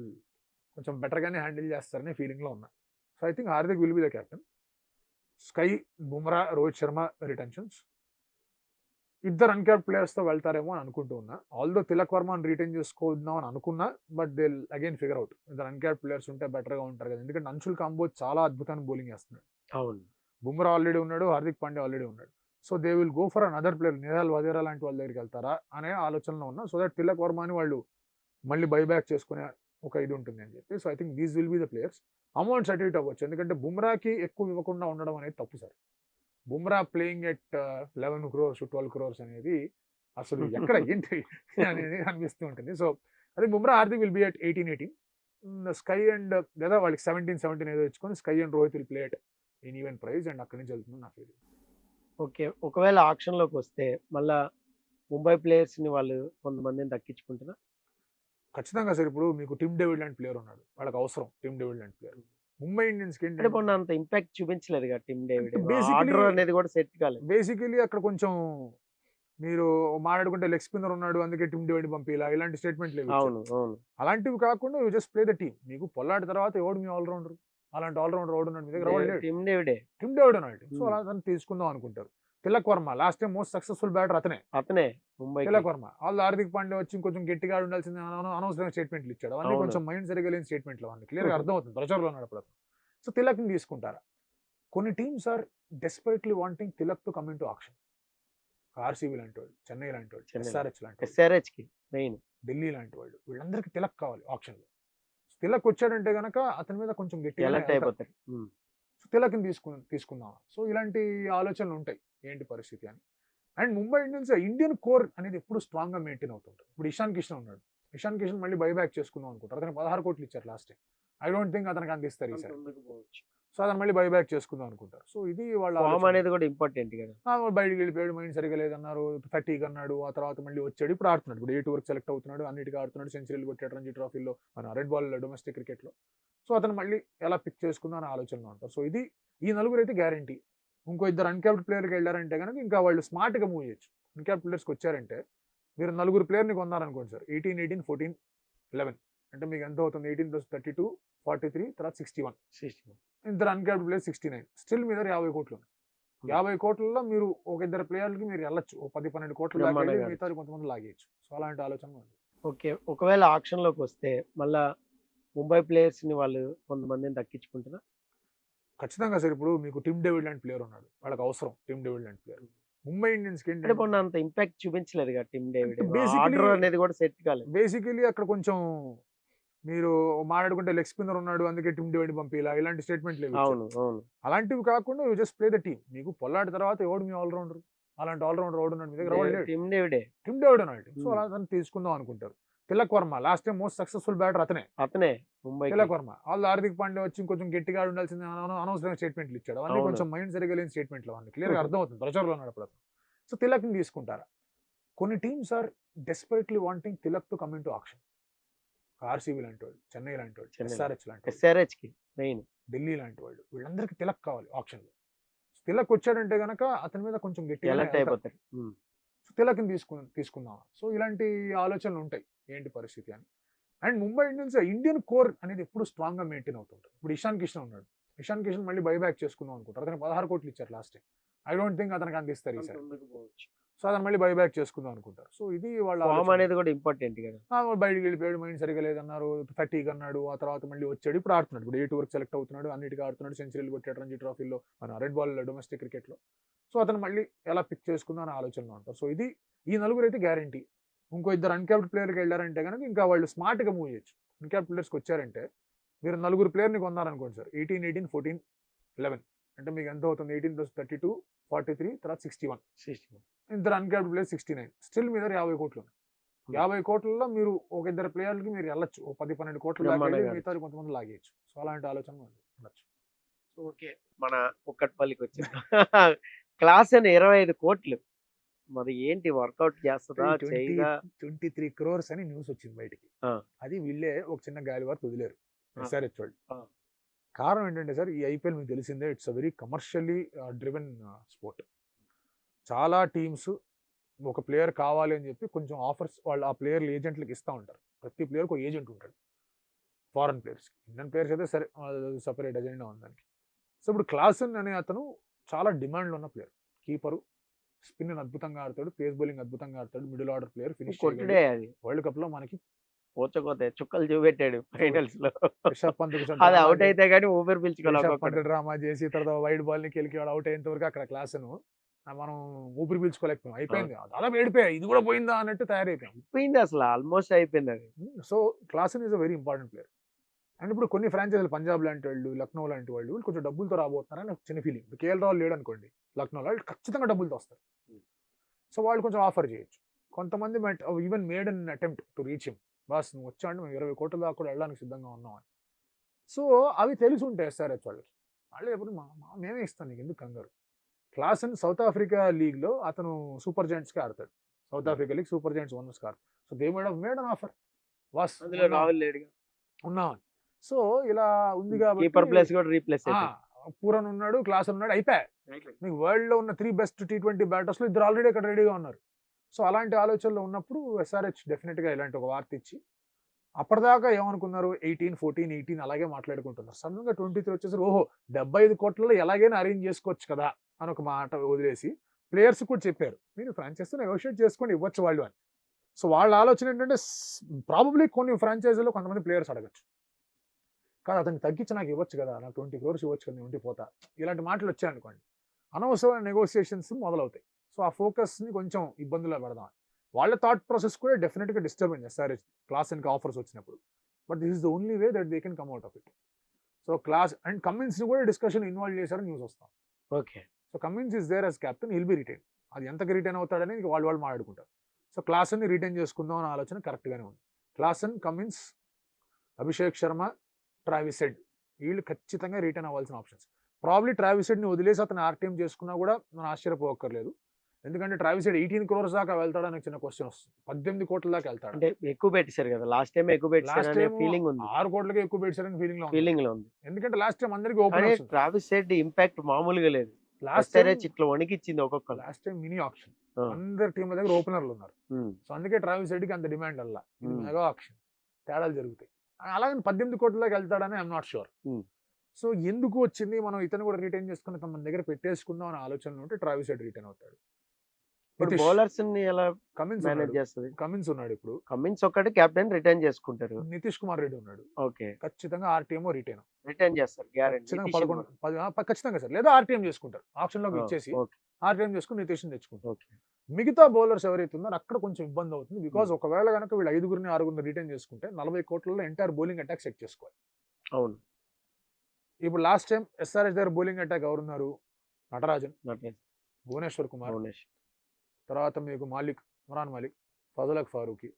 కొంచెం బెటర్‌గానే హ్యాండిల్ చేస్తారనే ఫీలింగ్‌లో ఉన్నా. So I think Hardik will be the captain. Sky, Bumrah, Rohit Sharma retentions. ఇద్దరు అన్‌క్యాప్డ్ ప్లేయర్స్‌తో వెళ్తారేమో అని అనుకుంటూ ఉన్నా. ఆల్దో తిలక్ వర్మని రిటైన్ చేసుకుందాం అని అనుకున్నా. But they will again figure out. ఇద్దరు అన్‌క్యాప్డ్ ప్లేయర్స్ ఉంటే బెటర్‌గా ఉంటారు కదా! ఎందుకంటే అంశుల్ కాంబోజ్ చాలా అద్భుతమైన బౌలింగ్ చేస్తున్నాడు. అవును. బుమ్రా ఆల్రెడీ ఉన్నాడు. హార్దిక్ పాండ్యా ఆల్రెడీ ఉన్నాడు. So they will go for another player. Nehal Wadhera లాంటి వాళ్ళ దగ్గరికి వెళ్తారా అనే ఆలోచనలో ఉన్నా. సో దట్ తిలక్ వర్మని వాళ్ళు మళ్ళీ బైబ్యాక్ చేసుకునే ఒక ఇది ఉంటుంది అని చెప్పి. So I think these will be the players. Amounts అటు ఇటు అవ్వచ్చు. ఎందుకంటే బుమ్రాకి ఎక్కువ ఇవ్వకుండా ఉండడం అనేది తప్పు sir. Bumrah playing at 11 crores 12 crores అనేది అసలు ఎక్కడ ఏంటి అనేది అనిపిస్తూ ఉంటుంది. సో అదే Bumrah Hardik will be at 18. SKY and లేదా వాళ్ళకి 17 ఏదో ఇచ్చుకొని SKY and Rohit will play at in even price and అక్కడి నుంచి వెళ్తుంది నా ఫీలింగ్. ఓకే. ఒకవేళ ఆక్షన్‌లోకి వస్తే మళ్ళా ముంబై ప్లేయర్స్‌ని వాళ్ళు కొంతమందిని దక్కించుకుంటారా? ఖచ్చితంగా సార్. ఇప్పుడు మీకు టిమ్ డేవిడ్ లాంటి ప్లేయర్ ఉన్నాడు. వాళ్ళకి అవసరం టిమ్ డేవిడ్ లాంటి ప్లేయర్. ముంబై ఇండియన్స్‌కి అంటే ఏంటంటే మొన్న అంత ఇంపాక్ట్ చూపించలేదుగా టిమ్ డేవిడ్. బేసికలీ ఆర్డర్ అనేది కూడా సెట్ కాలేదు. అక్కడ కొంచెం మీరు మాట్లాడుకుంటే లెగ్ స్పిన్నర్ ఉన్నాడు అందుకే టిమ్ డేవిడ్ పంపిలా ఇలాంటి స్టేట్మెంట్లు ఇచ్చారు. అవును. అవును. అలాంటివి కాకుండా you just play the team. మీకు పొల్లాడి తర్వాత ఎవడు మీ ఆల్రౌండర్? అలాంటి ఆల్రౌండర్ ఎవడు ఉన్నాడు మీ దగ్గర? ఎవడు లేడు. టిమ్ డేవిడే. టిమ్ డేవిడ్ ఉన్నాడు. సో హ్మ్. అలా అతను తీసుకుందాం అనుకుంటారు. Tilak Varma last time most successful batter అతనే. అతనే ముంబైకి. తిలక్ వర్మ. వాళ్ళు హార్దిక్ పాండ్యా వచ్చి కొంచెం గట్టిగా ఆడి ఉండాల్సింది అనవసరమైన స్టేట్మెంట్లు ఇచ్చాడు. అవన్నీ అవును. కొంచెం మైండ్ సరిగ్గా లేని స్టేట్మెంట్లు అవన్నీ. క్లియర్‌గా అర్థమవుతుంది. ప్రెషర్‌లో ఉన్నాడు అప్పుడు అతను. సో తిలక్‌ని తీసుకుంటారా? కొన్ని teams are desperately wanting Tilak to come into auction. RCB లాంటి వాళ్ళు, చెన్నై లాంటి వాళ్ళు, చెన్నై. ఎస్ఆర్‌హెచ్ లాంటి వాళ్ళు, ఎస్ఆర్‌హెచ్‌కి మెయిన్. ఢిల్లీ లాంటి వాళ్ళు వీళ్ళందరికీ తిలక్ కావాలి ఆక్షన్‌లో. తిలక్ వచ్చాడంటే గనక అతని మీద కొంచెం గట్టిగానే ఎలర్ట్ వెళ్తారు. అయిపోతారు. సో తిలక్ని తీసుకుందాం. సో ఇలాంటి ఆలోచనలు ఉంటాయి ఏంటి పరిస్థితి అని. And Mumbai Indians Indian core అనేది ఎప్పుడు స్ట్రాంగ్ గా మెయింటైన్ అవుతుంటారు. ఇప్పుడు ఇషాన్ కిషన్ ఉన్నాడు. ఇషాన్ కిషన్ మళ్ళీ బైబ్యాక్ చేసుకుందాం అనుకుంటారు. అతనికి 16 కోట్లు ఇచ్చారు last time. I don't think అతనికి అందిస్తారు ఈసారి. సో అతను మళ్ళీ బైబ్యాక్ చేసుకుందాం అనుకుంటారు. సో ఇది వాళ్ళ ఫామ్ ఆలోచన. అనేది కూడా ఇంపార్టెంట్ కదా. వాడు బయటికి వెళ్ళిపోయాడు, మైండ్ సరిగా లేదన్నారు, 30 అన్నాడు, ఆ తర్వాత మళ్ళీ వచ్చాడు, ఇప్పుడు ఆడుతున్నాడు. ఇప్పుడు 8 వరకు సెలెక్ట్ అవుతున్నాడు, అన్నిటికీ ఆడుతున్నాడు, సెంచరీలు కొట్టాడు రంజీ ట్రోఫీలో, మన రెడ్ బాల్ డొమెస్టిక్ క్రికెట్ లో. సో అతను మళ్ళీ ఎలా పిక్ చేసుకుందాం అనే ఆలోచనలో ఉంటారు. సో ఇది ఈ నలుగురు అయితే గ్యారంటీ. ఇంకో ఇద్దరు అన్క్యాప్డ్ ప్లేయర్కి వెళ్ళారంటే కనుక ఇంకా వాళ్ళు స్మార్ట్ గా మూవ్ చేయొచ్చు. అన్క్యాప్డ్ ప్లేయర్స్కి వచ్చారంటే మీరు నలుగురు ప్లేయర్ని కొన్నారనుకోండి సార్, 18, 18, 14, 11 అంటే మీకు ఎంత అవుతుంది? 18 + 32, 43, తర్వాత 61. ఇద్దరు అన్క్యాప్డ్ ప్లేయర్ 69. స్టిల్ మీ దగ్గర 50 కోట్లు ఉన్నాయి. 50 కోట్లలో మీరు ఒక ఇద్దరు ప్లేయర్లకి మీరు వెళ్ళొచ్చు, 10-12 కోట్లు దాకా వెళ్ళి మిగతా కొంతమంది లాగేయచ్చు. సో అలాంటి ఆలోచన ఉంది. ఓకే, ఒకవేళ ఆక్షన్ లోకి వస్తే మళ్ళా ముంబై ప్లేయర్స్ ని వాళ్ళు కొంతమందిని దక్కించుకుంటారా? ఖచ్చితంగా సార్. ఇప్పుడు మీకు టిమ్ డేవిడ్ లాంటి ప్లేయర్ ఉన్నాడు, వాళ్ళకి అవసరం టిమ్ డేవిడ్ లాంటి ప్లేయర్. ముంబై ఇండియన్స్ కి అంటే మొన్న అంత ఇంపాక్ట్ చూపించలేదు కదా టీమ్ డేవిడ్. Basically- ఆర్డర్ అనేది కూడా సెట్ కాలేదు. బేసికలీ అక్కడ కొంచెం మీరు మాట్లాడుకుంటే లెగ్ స్పిన్నర్ ఉన్నాడు అందుకే టిమ్ డేవిడ్ పంపిలా, ఇలాంటి స్టేట్మెంట్ లేవు. అవును అవును. అలాంటివి కాకుండా you just play the team. మీకు పొల్లాడి తర్వాత ఎవడు మీ ఆల్రౌండర్? అలాంటి ఆల్రౌండర్ ఎవడు ఉన్నాడు మీ దగ్గర? ఎవడు లేడు. టీమ్ డేవిడే. టిమ్ డేవిడ్ అన్నాడు. సో అలా అతను తీసుకుందాం అనుకుంటారు. Tilak Varma last time most successful batter అతనే ముంబై. తిలక్ వర్మ వాళ్ళు హార్దిక్ పాండే వచ్చి కొంచెం గట్టిగా ఉండాల్సింది అనవసరమైన స్టేట్మెంట్లు ఇచ్చాడు. అవన్నీ అవును. కొంచెం మైండ్ సరిగా లేని స్టేట్మెంట్లు, అవన్నీ క్లియర్ గా అర్థం అవుతుంది ప్రచారంలో ఉన్నాడు అప్పుడు. సో తిలక్ ని తీసుకుంటారా? కొన్ని teams are desperately wanting Tilak to come into auction. RCB లాంటి వాళ్ళు, చెన్నై లాంటి వాళ్ళు, చెన్నై. ఎస్ఆర్హెచ్ లాంటి వాళ్ళు, SRH కి మెయిన్. ఢిల్లీ లాంటి వాళ్ళు, వీళ్ళందరికీ తిలక్ కావాలి ఆప్షన్ లో. తిలక్ వచ్చాడంటే గనక అతని మీద కొంచెం గట్టిగా ఎలర్ట్ అయిపోతారు. తిలక్ని తీసుకుందాం. సో ఇలాంటి ఆలోచనలు ఉంటాయి ఏంటి పరిస్థితి అని. And Mumbai Indians Indian core అనేది ఎప్పుడు స్ట్రాంగ్ గా మెయింటైన్ అవుతుంటారు. ఇప్పుడు ఇషాన్ కిషన్ ఉన్నాడు. ఇషాన్ కిషన్ మళ్ళీ బైబ్యాక్ చేసుకుందాం అనుకుంటారు. అతనికి 16 కోట్లు ఇచ్చారు last time. I don't think అతనికి అందిస్తారు ఈసారి. సో అతను మళ్ళీ బైబ్యాక్ చేసుకుందాం అనుకుంటారు. సో ఇది వాళ్ళ ఫామ్ ఆలోచన. అనేది కూడా ఇంపార్టెంట్ కదా. వాడు బయటికి వెళ్ళిపోయాడు, మైండ్ సరిగా లేదన్నారు, 30 అన్నాడు, ఆ తర్వాత మళ్ళీ వచ్చాడు, ఇప్పుడు ఆడుతున్నాడు. ఇప్పుడు 8 వరకు సెలెక్ట్ అవుతున్నాడు, అన్నిటికీ ఆడుతున్నాడు, సెంచరీలు కొట్టాడు రంజీ ట్రోఫీలో, మన రెడ్ బాల్ డొమెస్టిక్ క్రికెట్ లో. సో అతను మళ్ళీ ఎలా పిక్ చేసుకుందాం అనే ఆలోచనలో ఉంటారు. సో ఇది ఈ నలుగురు అయితే గ్యారంటీ. ఇంకో ఇద్దరు అన్క్యాప్డ్ ప్లేయర్కి వెళ్ళారంటే కనుక ఇంకా వాళ్ళు స్మార్ట్ గా మూవ్ చేయొచ్చు. అన్క్యాప్డ్ ప్లేయర్స్కి వచ్చారంటే మీరు నలుగురు ప్లేయర్ని కొన్నారనుకోండి సార్, 18, 18, 14, 11 అంటే మీకు ఎంత అవుతుంది? 18 + 32, 43, తర్వాత 61. ఇద్దరు అన్క్యాప్డ్ ప్లేయర్ 69. స్టిల్ మీ దగ్గర 50 కోట్లు ఉన్నాయి. 50 కోట్లలో మీరు ఒక ఇద్దరు ప్లేయర్లకి మీరు వెళ్ళొచ్చు, 10-12 కోట్లు దాకా వెళ్ళి మిగతా కొంతమంది లాగేయచ్చు. సో అలాంటి ఆలోచన ఉండొచ్చు. ఓకే, మన కుక్కట్పల్లికి వచ్చింది. క్లాస్ అని 25 కోట్లు. మరి ఏంటి వర్కౌట్ చేస్తుందా చేయదా? 23 crores అని న్యూస్ వచ్చింది బయటికి. అది వీళ్ళే ఒక చిన్న గాలి వార్త వదిలేరు ఎస్ఆర్హెచ్ వాళ్ళు. కారణం ఏంటంటే సార్, ఈ ఐపీఎల్ మీకు తెలిసిందే, it's a very commercially driven sport. చాలా టీమ్స్ ఒక ప్లేయర్ కావాలి అని చెప్పి కొంచెం ఆఫర్స్ వాళ్ళు ఆ ప్లేయర్ ఏజెంట్లకు ఇస్తూ ఉంటారు. ప్రతి ప్లేయర్కి ఒక ఏజెంట్ ఉంటాడు. ఫారెన్ ప్లేయర్స్కి, ఇండియన్ ప్లేయర్స్ అయితే సరే సపరేట్ ఎజెండా ఉంది దానికి. సో ఇప్పుడు క్లాసన్ అనే అతను చాలా డిమాండ్లో ఉన్న ప్లేయర్. కీపరు, స్పిన్ అద్భుతంగా ఆడతాడు, పేస్ బౌలింగ్ అద్భుతంగా ఆడతాడు, మిడిల్ ఆర్డర్ ప్లేయర్, ఫినిష్ కొట్టుడే అది. వరల్డ్ కప్ లో మనకి పోచకోతే చుక్కలు చూపెట్టాడు ఫైనల్స్ లో. రిషబ్ పంత్ అది అవుట్ అయితే గానీ ఊపిరి పీల్చుకోవాలి. డ్రామా చేసి తర్వాత వైడ్ బాల్ ని కెలికి అవుట్ అయ్యేంత వరకు అక్కడ క్లాస్ మనం ఊపిరి పీల్చుకోలేకపోయాం. అయిపోయింది, దాదాపు ఏడిపోయా, ఇది కూడా పోయిందా అన్నట్టు తయారైపోయాం. అయిపోయింది, అసలు ఆల్మోస్ట్ అయిపోయింది అది. So Klaasen is a very important player. And ఇప్పుడు కొన్ని ఫ్రాంచైజీలు, పంజాబ్ లాంటి వాళ్ళు, లక్నో లాంటి వాళ్ళు కొంచెం డబ్బులతో రాబోతున్నారని ఒక చిన్న ఫీలింగ్. ఇప్పుడు కేఎల్ రాహుల్ లేడు అనుకోండి, లక్నోలో వాళ్ళు ఖచ్చితంగా డబ్బులతో వస్తారు. సో వాళ్ళు కొంచెం ఆఫర్ చేయొచ్చు. కొంతమంది even made an attempt to reach him. Boss నువ్వు వచ్చా అంటే మేము 20 కోట్ల దాకా కూడా వెళ్ళడానికి సిద్ధంగా ఉన్నాం అని. సో అవి తెలిసి ఉంటాయి ఎస్ఆర్హెచ్ వాళ్ళకి. వాళ్ళు ఎప్పుడు మేమే ఇస్తాం నీకు, ఎందుకు కంగారు. క్లాసన్ సౌత్ ఆఫ్రికా లీగ్ లో అతను సూపర్ జాయింట్స్ కి ఆడతాడు. South Africa league Super Giants owners ఆడతాడు. So they made an offer. Boss Rahul లేడుగా ఉన్నాం. సో ఇలా ఉంది కాబట్టి కీపర్ ప్లేస్ కూడా రీప్లేస్ పూరన్ ఉన్నాడు, క్లాసన్ ఉన్నాడు, అయిపోయా. మీకు వరల్డ్ లో ఉన్న 3 బెస్ట్ T20 బ్యాటర్స్ లో ఇద్దరు ఆల్రెడీ అక్కడ రెడీగా ఉన్నారు. సో అలాంటి ఆలోచనలో ఉన్నప్పుడు ఎస్ఆర్హెచ్ డెఫినెట్ గా ఇలాంటి ఒక వార్త ఇచ్చి, అప్పటిదాకా ఏమనుకున్నారు 18, 14, 18 అలాగే మాట్లాడుకుంటున్నారు. సడన్ గా 23 వచ్చేసరికి ఓహో 75 కోట్లలో ఎలాగైనా అరేంజ్ చేసుకోవచ్చు కదా అని ఒక మాట వదిలేసి ప్లేయర్స్ కూడా చెప్పారు, మీరు ఫ్రాంచైజ్ నెగోషియేట్ చేసుకొని ఇవ్వచ్చు వాళ్ళు అని. సో వాళ్ళ ఆలోచన ఏంటంటే ప్రాబబ్లీ కొన్ని ఫ్రాంచైజీలో కొంతమంది ప్లేయర్స్ అడగచ్చు, కాదు అతనికి తగ్గించి నాకు ఇవ్వచ్చు కదా, నాకు 20 crores ఇవ్వచ్చు కదా, ఉండిపోతా, ఇలాంటి మాటలు వచ్చాయనుకోండి, అనవసరమైన నెగోసియేషన్స్ మొదలవుతాయి. సో ఆ ఫోకస్ని కొంచెం ఇబ్బందుల్లో పెడదాం. వాళ్ళ థాట్ ప్రాసెస్ కూడా డెఫినెట్గా డిస్టర్బ్ అయింది ఎస్ఆర్హెచ్ క్లాసన్కి ఆఫర్స్ వచ్చినప్పుడు. But this is the only way that they can come out of it. So Klaasen and Cummins ని కూడా డిస్కషన్ ఇన్వాల్వ్ చేశారని న్యూస్ వస్తాం. Okay. So Cummins is there as captain, he'll be retain. అది ఎంతకి retain అవుతాడని ఇంక వాళ్ళు మాట్లాడుకుంటారు. సో క్లాసన్ ని రిటైన్ చేసుకుందాం అనే ఆలోచన కరెక్ట్ గానే ఉంది. Klaasen, Cummins, Abhishek Sharma, Travis head వీళ్ళు ఖచ్చితంగా రిటైన్ అవ్వాల్సిన ఆప్షన్స్. ప్రాబ్లీ ట్రావిస్ హెడ్ ని వదిలేసి అతను ఆర్టీఎం చేసుకున్నా కూడా మనం ఆశ్చర్యపోక్కర్లేదు. ఎందుకంటే ట్రావిస్ హెడ్ 18 crores దాకా వెళ్తాడని చిన్న క్వశ్చన్ వస్తుంది. 18 కోట్ల దాకా వెళ్తాడు. అంటే ఎక్కువ పెట్టేశారు కదా, లాస్ట్ టైం ఎక్కువ లాస్ట్ పెట్టేశారు అనే టైం ఫీలింగ్ ఉంది. 6 కోట్లకే ఎక్కువ పెట్టారని ఫీలింగ్ లో ఉంది. ఎందుకంటే లాస్ట్ టైం అందరికి కానీ ఓపెన్ ట్రావిస్ హెడ్ ఇంపాక్ట్ మామూలుగా లేదు. లాస్ట్ టైం SRH ఇట్లా వణికిచ్చింది ఒక్కొక్కరు. లాస్ట్ టైం మినీ ఆప్షన్ అందరి టీంల దగ్గర ఓపెనర్లు ఉన్నారు. సో అందుకే ట్రావిస్ హెడ్ కి అంత డిమాండ్ అలా. ఇది మెగా ఆప్షన్, తేడాలు జరుగుతాయి. అలాగని 18 కోట్ల దాకా వెళ్తాడని ఐఎమ్ నాట్ షూర్. సో ఎందుకు వచ్చింది, మనం ఇతను కూడా రిటైన్ చేసుకుని మన దగ్గర పెట్టేసుకుందాం అనే ఆలోచనలో ఉంటే ట్రావిస్ హెడ్ రిటైన్ అవుతాడు. బౌలర్స్ ని ఎలా కమిన్స్ మేనేజ్ చేస్తుంది? కమిన్స్ ఉన్నాడు ఇప్పుడు. కమిన్స్ ఒక్కటి కెప్టెన్ రిటైన్ చేసుకుంటారు. నితీష్ కుమార్ రెడ్డి ఉన్నాడు. ఓకే. ఖచ్చితంగా ఆర్టీఎం రిటైన్ చేస్తారు గ్యారెంటీ. ఖచ్చితంగా సార్, లేదా ఆర్టీఎం చేసుకుంటారు. ఆప్షన్ లోకి ఇచ్చేసి ఆర్టీఎం చేసుకుని నితీష్ తెచ్చుకుంటారు. మిగతా బౌలర్స్ ఎవరైతే ఉన్నారో అక్కడ కొంచెం ఇబ్బంది అవుతుంది. బికాస్ ఒకవేళ కనుక వీళ్ళు 5గురిని 6గురిని రిటైన్ చేసుకుంటే 40 కోట్లలో ఎంటైర్ బౌలింగ్ అటాక్ సెట్ చేసుకోవాలి. అవును. ఇప్పుడు లాస్ట్ టైం SRH దగ్గర బౌలింగ్ అటాక్ ఎవరున్నారు? నటరాజన్, భువనేశ్వర్ కుమార్, తర్వాత మీకు ఇమ్రాన్ మాలిక్, ఫజలక్ ఫారూఖీ,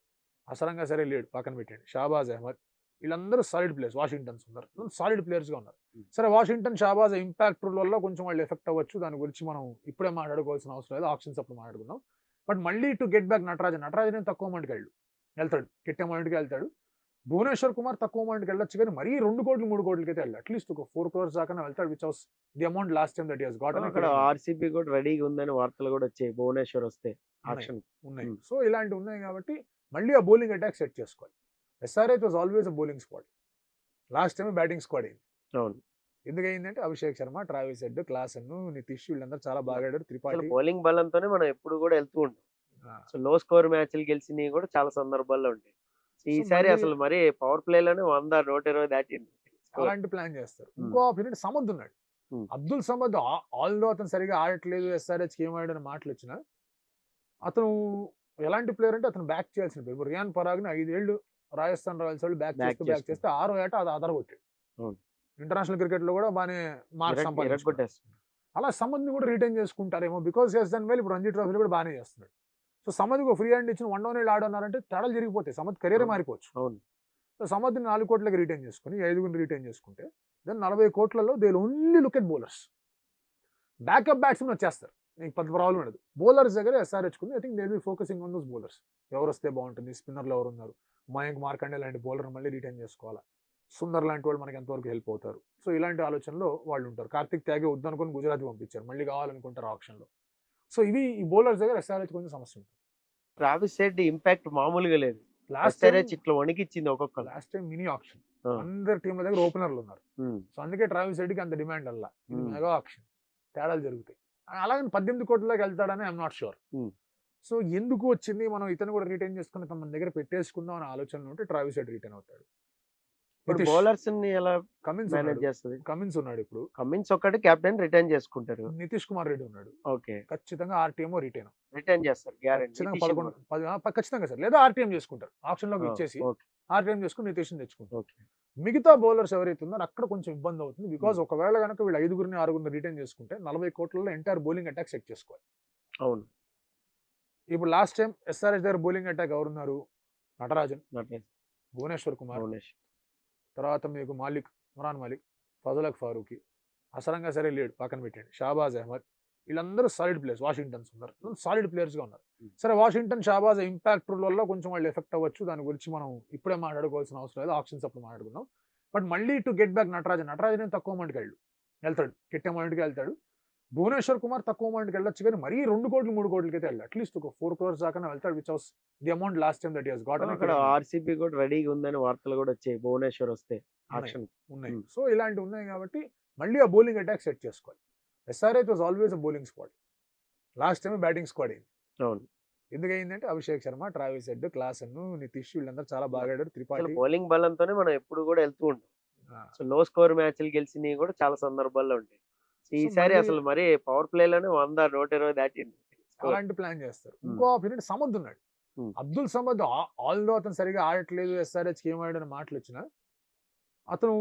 అసరంగా సరే లేడు, పక్కన పెట్టండి. షాబాజ్ అహ్మద్, వీళ్ళందరూ సాలిడ్ ప్లేయర్స్. వాషింగ్టన్స్ ఉన్నారు, సాలిడ్ ప్లేయర్స్ గా ఉన్నారు. సరే వాషింగ్టన్, షాబాజ్ ఇంపాక్ట్ వల్ల కొంచెం వాళ్ళు ఎఫెక్ట్ అవ్వచ్చు. దాని గురించి మనం ఇప్పుడే మాట్లాడుకోవాల్సిన అవసరం లేదు, ఆప్షన్స్ అప్పుడు మాట్లాడుకుందాం. బట్ మళ్ళీ టు గెట్ బ్యాక్ నటరాజన్ తక్కువ అమౌంట్కి వెళ్తాడు, కెట్టే అమౌంట్కి వెళ్తాడు. భువనేశ్వర్ కుమార్ తక్కువ అమౌంట్కి వెళ్ళొచ్చు, కానీ మరీ 2 కోట్లు 3 కోట్లకి అయితే వెళ్ళాడు. అట్లీస్ట్ ఒక 4 crores దాకా వెళ్తాడు, which was the amount last time that he has గాటన్. అక్కడ ఆర్సీబీ కూడా రెడీగా ఉందని వార్తలు కూడా వచ్చాయి, భువనేశ్వర్ వస్తే ఆక్షన్ ఉన్నాయి. సో ఇలాంటివి ఉన్నాయి కాబట్టి మళ్ళీ ఆ బౌలింగ్ అటాక్ సెట్ చేసుకోవాలి. SRH was always a bowling squad. Last time batting squad అయింది. అవును. ఎందుకు అయిందంటే Abhishek Sharma, Travis head, Klaasen, Nitish వీళ్ళందరూ చాలా బాగా ఆడారు. త్రిపాఠి బౌలింగ్ బలంతోనే మనం ఎప్పుడు కూడా వెళ్తూ ఉంటాం. సో లో స్కోర్ మ్యాచ్లు గెలిచినవి కూడా చాలా సందర్భాల్లో ఉంటాయి. ఈసారి అసలు మరి పవర్ ప్లే లోనే 100, 120 దాటింది. అలాంటి ప్లాన్ చేస్తారు. ఇంకో ఆపోనెంట్ సమద్ ఉన్నాడు. అబ్దుల్ సమద్ ఆల్దో అతను సరిగా ఆడట్లేదు, SRH ఏం ఆడని మాటలు వచ్చినా అతను ఎలాంటి ప్లేయర్ అంటే అతను బ్యాక్ చేయాల్సిన ప్లేయర్. రియాన్ పరాగ్ ని 5 ఏళ్ళు రాజస్థాన్ రాయల్స్ వాళ్ళు బ్యాక్ చేస్తే 6వ ఏట అది అదరగొట్టాడు. ఇంటర్నేషనల్ క్రికెట్ లో కూడా బాగానే మార్క్స్ సంపాదించుకుంటారు. అలా సమద్ ని కూడా రిటైన్ చేసుకుంటారేమో, బికాస్ దన్ వెల్ ఇప్పుడు రంజీ ట్రోఫీలో కూడా బాగానే చేస్తున్నాడు. సో సమద్కి ఒక ఫ్రీ హ్యాండ్ ఇచ్చిన 1 down ఆడన్నారంటే తేడాలు జరిగిపోతాయి, సమద్ కెరీర్ మారిపోవచ్చు. సో సమద్ని 4 కోట్లకి రిటైన్ చేసుకుని 5గురిని రిటైన్ చేసుకుంటే దెన్ 40 కోట్లలో they only look at bowlers. Backup batsmen వచ్చేస్తారు, నీకు పెద్ద ప్రాబ్లం ఉండదు. బౌలర్స్ దగ్గర SRH కుంది. I think they will be focusing on those bowlers. ఎవరు వస్తే బాగుంటుంది, స్పిన్నర్లు ఎవరు ఉన్నారు, మయాంక్ మార్కండే లాంటి బౌలర్ మళ్ళీ రిటైన్ చేసుకోవాలా, సుందర్ లాంటి వాళ్ళు మనకి ఎంతవరకు హెల్ప్ అవుతారు. సో ఇలాంటి ఆలోచనలో వాళ్ళు ఉంటారు. కార్తిక్ త్యాగే వద్దనుకొని గుజరాత్ పంపించారు, మళ్ళీ కావాలనుకుంటారు ఆప్షన్లో. సో ఇవి ఈ బౌలర్స్ దగ్గర SRH కొంచెం సమస్య ఉంటుంది. ట్రావిస్ హెడ్ ఇంపాక్ట్ మామూలుగా లేదు. లాస్ట్ ఇట్లా వణికిచ్చింది ఒక్కొక్కరు. లాస్ట్ టైం మినీ ఆప్షన్ అందరి టీంల దగ్గర ఓపెనర్లు ఉన్నారు. సో అందుకే ట్రావిస్ హెడ్ కి అంత డిమాండ్ అలా. ఇది మెగా ఆప్షన్, తేడాలు జరుగుతాయి. అలాగని 18 కోట్ల దాకా వెళ్తాడని ఐఎమ్ నాట్ షూర్. సో ఎందుకు వచ్చింది, మనం ఇతను కూడా రిటైన్ చేసుకుని మన దగ్గర పెట్టేసుకుందాం అనే ఆలోచనలో ఉంటే ట్రావిస్ హెడ్ రిటైన్ అవుతాడు. బౌలర్స్ ని ఎలా కమిన్స్ మేనేజ్ చేస్తుంది? కమిన్స్ ఉన్నాడు ఇప్పుడు. కమిన్స్ ఒక్కటి కెప్టెన్ రిటైన్ చేసుకుంటారు. నితీష్ కుమార్ రెడ్డి ఉన్నాడు. ఓకే. ఖచ్చితంగా ఆర్టీఎం రిటైన్ చేస్తారు గ్యారెంటీ. ఖచ్చితంగా సార్, లేదా ఆర్టీఎం చేసుకుంటారు. ఆప్షన్ లోకి ఇచ్చేసి ఆర్టీఎం చేసుకుని నితీష్ తెచ్చుకుంటారు. మిగతా బౌలర్స్ ఎవరైతే ఉన్నారో అక్కడ కొంచెం ఇబ్బంది అవుతుంది. బికాస్ ఒకవేళ కనుక వీళ్ళు 5గురిని 6గురిని రిటైన్ చేసుకుంటే 40 కోట్లలో ఎంటైర్ బౌలింగ్ అటాక్ సెట్ చేసుకోవాలి. అవును. ఇప్పుడు లాస్ట్ టైం SRH దగ్గర బౌలింగ్ అటాక్ ఎవరున్నారు? నటరాజన్, భువనేశ్వర్ కుమార్, తర్వాత మీకు ఇమ్రాన్ మాలిక్, ఫజలక్ ఫారూఖీ, అసరంగా సరే లేడు, పక్కన పెట్టండి. షాబాజ్ అహ్మద్, వీళ్ళందరూ సాలిడ్ ప్లేయర్స్. వాషింగ్టన్స్ ఉన్నారు, సాలిడ్ ప్లేయర్స్ గా ఉన్నారు. సరే వాషింగ్టన్, షాబాజ్ ఇంపాక్ట్ వల్ల కొంచెం వాళ్ళు ఎఫెక్ట్ అవ్వచ్చు. దాని గురించి మనం ఇప్పుడే మాట్లాడుకోవాల్సిన అవసరం లేదు, ఆప్షన్స్ అప్పుడు మాట్లాడుకుందాం. బట్ మళ్ళీ టు గెట్ బ్యాక్ నటరాజన్ తక్కువ అమౌంట్కి వెళ్తాడు, కెట్టే అమౌంట్కి వెళ్తాడు. భువనేశ్వర్ కుమార్ తక్కువ అమౌంట్కి వెళ్ళొచ్చు, కానీ మరీ 2 కోట్లు 3 కోట్లకి అయితే వెళ్ళాడు. అట్లీస్ట్ ఒక 4 crores దాకా వెళ్తాడు, which was the amount last time that he has గాటన్. అక్కడ ఆర్సీబీ కూడా రెడీగా ఉందని వార్తలు కూడా వచ్చాయి, భువనేశ్వర్ వస్తే ఆక్షన్ ఉన్నాయి. సో ఇలాంటివి ఉన్నాయి కాబట్టి మళ్ళీ ఆ బౌలింగ్ అటాక్ సెట్ చేసుకోవాలి. SRH was always a bowling squad. Last time batting squad అయింది. అవును. ఎందుకు అయిందంటే Abhishek Sharma, Travis head, Klaasen, Nitish వీళ్ళందరూ చాలా బాగా ఆడారు. త్రిపాఠి బౌలింగ్ బలంతోనే మనం ఎప్పుడు కూడా వెళ్తూ ఉంటాం. సో లో స్కోర్ మ్యాచ్లు గెలిచినవి కూడా చాలా సందర్భాల్లో ఉంటాయి. ఈసారి అసలు మరి పవర్ ప్లే లోనే 100, 120 దాటింది. అలాంటి ప్లాన్ చేస్తారు. ఇంకో ఆపోనెంట్ సమద్ ఉన్నాడు. అబ్దుల్ సమద్ ఆల్దో అతను సరిగా ఆడట్లేదు, ఎస్ఆర్హెచ్కి ఏం ఆడాడని మాటలు వచ్చినా అతను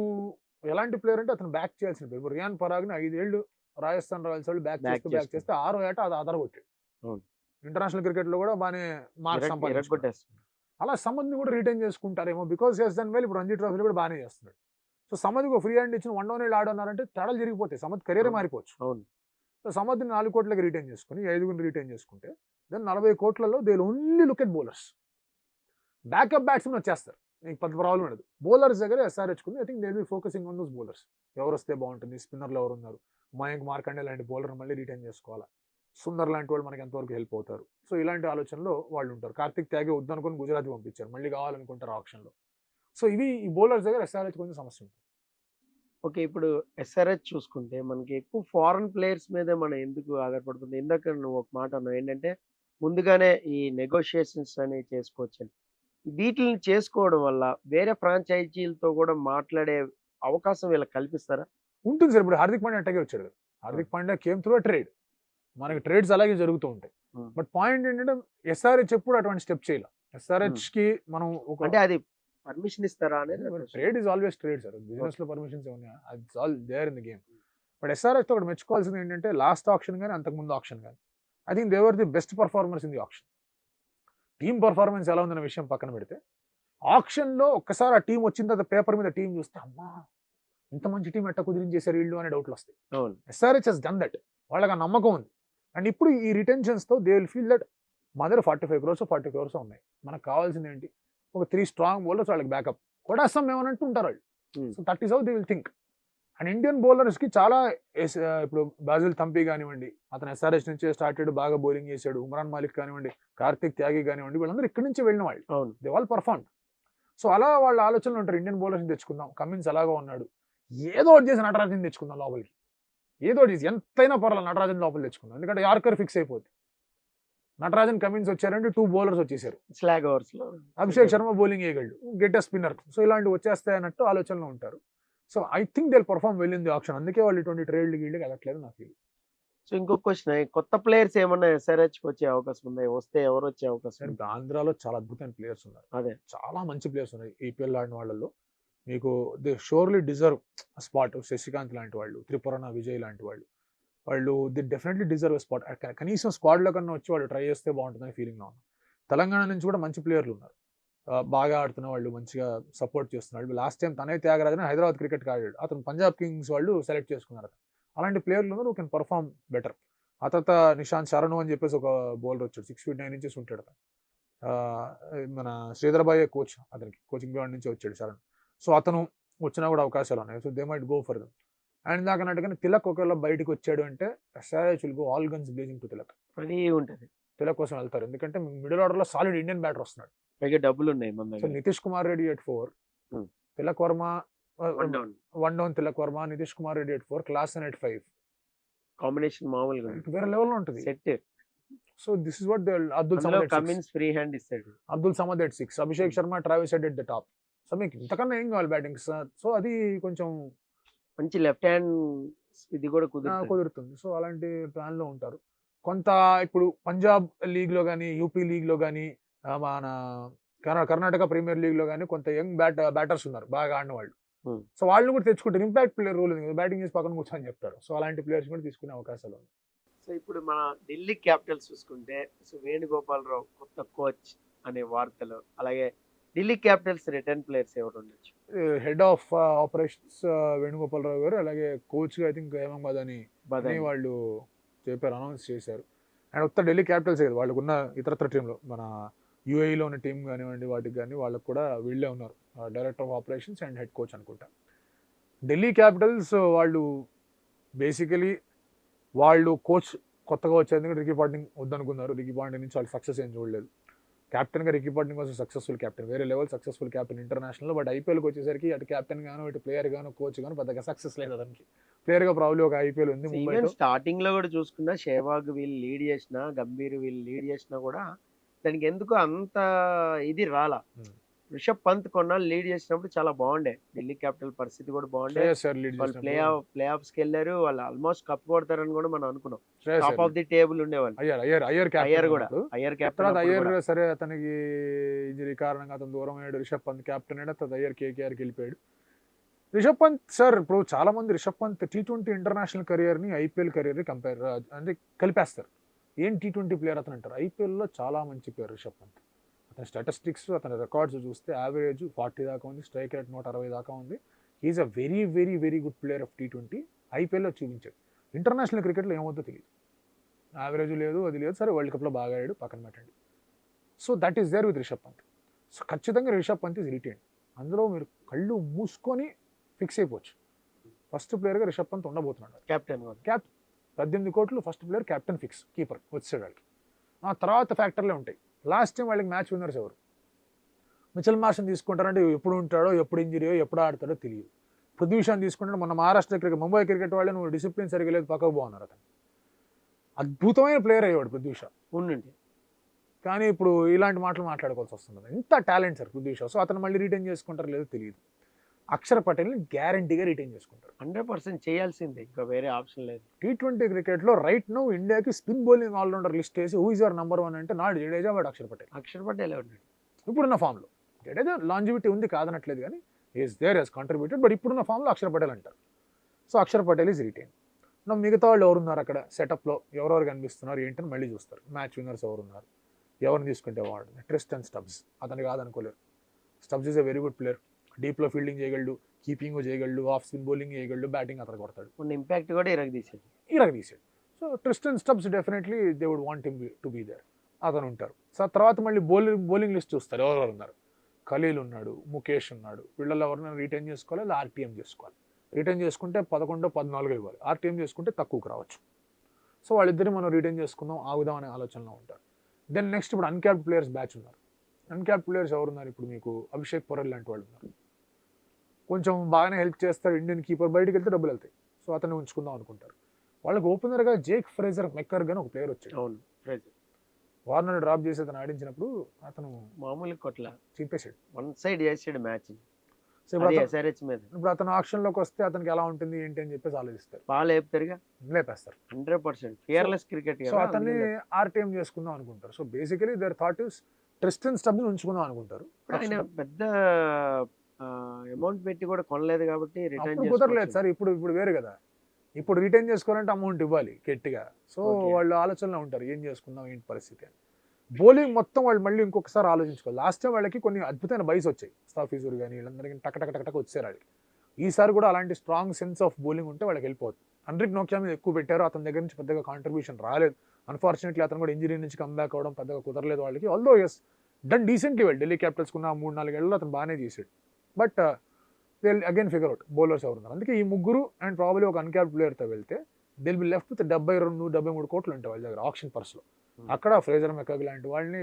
ఎలాంటి ప్లేయర్ అంటే అతను బ్యాక్ చేయాల్సిన ప్లేయర్. ఇప్పుడు రియాన్ పరాగ్ని 5 ఏళ్ళు రాజస్థాన్ రాయల్స్ వాళ్ళు బ్యాక్ చేస్తే 6వ ఏట అది అదరగొట్టాడు. ఇంటర్నేషనల్ క్రికెట్ లో కూడా బాగానే మార్క్స్ సంపాదించుకున్నాడు. అలా సమద్ని కూడా రిటైన్ చేసుకుంటారేమో, బికాస్ హెస్ డన్ వెల్. ఇప్పుడు రంజీ ట్రోఫీలో కూడా బాగానే చేస్తున్నాడు. సో సమద్కి ఫ్రీ హ్యాండ్ ఇచ్చిన 1 డౌన్ ఆడున్నారంటే తేడాలు జరిగిపోతాయి. సమద్ కెరీర్ మారిపోవచ్చు. సో సమద్ని 4 కోట్లకి రిటైన్ చేసుకుని 5 రిటైన్ చేసుకుంటే దెన్ 40 కోట్లలో they only look at bowlers. Backup batsmen వచ్చేస్తారు, నీకు పెద్ద ప్రాబ్లం ఉండదు. బౌలర్స్ దగ్గర ఎస్ఆర్హెచ్ కుంది. I think they will focusing on those bowlers. ఎవరు వస్తే బాగుంటుంది, స్పిన్నర్లు ఎవరు ఉన్నారు, మయాంక్ మార్కండే లాంటి బౌలర్ మళ్ళీ రిటైన్ చేసుకోవాలా, సుందర్ లాంటి వాళ్ళు మనకి ఎంతవరకు హెల్ప్ అవుతారు. సో ఇలాంటి ఆలోచనలో వాళ్ళు ఉంటారు. కార్తిక్ త్యాగే వద్దనుకొని గుజరాత్ పంపించారు, మళ్ళీ కావాలనుకుంటారు ఆప్షన్లో. సో ఇవి ఈ బౌలర్స్ దగ్గర ఎస్ఆర్హెచ్ కొంచెం సమస్య ఉంటుంది. ఓకే, ఇప్పుడు ఎస్ఆర్హెచ్ చూసుకుంటే మనకి ఎక్కువ ఫారెన్ ప్లేయర్స్ మీదే మనం ఎందుకు ఆధారపడుతుంది? ఇందాక నువ్వు ఒక మాట అన్నావు ఏంటంటే ముందుగానే ఈ నెగోషియేషన్స్ అనేవి చేసుకోవచ్చు. వీటిని చేసుకోవడం వల్ల వేరే ఫ్రాంచైజీలతో కూడా మాట్లాడే అవకాశం వీళ్ళకి కల్పిస్తారా? ఉంటుంది సార్. ఇప్పుడు హార్దిక్ పాండ్యా అట్టాగే వచ్చాడు కదా. Hardik Pandya came through trade. మనకి ట్రేడ్స్ అలాగే జరుగుతూ ఉంటాయి. బట్ పాయింట్ ఏంటంటే ఎస్ఆర్హెచ్ ఎప్పుడు అటువంటి స్టెప్ చేయాలి. ఎస్ఆర్హెచ్ కి మనం అంటే అది పర్మిషన్ ఇస్తారా అనేది. Trade is always trade sir. Business లో పర్మిషన్స్ ఏమన్నా it's all there in the game. But SRH తో ఒకటి మెచ్చుకోవాల్సింది ఏంటంటే లాస్ట్ ఆప్షన్ కానీ అంతకుముందు ఆప్షన్ కానీ I think they were the best performers in the option. Team performance ఎలా ఉందన్న విషయం పక్కన పెడితే ఆప్షన్ లో ఒక్కసారి ఆ టీం వచ్చిన తర్వాత పేపర్ మీద టీం చూస్తే అమ్మా ఇంత మంచి టీం ఎట్ట కుదిరించేసారు వీళ్ళు అనే డౌట్లు వస్తాయి. SRH has done that. వాళ్ళకి ఆ నమ్మకం ఉంది. అండ్ ఇప్పుడు ఈ రిటెన్షన్స్ తో దే విల్ ఫీల్ దట్ మా దగ్గర 45 crores 40 crores ఉన్నాయి, మనకు కావాల్సింది ఏంటి ఒక 3 స్ట్రాంగ్ బౌలర్స్ వాళ్ళకి బ్యాకప్ కొట్టేస్తాం ఏమనంటూ ఉంటారు వాళ్ళు. So that is how they will think. And Indian bowlers కి చాలా ఇప్పుడు బాజిల్ థంపీ కానివ్వండి, అతను ఎస్ఆర్హెచ్ నుంచే స్టార్టెడ్, బాగా బౌలింగ్ చేశాడు. ఉమ్రాన్ మాలిక్ కానివ్వండి, కార్తిక్ త్యాగి కానివ్వండి, వీళ్ళందరూ ఇక్కడి నుంచి వెళ్ళిన వాళ్ళు. They all perform. సో అలా వాళ్ళ ఆలోచనలు ఉంటారు, ఇండియన్ బౌలర్స్ తెచ్చుకుందాం, కమిన్స్ అలాగా ఉన్నాడు, ఏదో ఒకటి చేసి నటరాజన్ తెచ్చుకుందాం లోపలికి, ఏదో ఒకటి చేసి ఎంతైనా పర్వాలేదు నటరాజన్ లోపల తెచ్చుకుందాం. ఎందుకంటే యార్కర్ ఫిక్స్ అయిపోతుంది. నటరాజన్ కమిన్స్ వచ్చారంటే 2 bowlers వచ్చేసారు. స్లాగ్ ఓవర్స్ లో అభిషేక్ శర్మ బౌలింగ్ వేయగలడు, గెట్ ఎ స్పిన్నర్. సో ఇలాంటివి వచ్చేస్తాయి అన్నట్టు ఆలోచనలో ఉంటారు. So I think they perform well in the option. అందుకే వాళ్ళు ఇటువంటి ట్రేడ్ గిల్డ్కి వెళ్ళట్లేదు నా ఫీల్. సో ఇంకొక క్వశ్చన్, కొత్త ప్లేయర్స్ ఏమన్నా ఎస్ఆర్హెచ్కి వచ్చే అవకాశం ఉంది? వస్తే ఎవరు వచ్చే అవకాశం? ఆంధ్రాలో చాలా అద్భుతమైన ప్లేయర్స్ ఉన్నారు. అదే చాలా మంచి ప్లేయర్స్ ఉన్నాయి ఈపీఎల్ ఆడిన వాళ్ళలో. మీకు they surely deserve spot. Shashikant లాంటి వాళ్ళు, త్రిపురణ విజయ్ లాంటి వాళ్ళు, వాళ్ళు ది డెఫినెట్లీ డిజర్వ్ స్పాట్. కనీసం స్క్వాడ్లో కన్నా వచ్చి వాళ్ళు ట్రై చేస్తే బాగుంటుందని ఫీలింగ్లో ఉన్నాను. తెలంగాణ నుంచి కూడా మంచి ప్లేయర్లు ఉన్నారు, బాగా ఆడుతున్న వాళ్ళు, మంచిగా సపోర్ట్ చేస్తున్నాడు. లాస్ట్ టైం తనే త్యాగరాజన్ హైదరాబాద్ క్రికెట్కి ఆడాడు, అతను పంజాబ్ కింగ్స్ వాళ్ళు సెలెక్ట్ చేసుకున్నారు. అలాంటి ప్లేయర్లు ఉన్నారు, కెన్ పర్ఫార్మ్ బెటర్. ఆ తర్వాత నిశాంత్ శరణు అని చెప్పేసి ఒక బౌలర్ వచ్చాడు, 6'9" ఇంచెస్ ఉంటాడు. మన శ్రీధర్ బాయ్ కోచ్, అతనికి కోచింగ్ గ్రౌండ్ నుంచి వచ్చాడు శరణ్. సో అతను వచ్చినా కూడా అవకాశాలు ఉన్నాయి. So they might go for them. And దాకా అన్నట్టుగానే తిలక్ ఒకవేళ బయటకు వచ్చాడు అంటే SRH will go all guns blazing to Tilak. Ready ఉంటుంది, తిలక్ కోసం వెళ్తారు. ఎందుకంటే మిడిల్ ఆర్డర్ లో సాలిడ్ ఇండియన్ బ్యాటర్ వస్తున్నాడు, పైగా డబ్బులు ఉన్నాయి. So Nitish Kumar Reddy at 4, Tilak Varma 1 down, Tilak Varma, Nitish Kumar Reddy at 4, Klaasen at 5. Combination మామూలుగా వేరే లెవెల్ లో ఉంటుంది set. So this is what they Abdul Samad Cummins free hand ఇస్తాడు, Abdul Samad at 6, Abhishek Sharma, Travis Head at the top. So మీకు ఇంతకన్నా ఏం కావాలి బ్యాటింగ్? సో అది కొంచెం మంచి లెఫ్ట్ హ్యాండ్ ఇది కూడా కుదురుతుంది. సో అలాంటి ప్లాన్ లో ఉంటారు. కొంత ఇప్పుడు పంజాబ్ లీగ్ లో కానీ, యూపీ లీగ్ లో కానీ, మన కర్ణాటక ప్రీమియర్ లీగ్ లో కానీ కొంత యంగ్ బ్యాటర్స్ ఉన్నారు, బాగా ఆడిన వాళ్ళు. సో వాళ్ళని కూడా తెచ్చుకుంటారు. ఇంపాక్ట్ ప్లేయర్ రోల్ ఉంది, బ్యాటింగ్ చేసి పక్కన కూర్చొని చెప్తారు. సో అలాంటి ప్లేయర్స్ కూడా తీసుకునే అవకాశాలు ఉన్నాయి. సో ఇప్పుడు మన ఢిల్లీ క్యాపిటల్స్ చూసుకుంటే, సో వేణుగోపాలరావు కొత్త కోచ్ అనే వార్తలు, అలాగే ఢిల్లీ క్యాపిటల్స్ రిటర్న్ ప్లేయర్స్ ఎవరు ఉండొచ్చు? హెడ్ ఆఫ్ ఆపరేషన్స్ వేణుగోపాలరావు గారు, అలాగే కోచ్ ఐ థింక్ హేమంబాద్ అని వాళ్ళు చెప్పారు, అనౌన్స్ చేశారు. అండ్ ఉత్త ఢిల్లీ క్యాపిటల్స్ కదా, వాళ్ళకున్న ఇతరత్ర టీంలో మన యూఏఈలో ఉన్న టీం కానివ్వండి, వాటికి కానీ వాళ్ళకు కూడా వీళ్ళే ఉన్నారు, director of operations and head coach అనుకుంటా. ఢిల్లీ క్యాపిటల్స్ వాళ్ళు బేసికలీ వాళ్ళు కోచ్ కొత్తగా వచ్చేందుకు రికీ పాంటింగ్ వద్దనుకున్నారు. రికీ పాంటింగ్ నుంచి వాళ్ళు సక్సెస్ ఏం చూడలేదు. కెప్టెన్గా Ricky Ponting was successful captain, వేరే level successful captain international. But ఐపీఎల్కి వచ్చేసరికి అటు కెప్టెన్ గాను, ఇటు ప్లేయర్ గాను, కోచ్ గాను పెద్దగా సక్సెస్ లేదు అతనికి. ప్లేయర్ గా ప్రాబ్లీ ఒక ఐపీఎల్ ఉంది. స్టార్టింగ్ లో కూడా చూసుకున్నా షేవాగ్ వీళ్ళు లీడ్ చేసినా, గంభీర్ వీళ్ళు లీడ్ చేసినా కూడా దానికి ఎందుకు అంత ఇది రాలా. రిషబ్ పంత్ కొన్నాళ్ళు లీడ్ చేసినప్పుడు చాలా బాగుండే, ఢిల్లీ క్యాపిటల్ పరిస్థితి కూడా బాగుండే, శ్రేయస్ అయ్యర్ లీడ్ వాళ్ళు ప్లే ఆఫ్స్కి వెళ్ళారు, వాళ్ళు ఆల్మోస్ట్ కప్ కొడతారని కూడా మనం అనుకున్నాం, Shreyas top of the table ఉండేవాళ్ళు. అయ్యర్ అయ్యర్ క్యాప్టెన్ కూడా, అయ్యర్ తర్వాత కెప్టెన్ అయ్యర్ కూడా. సరే అతనికి ఇంజరీ కారణంగా అతను దూరం అయ్యాడు, రిషబ్ పంత్ కెప్టెన్ అయ్యాడు, తర్వాత అయ్యర్ కేకేఆర్కి వెళ్ళిపోయాడు. రిషబ్ పంత్ సార్ ఇప్పుడు చాలా మంది రిషబ్ పంత్ T20 ఇంటర్నేషనల్ కెరియర్ని ఐపీఎల్ కెరియర్ని కంపేర్ అంటే కలిపేస్తారు. ఏం T20 ప్లేయర్ అతను అంటారు, ఐపీఎల్లో చాలా మంచి ప్లేయర్ రిషబ్ పంత్. అతని స్టాటిస్టిక్స్ అతని రికార్డ్స్ చూస్తే యావరేజ్ 40 దాకా ఉంది, స్ట్రైక్ రేట్ 160 దాకా ఉంది. Is a very very very good player of T20. ఐపీఎల్లో చూపించాడు. ఇంటర్నేషనల్ క్రికెట్లో ఏమవుతుందో తెలియదు, యావరేజ్ లేదు అది లేదు, సరే వరల్డ్ కప్లో బాగా ఆడాడు పక్కన పెట్టండి. So that is there with Rishabh Pant. So ఖచ్చితంగా రిషబ్ పంత్ ఈజ్ రిటైన్. అందులో మీరు కళ్ళు మూసుకొని ఫిక్స్ అయిపోవచ్చు, ఫస్ట్ ప్లేయర్గా రిషబ్ పంత్ ఉండబోతున్నాడు. కెప్టెన్ 18 కోట్లు first player, captain fix, keeper వచ్చాడు వాళ్ళకి. ఆ తర్వాత ఫ్యాక్టర్లే ఉంటాయి. లాస్ట్ టైం వాళ్ళకి మ్యాచ్ విన్నర్స్ ఎవరు? మిచెల్ మార్షన్ తీసుకుంటారంటే ఎప్పుడు ఉంటాడో, ఎప్పుడు ఇంజరీయో, ఎప్పుడు ఆడతాడో తెలియదు. పృథ్వీ షాని తీసుకుంటాడు, మన మహారాష్ట్ర క్రికెట్, ముంబై క్రికెట్ వాళ్ళు నువ్వు డిసిప్లిన్ సరిగా లేదు పక్కకు బాగున్నారు. అతను అద్భుతమైన ప్లేయర్ అయ్యాడు పృథ్వీ షా ఉండండి, కానీ ఇప్పుడు ఇలాంటి మాటలు మాట్లాడుకోవాల్సి వస్తుంది. ఇంత talent sir Prithvi Shah. So అతను మళ్ళీ రిటైన్ చేసుకుంటారో లేదో తెలియదు. అక్షర్ పటేల్ని గ్యారంటీగా రిటైన్ చేసుకుంటారు. 100% చేయాల్సిందే, ఇంకా వేరే ఆప్షన్ లేదు. T20 క్రికెట్లో రైట్ నౌ ఇండియాకి స్పిన్ బౌలింగ్ ఆల్రౌండర్ లిస్ట్ వేసి హూ ఇస్ యువర్ నంబర్ 1 అంటే నాడు జడేజా, వాడు అక్షర్ పటేల్. అక్షర్ పటేల్ ఉన్నాడు ఇప్పుడున్న ఫామ్లో. జడేజా లాంజివిటీ ఉంది కాదనట్లేదు, కానీ is there he's contributed, but ఇప్పుడున్న ఫామ్లో అక్షర్ పటేల్ అంటారు. So Axar Patel is retain. నా మిగతా వాళ్ళు ఎవరున్నారు అక్కడ సెటప్లో, ఎవరెవరు కనిపిస్తున్నారు ఏంటని మళ్ళీ చూస్తారు. మ్యాచ్ విన్నర్స్ ఎవరున్నారు, ఎవరిని తీసుకుంటే వాడు. ట్రిస్టన్ స్టబ్స్ అతను కాదనుకోలేరు. Stubbs is a very good player, డీప్లో ఫీల్డింగ్ చేయగలడు, కీపింగ్ చేయగలడు, ఆఫ్ స్పిన్ బౌలింగ్ చేయగలడు, బ్యాటింగ్ అతను కొడతాడు. ఉన్న ఇంపాక్ట్ కూడా ఇరగదీసాడు. So Tristan Stubbs definitely they would want him to be there, అతను ఉంటారు. సో తర్వాత మళ్ళీ బౌలింగ్ లిస్ట్ చూస్తారు, ఎవరెవరు ఉన్నారు. ఖలీల్ ఉన్నాడు, ముఖేష్ ఉన్నాడు, వీళ్ళలో ఎవరైనా రిటైన్ చేసుకోవాలి, లేదా ఆర్టీఎం చేసుకోవాలి. రిటైన్ చేసుకుంటే 11-14 ఇవ్వాలి, ఆర్టీఎం చేసుకుంటే తక్కువకు రావచ్చు. సో వాళ్ళిద్దరిని మనం రిటైన్ చేసుకుందాం ఆగుదాం అనే ఆలోచనలో ఉంటారు. దెన్ నెక్స్ట్ ఇప్పుడు అన్క్యాప్డ్ ప్లేయర్స్ బ్యాచ్ ఉన్నారు. అన్క్యాప్డ్ ప్లేయర్స్ ఎవరున్నారు? ఇప్పుడు మీకు అభిషేక్ పొరెల్ లాంటి వాళ్ళు ఉన్నారు, కొంచెం బాగానే హెల్ప్ చేస్తాడు. ఇండియన్ కీపర్, బయటికి వెళ్తే డబ్బులు వెళ్తాయి, సో అతన్ని ఉంచుకుందాం అనుకుంటారు. వాళ్ళకి ఓపెనర్గా జేక్ ఫ్రేజర్ మెక్కర్గన్ ఒక ప్లేయర్ వచ్చాడు. అవును, ఫ్రేజర్ వార్నర్ డ్రాప్ చేసి అతను ఆడించినప్పుడు అతను మామూలు కొట్ల చింపేశాడు, వన్ సైడ్ చేసాడు మ్యాచ్. సో ఇప్పుడు అతను ఆక్షన్లోకి వస్తే అతనికి ఎలా ఉంటుంది ఏంటి అని చెప్పేసి ఆలోచిస్తారు, బాగా లేపుతారుగా, లేపేస్తారు. 100% ఫియర్లెస్ క్రికెట్. సో అతన్ని ఆర్టీఎం చేసుకుందాం అనుకుంటారు. So basically their thought is Tristan స్టబ్ని ఉంచుకుందాం అనుకుంటారు. ఆయన పెద్ద అమౌంట్ పెట్టి కూడా కొనలేదు కాబట్టి రిటర్న్ కుదరలేదు సార్. ఇప్పుడు వేరు కదా, ఇప్పుడు రిటైన్ చేసుకోవాలంటే అమౌంట్ ఇవ్వాలి గట్టిగా. సో వాళ్ళు ఆలోచనలో ఉంటారు ఏం చేసుకుందాం ఏంటి పరిస్థితి అని. బౌలింగ్ మొత్తం వాళ్ళు మళ్ళీ ఇంకొకసారి ఆలోచించుకోవాలి. లాస్ట్ టైం వాళ్ళకి కొన్ని అద్భుతమైన బైస్ వచ్చాయి, స్టాఫీజర్ కానీ వీళ్ళందరికీ టక్ వచ్చారు వాళ్ళకి. ఈసారి కూడా అలాంటి స్ట్రాంగ్ సెన్స్ ఆఫ్ బౌలింగ్ ఉంటే వాళ్ళకి వెళ్ళిపోతుంది. హెన్రిక్ నోకియా మీద ఎక్కువ పెట్టారు, అతని దగ్గర నుంచి పెద్దగా కాంట్రిబ్యూషన్ రాలేదు. అన్ఫార్చునేట్లీ అతను కూడా ఇంజరీ నుంచి కంబ్యాక్ అవ్వడం పెద్దగా కుదరలేదు వాళ్ళకి. Although he's done decently well, Delhi capitals కున్న 3-4 ఏళ్ళలో అతను బాగానే చేసాడు. But they again figure out bowlers ఎవరున్నారు. అందుకే ఈ ముగ్గురు అండ్ ప్రాబ్లీ ఒక అన్క్యాప్డ్ ప్లేయర్తో వెళ్తే దిల్ బి లెఫ్ట్ విత్ 72-73 కోట్లు ఉంటాయి వాళ్ళ దగ్గర ఆప్షన్ పర్స్లో. అక్కడ ఫ్రేజర్ మెక్కగ్ లాంటి వాళ్ళని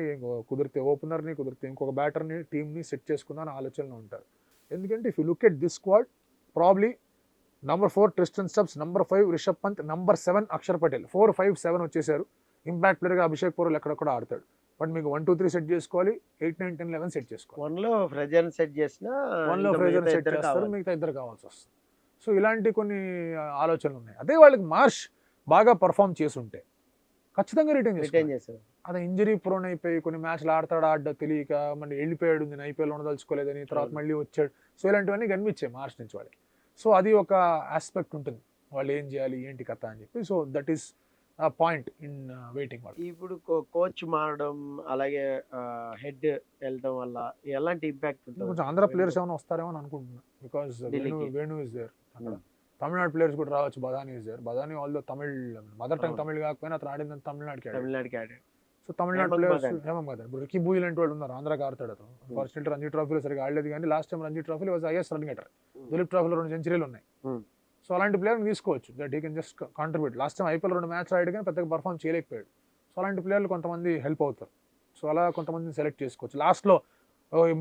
కుదిరితే ఓపెనర్ని, కుదిరితే ఇంకొక బ్యాటర్ని, టీమ్ని సెట్ చేసుకుందాం ఆలోచనలో ఉంటారు. ఎందుకంటే if you look at this squad, probably number 4 Tristan Stubbs, number 5 Rishabh Pant, number 7 Axar Patel, 4, 5, 7 వచ్చేసారు. ఇంపాక్ట్ ప్లేయర్గా అభిషేక్ పొరెల్ ఎక్కడెక్కడ ఆడతాడు. బట్ మీకు 1, 2, 3 సెట్ చేసుకోవాలి, 8, 9, 10, 11 సెట్ చేసుకోవాలి. 1లో ఫ్రేజర్ సెట్ చేసినా 1లో ఫ్రేజర్ సెట్ చేస్తారు, మిగతా ఇద్దరు కావాల్సి వస్తుంది. సో ఇలాంటి కొన్ని ఆలోచనలు ఉన్నాయి. అదే వాళ్ళకి మార్ష్ బాగా పర్ఫామ్ చేసుంటే ఖచ్చితంగా రిటైన్ చేస్తారు. అదే ఇంజరీ ప్రోన్ అయిపోయి కొన్ని మ్యాచ్లు ఆడో తెలియక మళ్ళీ వెళ్ళిపోయాడు, నేను ఐపీఎల్ ఉండదలుచుకోలేదని, తర్వాత మళ్ళీ వచ్చాడు. సో ఇలాంటివన్నీ కనిపించాయి మార్చ్ నుంచి వాళ్ళకి. సో అది ఒక ఆస్పెక్ట్ ఉంటుంది, వాళ్ళు ఏం చేయాలి ఏంటి కథ అని చెప్పి. So that is point in waiting. వాళ్ళు ఇప్పుడు కోచ్ మారడం, అలాగే హెడ్ వెళ్ళడం వల్ల ఎలాంటి ఇంపాక్ట్ ఉంటుంది? కొంచెం ఆంధ్ర ప్లేయర్స్ ఏమైనా వస్తారేమో అని అనుకుంటున్నా, బికాస్ వేణు ఇస్ దేర్. అక్కడ తమిళనాడు ప్లేయర్స్ కూడా రావచ్చు. Badani is there. Badani although Tamil, mother tongue Tamil కాకపోయినా అతను ఆడిందని తమిళనాడుకి ఆడాడు. సో తమిళనాడు ప్లేయర్స్ ఏమో కదా, ఇప్పుడు రికీ బూయి లాంటి వాళ్ళు ఉన్నారు, ఆంధ్రాకి ఆడతాడు అతను. అన్ఫార్చునేట్లీ రంజీ ట్రోఫీలో సరిగా ఆడలేదు, కానీ లాస్ట్ టైం రంజీ ట్రోఫీలో was highest run getter. Dilip ట్రోఫీలో 2 సెంచరీలు ఉన్నాయి. సో అలాంటి ప్లేయర్ని తీసుకోవచ్చు, that he can just contribute. Last time IPL 2 match ఆడాడు కానీ పెద్దగా పర్ఫామ్ చేయలేకపోయాడు. సో అలాంటి ప్లేయర్లు కొంతమంది హెల్ప్ అవుతారు. సో అలా కొంతమందిని సెలెక్ట్ చేసుకోవచ్చు. లాస్ట్లో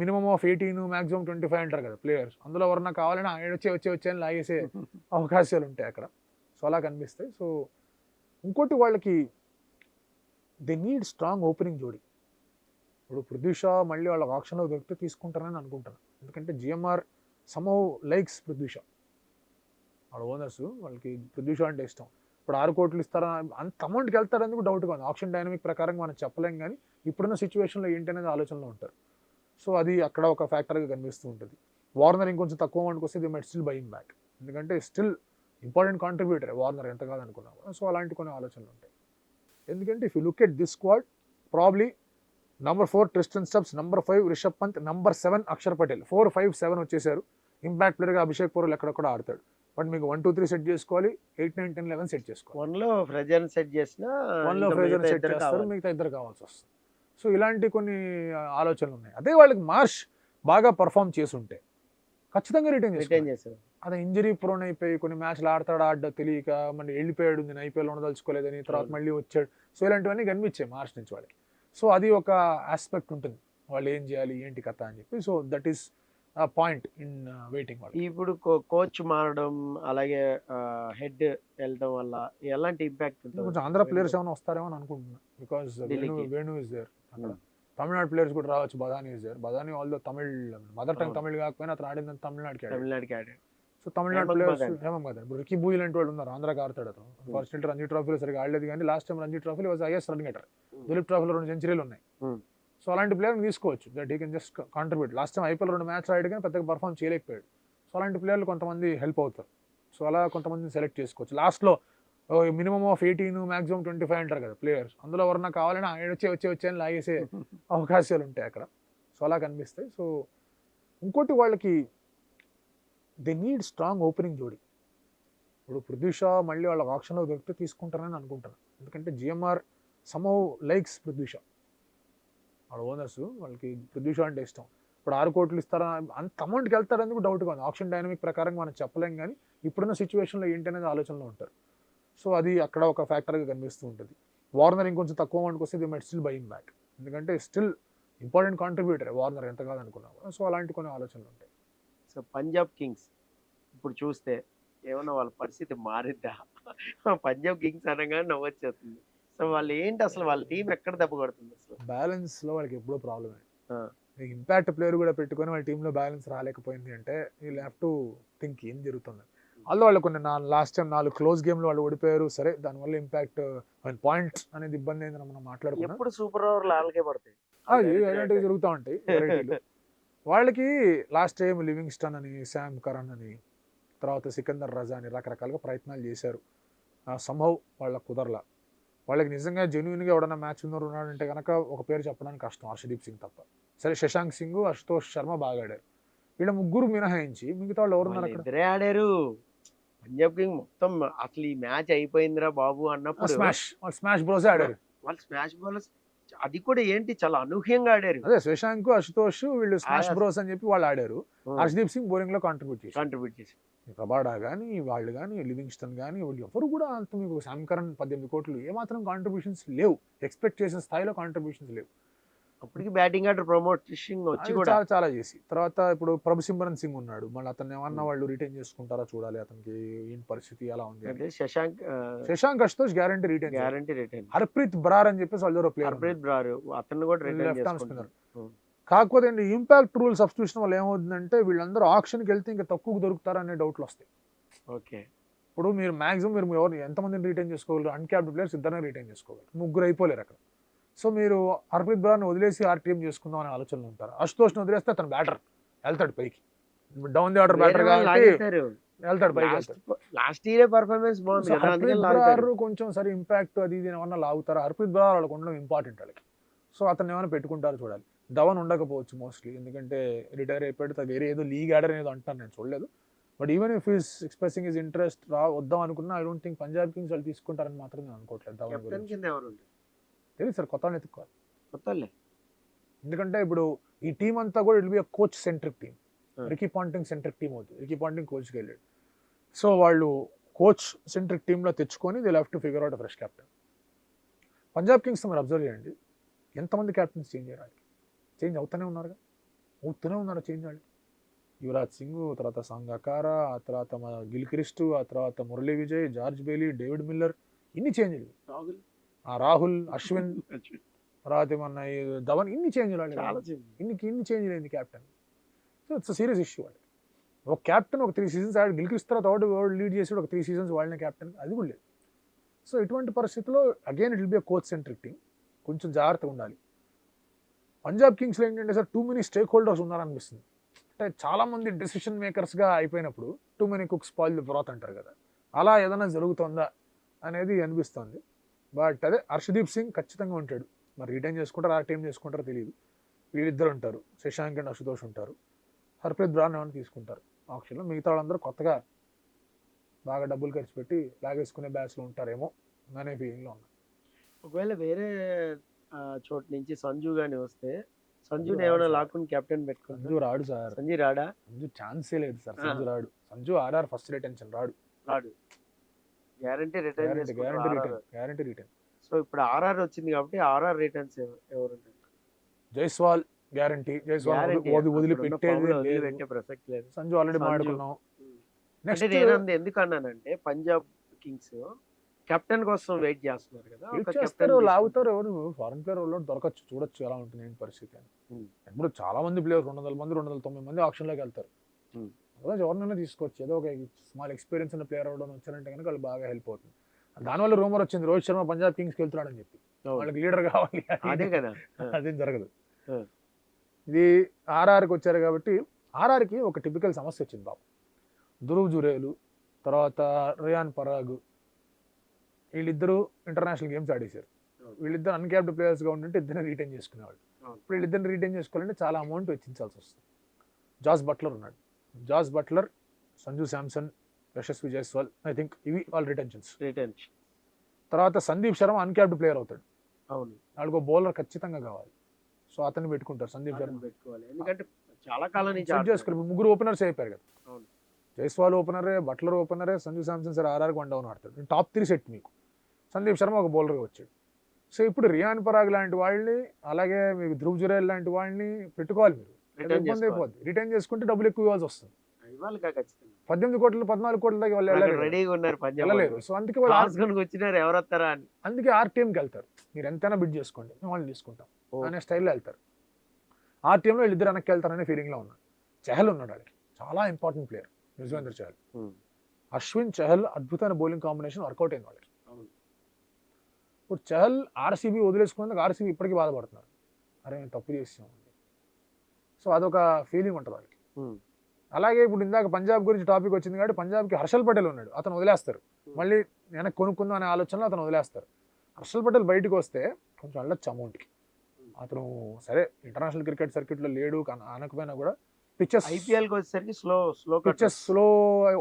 మినిమమ్ ఆఫ్ 18, మ్యాక్సిమం 25 అంటారు కదా ప్లేయర్స్, అందులో ఎవరన్నా కావాలని వచ్చి లాగేసే అవకాశాలు ఉంటాయి అక్కడ. సో అలా కనిపిస్తాయి. సో ఇంకోటి వాళ్ళకి దే నీడ్ స్ట్రాంగ్ ఓపెనింగ్ జోడీ. ఇప్పుడు పృథ్వీ షా మళ్ళీ వాళ్ళ ఆప్షన్లో దొరికితే తీసుకుంటారని అనుకుంటాను. ఎందుకంటే GMR somehow likes Prithvi Shah. వాళ్ళ ఓనర్స్ వాళ్ళకి పృథ్వీ షా అంటే ఇష్టం. ఇప్పుడు 6 కోట్లు ఇస్తారా, అంత అమౌంట్కి వెళ్తారని డౌట్గా ఉంది. ఆప్షన్ డైనమిక్ ప్రకారం మనం చెప్పలేం, కానీ ఇప్పుడున్న సిచ్యువేషన్లో ఏంటి అనేది ఆలోచనలో ఉంటారు. సో అది అక్కడ ఒక ఫ్యాక్టర్గా కనిపిస్తూ ఉంటుంది. వార్నర్ ఇంకొంచెం తక్కువ అమౌంట్కి వస్తే the met still buying back, ఎందుకంటే స్టిల్ ఇంపార్టెంట్ కాంట్రిబ్యూటర్ వార్నర్ ఎంత కాదనుకున్నాము. సో అలాంటి కొన్ని ఆలోచనలు ఉంటాయి. ఎందుకంటే if you look at this squad, probably number 4 Tristan Stubbs, number 5 Rishabh Pant, number 7 Axar Patel, 4, 5, 7 వచ్చేసారు. ఇంపాక్ట్ ప్లేయర్గా అభిషేక్ పౌరుల్ ఎక్కడెక్కడ ఆడతాడు. బట్ మీకు 1, 2, 3 సెట్ చేసుకోవాలి, 8, 9, 10, 11 సెట్ చేసుకోవాలి. 1లో ఫ్రెజర్ సెట్ చేసినా 1లో ఇంకా ఫ్రేజర్ మిగతా సెట్ ఇద్దరు చేస్తారు, కావాలి. మిగతా ఇద్దరు కావాల్సి వస్తుంది. సో ఇలాంటి కొన్ని ఆలోచనలు ఉన్నాయి. అదే వాళ్ళకి మార్ష్ బాగా పర్ఫామ్ చేస్తుంటే ఖచ్చితంగా రిటైన్ రిటైన్ చేసుకోవాలి. చేశారు. అదే ఇంజరీ ప్రోన్ అయిపోయి కొన్ని మ్యాచ్లు ఆడటం తెలియక మళ్ళీ వెళ్ళిపోయాడు, నేను ఐపీఎల్ ఉండదలుచుకోలేదని, తర్వాత మళ్ళీ వచ్చాడు. సో ఇలాంటివన్నీ కనిపించాయి మార్చ్ నుంచి వాళ్ళకి. సో అది ఒక ఆస్పెక్ట్ ఉంటుంది, వాళ్ళు ఏం చేయాలి ఏంటి కథ అని చెప్పి. So that is point in waiting వాళ్ళు. ఇప్పుడు కోచ్ మారడం, అలాగే హెడ్ వెళ్ళడం వల్ల ఎలాంటి ఇంపాక్ట్ ఉంటుంది? కొంచెం ఆంధ్ర ప్లేయర్స్ ఏమైనా వస్తారేమో అని అనుకుంటున్నా. బికాస్ ఢిల్లీకి. వేణు ఇస్ దేర్ అక్కడ. తమిళనాడు ప్లేయర్స్ కూడా రావచ్చు. Badani is there. Badani although Tamil, mother tongue అవును. తమిళ్ కాకపోయినా అతను ఆడిందని తమిళనాడుకి ఆడాడు. తమిళనాడుకి ఆడాడు. So Tamil Nadu Hemant players Madan. హేమం కదా, ఇప్పుడు రికీ బూయ్ లాంటి వాళ్ళు ఉన్నారు, ఆంధ్రాకి ఆడతాడు అతను. ఫార్చునేట్లీ రంజీ ట్రోఫీలో సరిగా ఆడలేదు, కానీ లాస్ట్ టైం రంజీ ట్రోఫీలో was is run getter. Duleep ట్రోఫీలో 2 సెంచరీలు ఉన్నాయి. సో అలాంటి ప్లేయర్ని తీసుకోవచ్చు, that he can just contribute. Last time IPL 2 మ్యాచ్లు ఆడాడు కానీ పెద్దగా పర్ఫామ్ చేయలేకపోయాడు. సో అలాంటి ప్లేయర్లు కొంతమంది హెల్ప్ అవుతారు. సో అలా కొంతమందిని సెలెక్ట్ చేసుకోవచ్చు. లాస్ట్లో మినిమం ఆఫ్ 18, మ్యాక్సిమం 25 అంటారు కదా ప్లేయర్స్, అందులో ఎవరన్నా కావాలని వచ్చే అని లాగేసే అవకాశాలు ఉంటాయి అక్కడ. సో అలా కనిపిస్తాయి. సో ఇంకోటి వాళ్ళకి దే నీడ్ స్ట్రాంగ్ ఓపెనింగ్ జోడీ. ఇప్పుడు పృథ్వీ షా మళ్ళీ వాళ్ళ ఆప్షన్లో దొరికితే తీసుకుంటారని అనుకుంటాను. ఎందుకంటే GMR somehow likes Prithvi Shah. వాళ్ళ ఓనర్స్ వాళ్ళకి పృథ్వీ షా అంటే ఇష్టం. ఇప్పుడు 6 కోట్లు ఇస్తారా, అంత అమౌంట్కి వెళ్తారని డౌట్గా ఉంది. ఆప్షన్ డైనమిక్ ప్రకారం మనం చెప్పలేం, కానీ ఇప్పుడున్న సిచ్యువేషన్లో ఏంటి అనేది ఆలోచనలో ఉంటారు. సో అది అక్కడ ఒక ఫ్యాక్టర్గా కనిపిస్తూ ఉంటుంది. వార్నర్ ఇంకొంచెం తక్కువ అమౌంట్కి వస్తే the met still buying back, ఎందుకంటే స్టిల్ ఇంపార్టెంట్ కాంట్రిబ్యూటర్ వార్నర్ ఎంత కాదనుకున్నాము. సో అలాంటి కొన్ని ఆలోచనలు ఉంటాయి. సో పంజాబ్ కింగ్స్ ఇప్పుడు చూస్తే ఏమన్నా వాళ్ళ పరిస్థితి మారిద్దా? పంజాబ్ కింగ్స్ అనగానే నవ్వొచ్చేస్తుంది. సో వాళ్ళు ఏంటి అసలు, వాళ్ళ టీం ఎక్కడ దెబ్బ కొడుతుంది అసలు? బ్యాలెన్స్లో వాళ్ళకి ఎప్పుడూ ప్రాబ్లమే. ఆ, ఇంపాక్ట్ ప్లేయర్ కూడా పెట్టుకొని వాళ్ళ టీంలో బ్యాలెన్స్ రాలేకపోయింది అంటే వీళ్ళు హ్యావ్ టు థింక్ ఏం జరుగుతుంది. అందులో వాళ్ళు కొన్ని లాస్ట్ టైం 4 క్లోజ్ గేమ్లు వాళ్ళు ఓడిపోయారు. సరే, దానివల్ల ఇంపాక్ట్ పాయింట్స్ అనేది ఇబ్బంది అయింది మనం మాట్లాడుకున్నాం. ఎప్పుడు సూపర్ ఓవర్లు వాళ్ళకే పడతాయి. ఇలాంటివి జరుగుతూ ఉంటాయి వెరైటీలు. వాళ్ళకి లాస్ట్ టైం లివింగ్స్టన్ అని, శామ్ కరణ్ అని, తర్వాత సికందర్ రజా అని రకరకాలుగా ప్రయత్నాలు చేశారు. సంభవ్ వాళ్ళకి కుదరలా. వాళ్ళకి నిజంగా జెన్యున్గా ఎవడన్నా మ్యాచ్ విన్నర్ ఉన్నాడంటే కనుక ఒక పేరు చెప్పడానికి కష్టం, హర్షదీప్ సింగ్ తప్ప. సరే, శశాంక్ సింగ్, అశుతోష్ శర్మ బాగా ఆడారు. వీళ్ళ ముగ్గురు మినహాయించి మిగతా వాళ్ళు ఎవరున్నారు అక్కడ? ఇద్దరే ఆడారు. పంజాబ్ కింగ్ మొత్తం అసలు ఈ మ్యాచ్ అయిపోయిందిరా బాబు అన్నప్పుడు స్మాష్ బ్రోసే ఆడారు. వాళ్ళు స్మాష్ బౌలర్స్, అది కూడా ఏంటి చాలా అనూహ్యంగా ఆడారు. అదే శశాంక్, అశుతోష్ వీళ్ళు స్మాష్ బ్రోస్ అని చెప్పి వాళ్ళు ఆడారు. హర్షదీప్ సింగ్ బౌలింగ్ లో కాంట్రిబ్యూట్ చేసి రబాడా కానీ వాళ్ళు కానీ లివింగ్స్టన్ కానీ వీళ్ళు ఎవరు కూడా అంత, మీకు శామ్ కరణ్ 18 కోట్లు ఏమాత్రం కాంట్రిబ్యూషన్స్ లేవు, ఎక్స్పెక్ట్ చేసిన స్థాయిలో కాంట్రిబ్యూషన్స్ లేవు. అప్పటికి బ్యాటింగ్ ఆర్డర్ ప్రమోటింగ్ వచ్చి కూడా చాలా చాలా చేసి తర్వాత ఇప్పుడు ప్రభుసిమ్రన్ సింగ్ ఉన్నాడు. మళ్ళీ అతను ఏమన్నా వాళ్ళు రిటైన్ చేసుకుంటారా చూడాలి. అతనికి ఏంటి పరిస్థితి ఎలా ఉంది. అంటే శశాంక్ అశుతోష్ గ్యారంటీ రిటైన్. హర్ప్రీత్ బ్రార్ అని చెప్పేసి వాళ్ళు ప్లేయర్, హర్ప్రీత్ బ్రార్ అతను కూడా రిటైన్ లెఫ్ట్ ఆర్మ్ చేసుకుంటారు. స్పిన్నర్. కాకపోతే ఇంపాక్ట్ రూల్ సబ్స్టిట్యూషన్ వల్ల ఏమవుతుందంటే వీళ్ళందరూ ఆక్షన్కి వెళ్తే ఇంకా తక్కువ దొరుకుతారా అనే డౌట్లు వస్తాయి. ఓకే, ఇప్పుడు మీరు మాక్సిమం మీరు ఎవరు ఎంతమందిని రిటైన్ చేసుకోగలరు? అన్క్యాప్డ్ ప్లేయర్స్ ఇద్దరిని రిటైన్ చేసుకోగలరు, ముగ్గురు అయిపోలేరు అక్కడ. సో మీరు హర్ప్రీత్ బ్రార్ని వదిలేసి ఆర్ టీం చేసుకుందాం అనే ఆలోచనలు ఉంటారు. అశుతోష్ని వదిలేస్తే అతను బ్యాటర్ వెళ్తాడు పైకి, డౌన్ ది ఆర్డర్ బ్యాటర్ కాబట్టి వెళ్తాడు పైకి. లాస్ట్ ఇయర్ పర్ఫార్మెన్స్ బాగుంది కదా, హర్ప్రీత్ బ్రార్ కొంచెం సరే ఇంపాక్ట్ అది ఇది ఏమన్నా లాగుతారు. హర్ప్రీత్ బ్రార్ వాళ్ళకి ఉండడం ఇంపార్టెంట్ వాళ్ళకి. సో అతను ఏమైనా పెట్టుకుంటారో చూడాలి. ధవన్ ఉండకపోవచ్చు మోస్ట్లీ, ఎందుకంటే రిటైర్ అయిపోయాడు. వేరే ఏదో లీగ్ ఆడర్ అనేది అంటాను, నేను చూడలేదు. But even if is expressing his interest వద్దాం అనుకున్నా I don't think Punjab Kings వాళ్ళు తీసుకుంటారని మాత్రం నేను అనుకోవట్లేదు. ధవన్ గురించి తెలియదు సార్, కొత్త ఎత్తుకోవాలి. ఎందుకంటే ఇప్పుడు ఈ టీం అంతా కూడా it be coach centric team, Ricky Ponting centric team అవుతుంది. రికీ పాంటింగ్ కోచ్కి వెళ్ళాడు. సో వాళ్ళు కోచ్ సెంట్రిక్ టీంలో తెచ్చుకొని they have to figure out fresh captain. Punjab Kings మీరు అబ్జర్వ్ చేయండి, ఎంతమంది క్యాప్టెన్స్ చేంజ్ అయ్యారు. చేంజ్ అవుతూనే ఉన్నారు చేంజ్ వాళ్ళు. యువరాజ్ సింగ్, తర్వాత సంగకారా, ఆ తర్వాత గిల్క్రిస్ట్, ఆ తర్వాత Murali Vijay, George Bailey, David Miller, ఇన్ని చేంజ్లు. రాహుల్, అశ్విన్, తర్వాత ఏమన్నా ఈ ధవన్ ఇన్ని చేంజ్లు చాలా చింది. ఇన్ని చేంజ్ అయింది captain. So it's serious issue వాళ్ళకి. ఒక క్యాప్టెన్ ఒక 3 సీజన్స్ ఆడి గిలికిస్తారు, తర్వాత లీడ్ చేసాడు ఒక 3 సీజన్స్ వాళ్ళని క్యాప్టెన్, అది కూడా లేదు. సో ఇటువంటి పరిస్థితుల్లో again it will be coach centric team, కొంచెం జాగ్రత్తగా ఉండాలి. పంజాబ్ కింగ్స్లో ఏంటంటే sir too many stakeholders ఉన్నారనిపిస్తుంది. అంటే చాలా మంది డెసిషన్ మేకర్స్గా అయిపోయినప్పుడు too many cooks spoil the broth అంటారు కదా, అలా ఏదైనా జరుగుతుందా అనేది అనిపిస్తుంది. బట్ అదే హర్షదీప్ సింగ్ ఖచ్చితంగా ఉంటాడు. మరి రిటైన్ చేసుకుంటారు టీం చేసుకుంటారో తెలియదు. వీళ్ళిద్దరు ఉంటారు, శశాంక్ అండ్ అశుతోష్ ఉంటారు, హర్ప్రీత్ బ్రాన్ ఏమైనా తీసుకుంటారు ఆప్షన్లో. మిగతా వాళ్ళందరూ కొత్తగా బాగా డబ్బులు ఖర్చు పెట్టి లాగేసుకునే బ్యాచ్లో ఉంటారేమో అనే ఫీలింగ్లో ఉన్నారు. ఒకవేళ వేరే చోటు నుంచి సంజు గాని వస్తే సంజుని రాడు ఏమైనా సార్. లాక్కుని కెప్టెన్ పెట్టుకుంటారు. సంజు రాడు సార్, సంజు రాడా? సంజు ఛాన్సే లేదు సార్. సంజు రాడు. సంజు ఆర్ఆర్ ఫస్ట్ రిటెన్షన్ రాడు. Guarantee retain guarantee return. So ఇప్పుడు ఆర్ఆర్ వచ్చింది కాబట్టి ఆర్ఆర్ రిటర్న్స్ ఎవరు ఉంటారు? జైస్వాల్ గ్యారంటీ. జైస్వాల్ Guarantee. వదిలిపెట్టేది అక్కడ ఉన్న లేదు. పెట్టే ప్రసక్తి లేదు. సంజు ఆల్రెడీ సంజు. మాట్లాడుకున్నాం. అంటే నెక్స్ట్ నేనంది ఎందుకు అన్నానంటే పంజాబ్ కింగ్స్ కెప్టెన్ కోసం వెయిట్ చేస్తున్నారు కదా. ఒక చేస్తారు, కెప్టెన్ లాగుతారు. ఎవరు ఫారెన్ ప్లేయర్ వాళ్ళు దొరకచ్చు, చూడొచ్చు ఎలా ఉంటుంది ఏంటి పరిస్థితి అని. ఇప్పుడు చాలా మంది ప్లేయర్స్ 200 మంది 290 మంది ఆప్షన్లోకి వెళ్తారు. Hmm. అదే ఎవరినైనా తీసుకోవచ్చు, ఏదో ఒక స్మాల్ ఎక్స్పీరియన్స్ ఉన్న ప్లేయర్ అవడం వచ్చారంటే కనుక వాళ్ళు బాగా హెల్ప్ అవుతుంది. దానివల్ల రూమర్ వచ్చింది రోహిత్ శర్మ పంజాబ్ కింగ్స్కి వెళ్తున్నాడని చెప్పి. వాళ్ళకి లీడర్ కావాలి, అదే కదా. అదేం జరగదు. Hmm. ఇది ఆర్ఆర్కి వచ్చారు కాబట్టి ఆర్ఆర్కి ఒక టిపికల్ సమస్య వచ్చింది బాబు. ధృవ్ జురేలు, తర్వాత రియాన్ పరాగ్, వీళ్ళిద్దరూ ఇంటర్నేషనల్ గేమ్స్ ఆడేశారు. వీళ్ళిద్దరు అన్క్యాప్డ్ ప్లేయర్స్గా ఉంటుంటే ఇద్దరిని రీటైన్ చేసుకునేవాళ్ళు. ఇప్పుడు వీళ్ళిద్దరిని రీటైన్ చేసుకోవాలంటే చాలా అమౌంట్ వెచ్చించాల్సి వస్తుంది. జాస్ బట్లర్ ఉన్నాడు. Jos Buttler, Sanju Samson, Yashasvi Jaiswal, I think ఇవి వాళ్ళ రిటెన్షన్స్. తర్వాత సందీప్ శర్మ అన్క్యాప్డ్ ప్లేయర్ అవుతాడు. అవును, వాళ్ళకు బౌలర్ ఖచ్చితంగా కావాలి. సో అతన్ని పెట్టుకుంటారు సందీప్ శర్మ. పెట్టుకోవాలి, ఎందుకంటే చాలా కాలం నుంచి సెట్ చేసుకోవాలి. ముగ్గురు ఓపెనర్స్ అయిపోయారు కదా. అవును. జైస్వాల్ ఓపెనరే, బట్లర్ ఓపెనరే, సంజు శాంసన్ సరే ఆర్ఆర్కి 1 డౌన్ ఆడతాడు. టాప్ 3 సెట్ మీకు. సందీప్ శర్మ ఒక బౌలర్గా వచ్చాడు. సో ఇప్పుడు రియాన్ పరాగ్ లాంటి వాళ్ళని, అలాగే మీకు ధృవ్ జురేల్ లాంటి వాళ్ళని పెట్టుకోవాలి మీరు. ఇబ్బంది అయిపోద్ది. రిటైన్ చేసుకుంటే డబ్బులు ఎక్కువ ఇవ్వాల్సి వస్తుంది. 18 కోట్లు 14 కోట్ల దాకా వాళ్ళు రెడీగా ఉన్నారు వెళ్ళలేరు. సో అందుకే వాళ్ళు వచ్చినారు ఎవరు వస్తారా అని. అందుకే ఆర్టీఎంకి వెళ్తారు. మీరు ఎంతైనా బిడ్ చేసుకోండి, మేము వాళ్ళని తీసుకుంటాం అనే స్టైల్లో వెళ్తారు. ఆర్టీఎంలో వీళ్ళిద్దరు వెనక్కి వెళ్తారనే ఫీలింగ్లో ఉన్నారు. చహల్ ఉన్నాడు, వాళ్ళకి చాలా ఇంపార్టెంట్ ప్లేయర్ యుజ్వేంద్ర చహల్. అశ్విన్ చహల్ అద్భుతమైన బౌలింగ్ కాంబినేషన్ వర్కౌట్ అయింది వాళ్ళకి. ఇప్పుడు చహల్ ఆర్సీబీ వదిలేసుకున్నందుకు ఆర్సీబీ ఇప్పటికీ బాధపడుతున్నారు, అరే మేము తప్పు చేసాం. సో అదొక ఫీలింగ్ ఉంటుంది వాళ్ళకి. అలాగే ఇప్పుడు ఇందాక పంజాబ్ గురించి టాపిక్ వచ్చింది కాబట్టి పంజాబ్కి హర్షల్ పటేల్ ఉన్నాడు, అతను వదిలేస్తారు. మళ్ళీ వెనక్కి కొనుక్కుందాం అనే ఆలోచనలో అతను వదిలేస్తారు. హర్షల్ పటేల్ బయటకు వస్తే కొంచెం వెళ్ళొచ్చు అమౌంట్కి. అతను సరే ఇంటర్నేషనల్ క్రికెట్ సర్క్యూట్లో లేడు అనకపోయినా కూడా పిచ్చెస్ ఐపీఎల్కి వచ్చేసరికి పిచ్చెస్ స్లో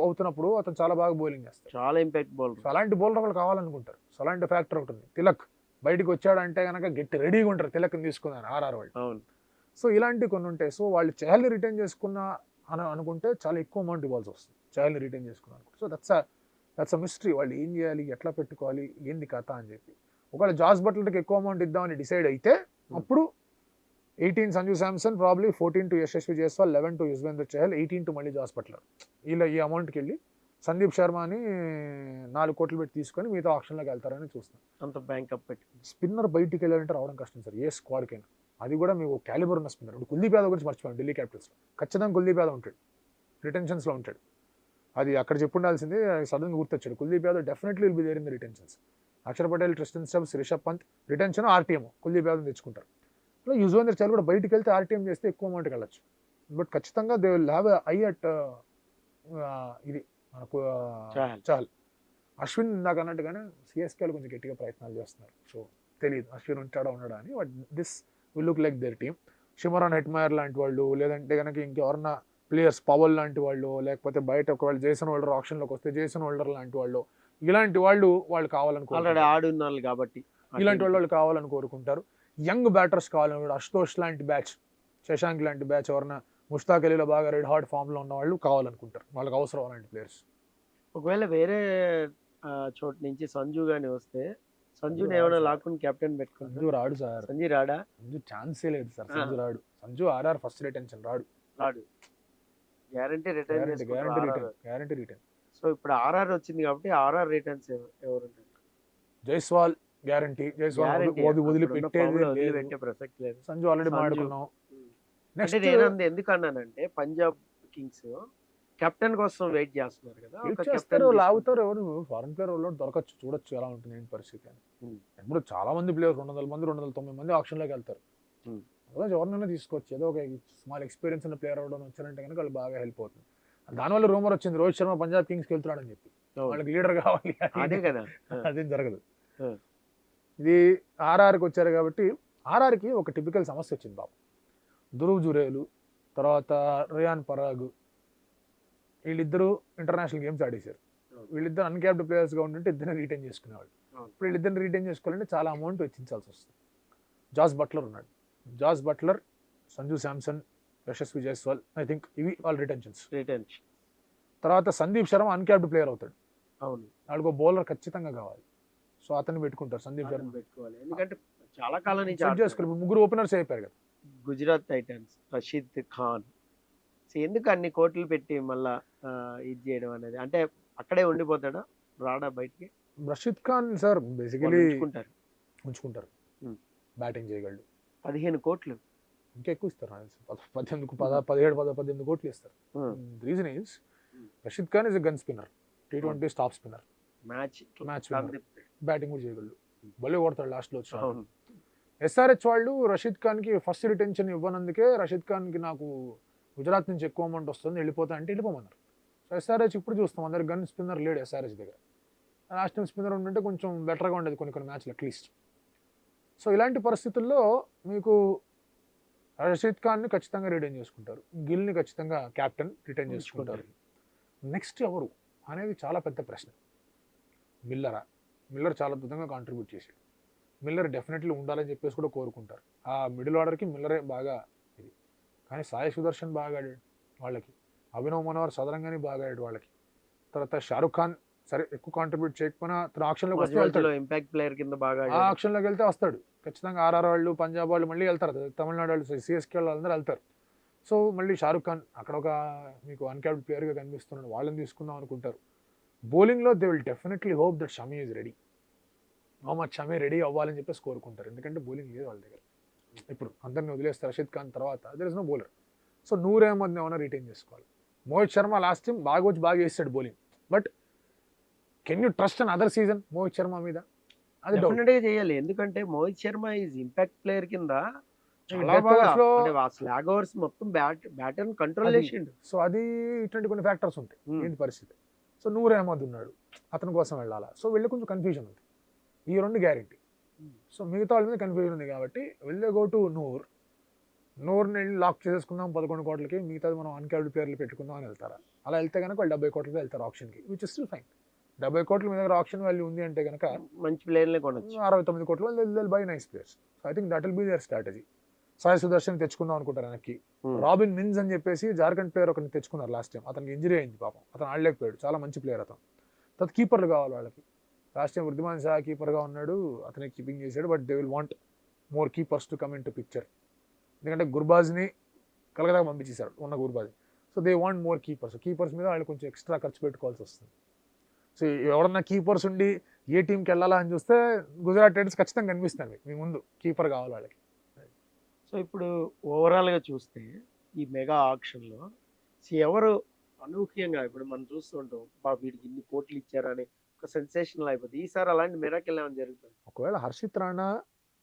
అవుతున్నప్పుడు అతను చాలా బాగా బౌలింగ్ చేస్తాడు, చాలా ఇంపాక్ట్ బౌలర్. అలాంటి బౌలర్ వాళ్ళు కావాలనుకుంటారు. సో అలాంటి ఫ్యాక్టర్ ఒకటి ఉంది. తిలక్ బయటకు వచ్చాడంటే కనుక గట్టి రెడీగా ఉంటారు తిలక్ని తీసుకున్నారు ఆర్ఆర్ వాళ్ళు. అవును. సో ఇలాంటివి కొన్ని ఉంటాయి. సో వాళ్ళు చహల్ని రిటైన్ చేసుకున్న అని అనుకుంటే చాలా ఎక్కువ అమౌంట్ ఇవ్వాల్సి వస్తుంది చహల్ని రిటైన్ చేసుకున్నారు. So that's a mystery. వాళ్ళు ఏం చేయాలి, ఎట్లా పెట్టుకోవాలి, ఏంది కథ అని చెప్పి. ఒకవేళ జాస్ బట్లర్కి ఎక్కువ అమౌంట్ ఇద్దామని డిసైడ్ అయితే అప్పుడు 18 Sanju Samson, probably 14 to Yashasvi Jaiswal, 11 to Yuzvendra Chahal, 18 to మళ్ళీ జాస్ బట్లర్. ఇలా ఈ అమౌంట్కి వెళ్ళి సందీప్ శర్మని 4 కోట్లు పెట్టి తీసుకొని మిగతా ఆప్షన్లోకి వెళ్తారని చూస్తాం. అంత బ్యాంకప్ పెట్టి స్పిన్నర్ బయటికి వెళ్ళాలంటే రావడం కష్టం సార్ ఏ స్క్వాడ్కైనా. అది కూడా మీకు క్యాలిబర్ ఉన్న స్పిన్నర్. ఇప్పుడు కుల్దీప్ యాదవ్ గురించి మర్చిపోయాను. ఢిల్లీ క్యాపిటల్స్లో ఖచ్చితంగా కుల్దీప్ యాదవ్ ఉంటాడు, రిటెన్షన్స్లో ఉంటాడు. అది అక్కడ చెప్పుండాల్సింది, సడన్గా గుర్తొచ్చాడు. Kuldeep Yadav definitely will be there in the retentions. Axar Patel, Tristan Stubbs, Rishabh Pant retention, RTM Kuldeep Yadav తెచ్చుకుంటారు. ఇలా యుజ్వేంద్ర చహల్ కూడా బయటికి వెళ్తే ఆర్టీఎం చేస్తే ఎక్కువ అమౌంట్కి వెళ్ళచ్చు. బట్ ఖచ్చితంగా they will have I at ఇది మనకు చహల్. అశ్విన్ ఇందాక అన్నట్టుగానే సిఎస్కేలు కొంచెం గట్టిగా ప్రయత్నాలు చేస్తున్నారు. సో తెలియదు అశ్విన్ ఉంటాడా ఉన్నాడా అని. But this will look like their team. Shimron Hetmyer లాంటి వాళ్ళు, లేదంటే కనుక ఇంకెవరన్నా ప్లేయర్స్ పవల్ లాంటి వాళ్ళు, లేకపోతే బయట ఒకవేళ జేసన్ హోల్డర్ ఆప్షన్లోకి వస్తే జేసన్ హోల్డర్ లాంటి వాళ్ళు, ఇలాంటి వాళ్ళు కావాలనుకుంటారు. ఆడున్నారు కాబట్టి ఇలాంటి వాళ్ళు కావాలని కోరుకుంటారు. యంగ్ బ్యాటర్స్ కావాలని కూడా అశుతోష్ లాంటి బ్యాచ్, శశాంక్ లాంటి బ్యాచ్, ఎవరన్నా ముష్తాక్ అలీలో బాగా రెడ్ హాట్ ఫామ్లో ఉన్న వాళ్ళు కావాలనుకుంటారు. వాళ్ళకి అవసరం అలాంటి ప్లేయర్స్. ఒకవేళ వేరే చోటు నుంచి సంజు గాని వస్తే సంజుని ఏమైనా లాక్కుని కెప్టెన్ పెట్టుకుంటారు. సంజు రాడు సార్. సంజు రాడా? సంజు ఛాన్సే లేదు సార్. సంజు రాడు. సంజు ఆర్ఆర్ ఫస్ట్ రిటెన్షన్ రాడు. Guarantee retain. సో ఇప్పుడు ఆర్ఆర్ వచ్చింది కాబట్టి ఆర్ఆర్ రిటర్న్స్ ఎవరు? జైస్వాల్ గ్యారంటీ. జైస్వాల్ గ్యారంటీ వదిలిపెట్టేది లేదు. వదిలిపెట్టే ప్రసక్తి లేదు. సంజు ఆల్రెడీ సంజు. మాట్లాడుకున్నాం. అంటే నెక్స్ట్ నేను ఎందుకన్నానంటే పంజాబ్ కింగ్స్ కెప్టెన్ కోసం వెయిట్ చేస్తున్నారు కదా. వెయిట్ ఒక చేస్తారు, కెప్టెన్ లాగుతారు. ఎవరు ఫారెన్ ప్లేయర్ వాళ్ళు దొరకచ్చు, చూడొచ్చు ఎలా ఉంటుంది ఏంటి పరిస్థితి అని. Hmm. ఇప్పుడు చాలా మంది ప్లేయర్స్ 200 మంది 290 మంది ఆప్షన్లోకి వెళ్తారు. Hmm. అలా ఎవరినైనా తీసుకోవచ్చు. ఏదో ఒక స్మాల్ ఎక్స్పీరియన్స్ ఉన్న ప్లేయర్ అవడం వచ్చారంటే కనుక వాళ్ళు బాగా హెల్ప్ అవుతుంది. దానివల్ల రూమర్ వచ్చింది రోహిత్ శర్మ పంజాబ్ కింగ్స్కి వెళ్తున్నాడని చెప్పి. వాళ్ళకి లీడర్ కావాలి అదే కదా. అదేం జరగదు. Hmm. ఇది ఆర్ఆర్కి వచ్చారు కాబట్టి ఆర్ఆర్కి ఒక టిపికల్ సమస్య వచ్చింది బాబు. ధృవ్ జురేలు, తర్వాత రియాన్ పరాగ్, వీళ్ళిద్దరూ ఇంటర్నేషనల్ గేమ్స్ ఆడేశారు. వీళ్ళిద్దరు అన్క్యాప్డ్ ప్లేయర్స్గా ఉంటుంటే ఇద్దరిని రీటైన్ చేసుకునేవాళ్ళు. ఇప్పుడు వీళ్ళిద్దరిని రీటైన్ చేసుకోవాలంటే చాలా అమౌంట్ వెచ్చించాల్సి వస్తుంది. జాస్ బట్లర్ ఉన్నాడు. Jos Buttler, Sanju Samson, Yashasvi Jaiswal, I think ఇవి వాళ్ళ రిటెన్షన్స్. తర్వాత సందీప్ శర్మ అన్క్యాప్డ్ ప్లేయర్ అవుతాడు. అవును, వాళ్ళకు బౌలర్ ఖచ్చితంగా కావాలి. సో అతన్ని పెట్టుకుంటారు సందీప్ శర్మ. పెట్టుకోవాలి, ఎందుకంటే చాలా కాలం నుంచి చేసుకోవాలి. ముగ్గురు ఓపెనర్స్ అయిపోయారు కదా. గుజరాత్ టైటన్స్, రషీద్ ఖాన్. సో ఎందుకు అన్ని కోట్లు పెట్టి మళ్ళా ఇది చేయడం అనేది, అంటే అక్కడే ఉండిపోతాడా, రాడా బయటికి? రషీద్ ఖాన్ సార్ బేసికలీ ఉంచుకుంటారు. Hmm. బ్యాటింగ్ చేయగలడు. 15 కోట్లు ఇంకా ఎక్కువ ఇస్తారు. 17 కోట్లు ఇస్తారు. Reason is Rashid Khan is a gun spinner, T20 top spinner, match batting కూడా చేయగలడు. భలే కొడతాడు లాస్ట్లో వచ్చి. ఎస్ఆర్హెచ్ వాళ్ళు రషీద్ ఖాన్కి ఫస్ట్ రిటెన్షన్ ఇవ్వనందుకే రషీద్ ఖాన్కి నాకు గుజరాత్ నుంచి ఎక్కువ అమౌంట్ వస్తుంది వెళ్ళిపోతా అంటే వెళ్ళిపోమన్నారు. సో ఎస్ఆర్హెచ్ ఇప్పుడు చూస్తాం అందరు గన్ స్పిన్నర్ లేడు ఎస్ఆర్హెచ్ దగ్గర. నేషనల్ స్పిన్నర్ ఉంటుంటే కొంచెం బెటర్గా ఉండేది కొన్ని మ్యాచ్లు అట్లీస్ట్. సో ఇలాంటి పరిస్థితుల్లో మీకు రషీద్ ఖాన్ని ఖచ్చితంగా రిటైన్ చేసుకుంటారు, గిల్ని ఖచ్చితంగా క్యాప్టెన్ రిటైన్ చేసుకుంటారు. నెక్స్ట్ ఎవరు అనేది చాలా పెద్ద ప్రశ్న. మిల్లర్ చాలా అద్భుతంగా కాంట్రిబ్యూట్ చేశాడు. మిల్లర్ డెఫినెట్లీ ఉండాలని చెప్పేసి కూడా కోరుకుంటారు. ఆ మిడిల్ ఆర్డర్కి మిల్లరే బాగా ఇది. కానీ సాయి సుదర్శన్ బాగా ఆడాడు వాళ్ళకి, అభినవ్ మనోహర్ సదరంగానే బాగా ఆడాడు వాళ్ళకి. తర్వాత షారుఖ్ ఖాన్ సరే ఎక్కువ కాంట్రిబ్యూట్ చేయకపోయినా తన ఆక్షన్లోకి వస్తే వెళ్తాడు. ఇంపాక్ట్ ప్లేయర్ కింద బాగా ఆ ఆక్షన్లోకి వెళ్తే వస్తాడు ఖచ్చితంగా. ఆర్ఆర్ వాళ్ళు, పంజాబ్ వాళ్ళు మళ్ళీ వెళ్తారు, తమిళనాడు వాళ్ళు, సిఎస్కే వాళ్ళు అందరూ వెళ్తారు. సో మళ్ళీ షారుఖ్ ఖాన్ అక్కడ ఒక మీకు అన్క్యాప్డ్ ప్లేయర్గా కనిపిస్తున్నాడు, వాళ్ళని తీసుకుందాం అనుకుంటారు. బౌలింగ్లో they will definitely hope that Shami is ready. Mohammed Shami ready అవ్వాలని చెప్పేసి కోరుకుంటారు. ఎందుకంటే బౌలింగ్ లేదు వాళ్ళ దగ్గర. ఇప్పుడు అందరిని వదిలేస్తారు రషీద్ ఖాన్ తర్వాత, there is no bowler. So Noor అహ్మద్ని ఏమైనా రిటైన్ చేసుకోవాలి. మోహిత్ శర్మ లాస్ట్ టైం బాగా వేస్తాడు bowling, but can you trust another season Mohit Sharma మీద? అది డెఫినెట్గా చేయాలి, ఎందుకంటే Mohit Sharma is impact player కింద స్లాగ్ ఓవర్స్ మొత్తం బ్యాటర్ కంట్రోల్ చేసిండు. సో అది ఇటువంటి కొన్ని ఫ్యాక్టర్స్ ఉంటాయి ఏంటి పరిస్థితి. సో నూర్ అహ్మద్ ఉన్నాడు, అతని కోసం వెళ్ళాలా. సో వెళ్ళి కొంచెం కన్ఫ్యూజన్ ఉంది. ఈ రెండు గ్యారెంటీ. సో మిగతా వాళ్ళ మీద కన్ఫ్యూజన్ ఉంది కాబట్టి వెళ్ళే గో టు నూర్ని లాక్ చేసేసుకుందాం 11 కోట్లకి, మిగతాది మనం అన్క్యాప్డ్ ప్లేయర్లు పెట్టుకుందాం అని వెళ్తారా? అలా వెళ్తే కనుక వాళ్ళు 70 కోట్లకి వెళ్తారు ఆప్షన్కి, విచ్ ఇస్ స్టిల్ ఫైన్. 70 కోట్ల మీ దగ్గర ఆప్షన్ వాల్యూ ఉంది అంటే కనుక మంచి ప్లేయర్లే కొనొచ్చు. 69 కోట్లు by nice players. So I think that will be their strategy. Sai Sudharsan తెచ్చుకుందాం అనుకుంటారు వెనక్కి. రాబిన్ మిన్స్ అని చెప్పేసి జార్ఖండ్ ప్లేయర్ ఒకరిని తెచ్చుకున్నారు లాస్ట్ టైం. అతనికి ఇంజరీ అయింది పాపం, అతను ఆడలేకపోయాడు. చాలా మంచి ప్లేయర్ అతను. తర్వాత కీపర్లు కావాలి వాళ్ళకి. లాస్ట్ టైం వృద్ధిమాన్ షా కీపర్గా ఉన్నాడు, అతనే కీపింగ్ చేశాడు. But they will want more keepers to come in to picture. ఎందుకంటే గుర్బాజ్ని కలకత్తాకు పంపించేశారు ఉన్న Gurbaz. So they want more keepers మీద వాళ్ళు కొంచెం ఎక్స్ట్రా ఖర్చు పెట్టుకోవాల్సి వస్తుంది. సో ఎవరన్నా కీపర్స్ ఉండి ఏ టీంకి వెళ్ళాలా అని చూస్తే గుజరాత్ టైటన్స్ ఖచ్చితంగా కనిపిస్తుంది మీ ముందు. కీపర్ కావాలి వాళ్ళకి. సో ఇప్పుడు ఓవరాల్గా చూస్తే ఈ మెగా ఆక్షన్లో ఎవరు అనూహ్యంగా ఇప్పుడు మనం చూస్తుంటాం వీడికి ఇన్ని కోట్లు ఇచ్చారని ఒక సెన్సేషనల్ అయిపోతుంది. ఈసారి అలాంటి మిరాకిల్ ఏమైనా జరుగుతుంది? ఒకవేళ హర్షిత్ రాణా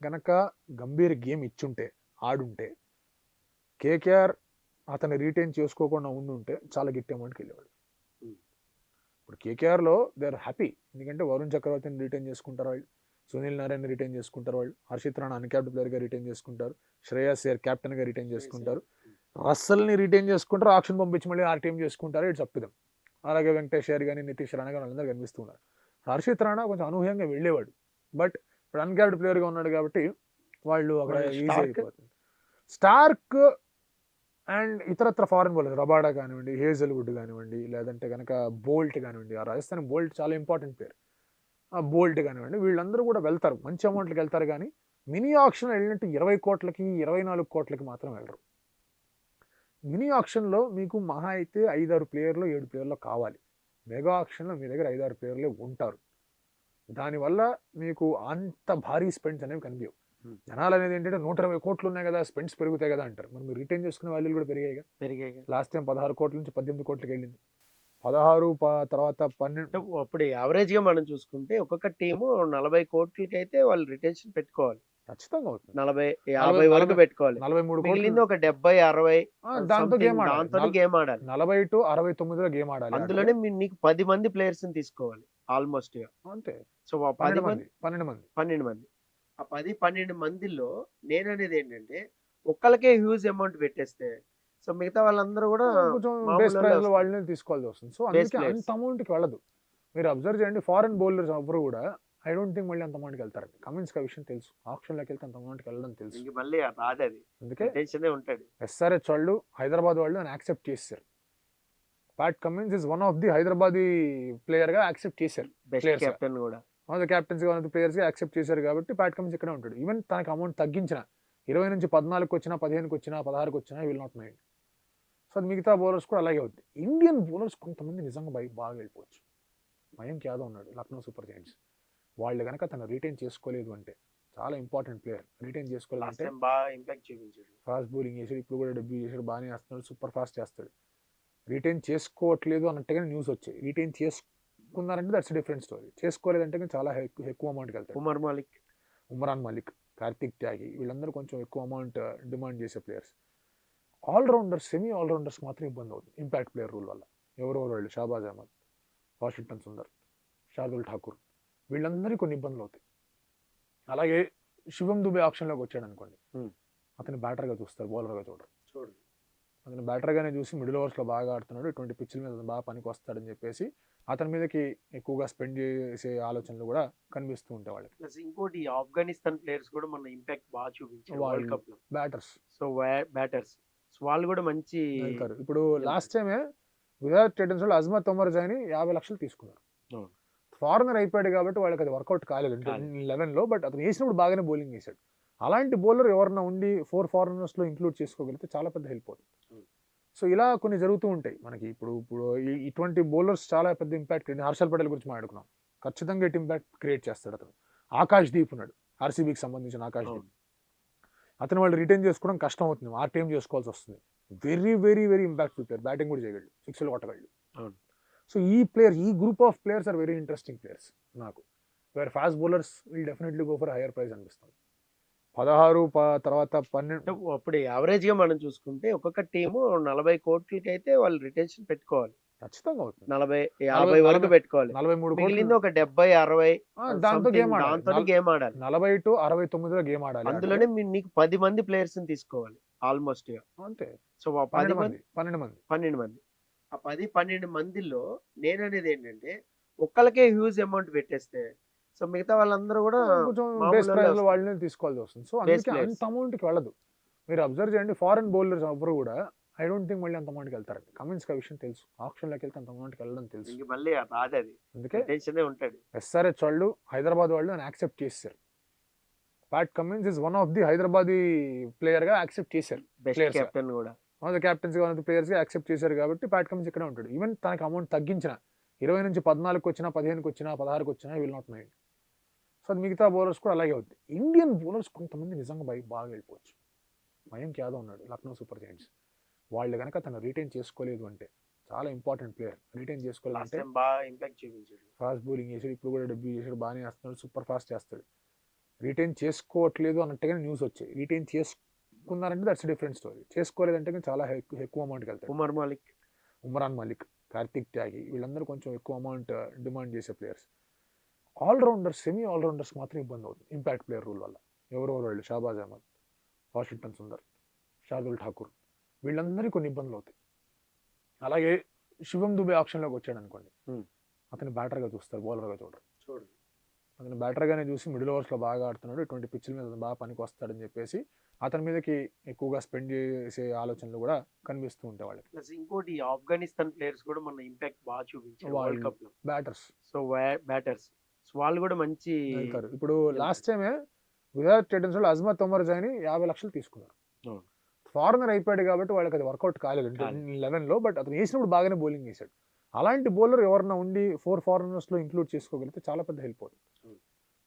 గనక గంభీర్ గేమ్ ఇచ్చుంటే, ఆడుంటే, కేకేఆర్ అతన్ని రీటైన్ చేసుకోకుండా ఉండుంటే చాలా గట్టి అమౌంట్కి వెళ్ళేవాడు. ఇప్పుడు కేకేఆర్లో దే ఆర్ హ్యాపీ, ఎందుకంటే వరుణ్ చక్రవర్తిని రిటైన్ చేసుకుంటారు వాళ్ళు, సునీల్ నారాయణ రిటైన్ చేసుకుంటారు వాళ్ళు, హర్షిత్ రాణా అన్క్యాప్డ్ ప్లేయర్గా రిటైన్ చేసుకుంటారు, శ్రేయస్ అయ్యర్ క్యాప్టెన్గా రిటైన్ చేసుకుంటారు, రస్సల్ని రిటైన్ చేసుకుంటారు, ఆప్షన్ పంపించి మళ్ళీ ఆర్టీఎం చేసుకుంటారు. It's up to them. అలాగే వెంకటేష్ అయ్యర్ కానీ నితీష్ రాణా కానీ వాళ్ళందరూ కనిపిస్తున్నారు. హర్షిత్ రాణా కొంచెం అనూహ్యంగా వెళ్ళేవాడు, బట్ ఇప్పుడు అన్క్యాప్డ్ ప్లేయర్గా ఉన్నాడు కాబట్టి వాళ్ళు అక్కడ ఈజీ అయిపోతుంది. స్టార్క్ అండ్ ఇతరత్ర ఫారెన్ బౌలర్స్ రబాడా కానివ్వండి, హేజల్వుడ్ కానివ్వండి, లేదంటే కనుక బోల్ట్ కానివ్వండి, ఆ రాజస్థాన్ బోల్ట్ చాలా ఇంపార్టెంట్ ప్లేయర్, ఆ బోల్ట్ కానివ్వండి, వీళ్ళందరూ కూడా వెళ్తారు, మంచి అమౌంట్కి వెళ్తారు. కానీ మినీ ఆప్షన్ వెళ్ళినట్టు 20 కోట్లకి 24 కోట్లకి మాత్రం వెళ్ళరు. మినీ ఆప్షన్లో మీకు మహా అయితే 5-6 ప్లేయర్లు 7 ప్లేయర్లు కావాలి. మెగా ఆప్షన్లో మీ దగ్గర 5-6 ప్లేయర్లే ఉంటారు. దానివల్ల మీకు అంత భారీ స్పెండ్స్ అనేవి కనిపించవు. Hmm. జనాలు అనేది ఏంటంటే 120 కోట్లు ఉన్నాయి కదా, స్పెండ్స్ పెరుగుతాయి కదా అంటారు. మరి మీరు రిటైన్ చేసుకునే వాల్యూలు కూడా పెరిగాయి. పెరిగాయి. లాస్ట్ టైం 16 కోట్ల నుంచి 18 కోట్లకి వెళ్ళింది. 16 తర్వాత 12 అంటే అప్పుడు యావరేజ్ గా మనం చూసుకుంటే ఒక్కొక్క టీము 40 కోట్లకి అయితే వాళ్ళు రిటెన్షన్ పెట్టుకోవాలి. ఖచ్చితంగా అవుతుంది. 40-50 వరకు పెట్టుకోవాలి. 43 మిగిలింది కోట్లు ఒక 70-60 దాంతో గేమ్ ఆడాలి. దాంతో గేమ్ ఆడాలి. 40 to 69లో గేమ్ ఆడాలి. అందులోనే నీకు 10 మంది ప్లేయర్స్ తీసుకోవాలి ఆల్మోస్ట్ గా. అంతే. సో 12 మంది. 12 మంది. ఆ 10-12 మందిలో నేననేది ఏంటంటే ఒక్కళ్ళకే హ్యూజ్ అమౌంట్ పెట్టేస్తే సో మిగతా వాళ్ళందరూ కూడా కొంచెం మామూలు బేస్ ప్రైస్ వస్తారు. వాళ్ళని తీసుకోవాల్సి వస్తుంది. సో Base అందుకే players. అంత అమౌంట్కి వెళ్ళదు. మీరు అబ్జర్వ్ చేయండి, ఫారెన్ బౌలర్స్ ఎవరు కూడా ఐ డోంట్ థింక్ మళ్ళీ అంత అమౌంట్కి వెళ్తారండి. కమిన్స్ ఆ విషయం తెలుసు, ఆప్షన్లోకి వెళ్తే అంత అమౌంట్కి వెళ్ళడం తెలుసు. ఇంక మళ్ళీ రాదు అది. అందుకే టెన్షన్ ఉంటాడు. ఎస్ఆర్హెచ్ వాళ్ళు హైదరాబాద్ వాళ్ళు అని యాక్సెప్ట్ చేశారు. Pat Cummins is one of the Hyderabadi player గా యాక్సెప్ట్ చేశారు. Best Players. కెప్టెన్ కూడా. Captains one of the players గా యాక్సెప్ట్ చేశారు కాబట్టి ప్యాట్ కమిన్స్ ఇక్కడే ఉంటాడు. ఈవెన్ తనకి అమౌంట్ తగ్గించిన 20 నుంచి 14కి వచ్చినా 15కి వచ్చినా 16కి వచ్చినా విల్ నాట్ మైండ్. సో అది మిగతా బౌలర్స్ కూడా అలాగే అవుతుంది. ఇండియన్ బౌలర్స్ కొంతమంది నిజంగా బాగా వెళ్ళిపోవచ్చు. మయాంక్ యాదవ్ ఉన్నాడు లక్నో సూపర్ జైంట్స్. వాళ్ళు కనుక తను రిటైన్ చేసుకోలేదు అంటే, చాలా ఇంపార్టెంట్ ప్లేయర్, రిటైన్ చేసుకోలేదు లాస్ట్ అంటే టైం బాగా ఇంపాక్ట్ చూపించాడు. ఫాస్ట్ బౌలింగ్ చేసాడు, ఇప్పుడు కూడా డెబ్యూ చేసాడు, బాగానే వేస్తున్నాడు, సూపర్ ఫాస్ట్ చేస్తాడు. రిటైన్ చేసుకోవట్లేదు అన్నట్టుగానే న్యూస్ వచ్చాయి. రిటైన్ చేసుకున్నారంటే దట్స్ డిఫరెంట్ స్టోరీ. చేసుకోలేదంటే కానీ చాలా ఎక్కువ అమౌంట్కి వెళ్తాడు. ఉమరాన్ మలిక్, కార్తిక్ త్యాగి వీళ్ళందరూ కొంచెం ఎక్కువ అమౌంట్ డిమాండ్ చేసే ప్లేయర్స్. ఆల్రౌండర్స్, సెమీ ఆల్రౌండర్స్ మాత్రం ఇబ్బంది అవుతుంది ఇంపాక్ట్ ప్లేయర్ రూల్ వల్ల. ఎవరెవరు వాళ్ళు, షాబాజ్ అహ్మద్, వాషింగ్టన్ సుందర్, షార్దుల్ ఠాకూర్, వీళ్ళందరికీ కొన్ని ఇబ్బందులు అవుతాయి. అలాగే శివం దుబే ఆప్షన్లోకి వచ్చాడు అనుకోండి, అతని బ్యాటర్గా చూస్తారు, బౌలర్గా చూడరు. అతను బ్యాటర్గానే చూసి మిడిల్ ఓవర్స్లో బాగా ఆడుతున్నాడు, ఇటువంటి పిచ్ల మీద అతను బాగా పనికి వస్తాడని చెప్పేసి అతని మీదకి ఎక్కువగా స్పెండ్ చేసే ఆలోచనలు కూడా కనిపిస్తూ ఉంటాయి వాళ్ళకి. ప్లస్ ఇంకోటి ఆఫ్ఘనిస్తాన్ ప్లేయర్స్ కూడా మన ఇంపాక్ట్ బాగా చూపించారు వరల్డ్ కప్ లో. బ్యాటర్స్, సో బ్యాటర్స్ వాళ్ళు కూడా మంచి. ఇప్పుడు లాస్ట్ టైమే గుజరాత్ టైటన్స్ వాళ్ళు అజ్మత్ ఉమర్ జాని 50 లక్షలు తీసుకున్నారు. ఫారినర్ అయిపోయాడు కాబట్టి వాళ్ళకి అది వర్కౌట్ కాలేదు 11లో. బట్ అతను వేసినప్పుడు బాగానే బౌలింగ్ వేసాడు. అలాంటి బౌలర్ ఎవరన్నా ఉండి 4 ఫారినర్స్లో ఇంక్లూడ్ చేసుకోగలిగితే చాలా పెద్ద హెల్ప్ అవుతుంది. సో ఇలా కొన్ని జరుగుతూ ఉంటాయి మనకి. ఇప్పుడు ఇటువంటి బౌలర్స్ చాలా పెద్ద ఇంపాక్ట్. హర్షల్ పటేల్ గురించి మాట్లాడుకున్నాం, ఖచ్చితంగా ఇటు ఇంపాక్ట్ క్రియేట్ చేస్తాడు అతను. ఆకాష్ దీప్ ఉన్నాడు, ఆర్సీబీకి సంబంధించిన ఆకాష్ దీప్. అతను వాళ్ళు రిటైన్ చేసుకోవడం కష్టం అవుతుంది, ఆ టైం చేసుకోవాల్సి వస్తుంది. Very very very impactful player, batting కూడా చేయగలడు, 6లు కొట్టగలడు. సో ఈ ప్లేయర్, ఈ group of players are very interesting players నాకు. Where fast bowlers will definitely go for higher price అనిపిస్తుంది. 16 తర్వాత 12 అప్పుడు యావరేజ్ గా మనం చూసుకుంటే ఒక్కొక్క టీము 40 కోట్లకి అయితే వాళ్ళు రిటెన్షన్ పెట్టుకోవాలి. ఖచ్చితంగా అవుతుంది. 40-50 వరకు పెట్టుకోవాలి. 43 మిగిలింది ఒక 70-60 దాంతో గేమ్ ఆడాలి. 40 to 69లో గేమ్ ఆడాలి. అందులోనే నీకు 10 మంది ప్లేయర్స్ తీసుకోవాలి ఆల్మోస్ట్ గా. అంతే. సో 12 మంది. ఆ 10-12 మందిలో నేననేది ఏంటంటే ఒక్కళ్ళకే హ్యూజ్ అమౌంట్ పెట్టేస్తే సో మిగతా వాళ్ళందరూ కూడా కొంచెం బేస్ ప్రైస్ వాళ్ళని తీసుకోవాల్సి వస్తుంది. సో అందుకే అంత అమౌంట్కి వెళ్ళదు. మీరు అబ్జర్వ్ చేయండి, ఫారెన్ బౌలర్స్ ఎవరు కూడా ఐ డోంట్ థింక్ మళ్ళీ అంత అమౌంట్కి వెళ్తారండి. కమిన్స్ ఆ విషయం తెలుసు, ఆప్షన్లోకి వెళ్తే అంత అమౌంట్కి వెళ్ళడం తెలుసు. ఇంక మళ్ళీ రాదు అది. అందుకే టెన్షన్ ఉంటాడు. ఎస్ఆర్హెచ్ వాళ్ళు హైదరాబాద్ వాళ్ళు అని యాక్సెప్ట్ చేశారు. Pat Cummins is one of the Hyderabadi player గా యాక్సెప్ట్ చేశారు. బెస్ట్ కెప్టెన్ కూడా. Captains one of the players గా యాక్సెప్ట్ చేశారు కాబట్టి ప్యాట్ కమిన్స్ ఇక్కడే ఉంటాడు. ఈవెన్ తనకి అమౌంట్ తగ్గించిన 20 నుంచి 14కి వచ్చినా 15కి వచ్చినా 16కి వచ్చినా విల్ నాట్ మైండ్. సో అది మిగతా బౌలర్స్ కూడా అలాగే అవుతుంది. ఇండియన్ బౌలర్స్ కొంతమంది నిజంగా బాగా వెళ్ళిపోవచ్చు. మయాంక్ యాదవ్ ఉన్నాడు లక్నో సూపర్ జైంట్స్. వాళ్ళు కనుక తను రిటైన్ చేసుకోలేదు అంటే, చాలా ఇంపార్టెంట్ ప్లేయర్, రిటైన్ చేసుకోలేదు అంటే బాగా ఇంపాక్ట్ చూపించాడు. ఫాస్ట్ బౌలింగ్ వేసాడు, ఇప్పుడు కూడా డెబ్యూ చేసాడు, బాగానే వేస్తున్నాడు, సూపర్ ఫాస్ట్ చేస్తాడు. రిటైన్ చేసుకోవట్లేదు అన్నట్టుగానే న్యూస్ వచ్చాయి. రిటైన్ చేసుకున్నారంటే దట్స్ డిఫరెంట్ స్టోరీ. చేసుకోలేదంటే కానీ చాలా ఎక్కువ అమౌంట్కి వెళ్తాడు. ఉమరాన్ మలిక్, కార్తిక్ త్యాగి వీళ్ళందరూ కొంచెం ఎక్కువ అమౌంట్ డిమాండ్ చేసే ప్లేయర్స్. ఆల్రౌండర్స్, సెమీ ఆల్రౌండర్స్ మాత్రం ఇబ్బంది అవుతుంది ఇంపాక్ట్ ప్లేయర్ రూల్ వల్ల. ఎవరెవరు వాళ్ళు, షాబాజ్ అహ్మద్, వాషింగ్టన్ సుందర్, షార్దుల్ ఠాకూర్, వీళ్ళందరికీ కొన్ని ఇబ్బందులు అవుతాయి. అలాగే శివం దుబే ఆప్షన్లోకి వచ్చాడు అనుకోండి, అతని బ్యాటర్గా చూస్తారు, బౌలర్గా చూడరు. అతను బ్యాటర్గానే చూసి మిడిల్ ఓవర్స్లో బాగా ఆడుతున్నాడు, ఇటువంటి పిచ్ల మీద బాగా పనికి వస్తాడని చెప్పేసి అతని మీదకి ఎక్కువగా స్పెండ్ చేసే ఆలోచనలు కూడా కనిపిస్తూ ఉంటాయి వాళ్ళకి. ప్లస్ ఇంకోటి ఆఫ్ఘనిస్తాన్ ప్లేయర్స్ కూడా మన ఇంపాక్ట్ బాగా చూపించారు వరల్డ్ కప్ లో. బ్యాటర్స్, బ్యాటర్స్ వాళ్ళు కూడా మంచి. ఇప్పుడు లాస్ట్ టైమే గుజరాత్ టైటన్స్ వాళ్ళు అజ్మత్ ఉమర్ జాని 50 లక్షలు తీసుకున్నారు. ఫారినర్ అయిపోయాడు కాబట్టి వాళ్ళకి అది వర్కౌట్ కాలేదు 11లో. బట్ అతను వేసినప్పుడు బాగానే బౌలింగ్ వేసాడు. అలాంటి బౌలర్ ఎవరన్నా ఉండి 4 ఫారినర్స్లో ఇంక్లూడ్ చేసుకోగలిగితే చాలా పెద్ద హెల్ప్ అవుతుంది.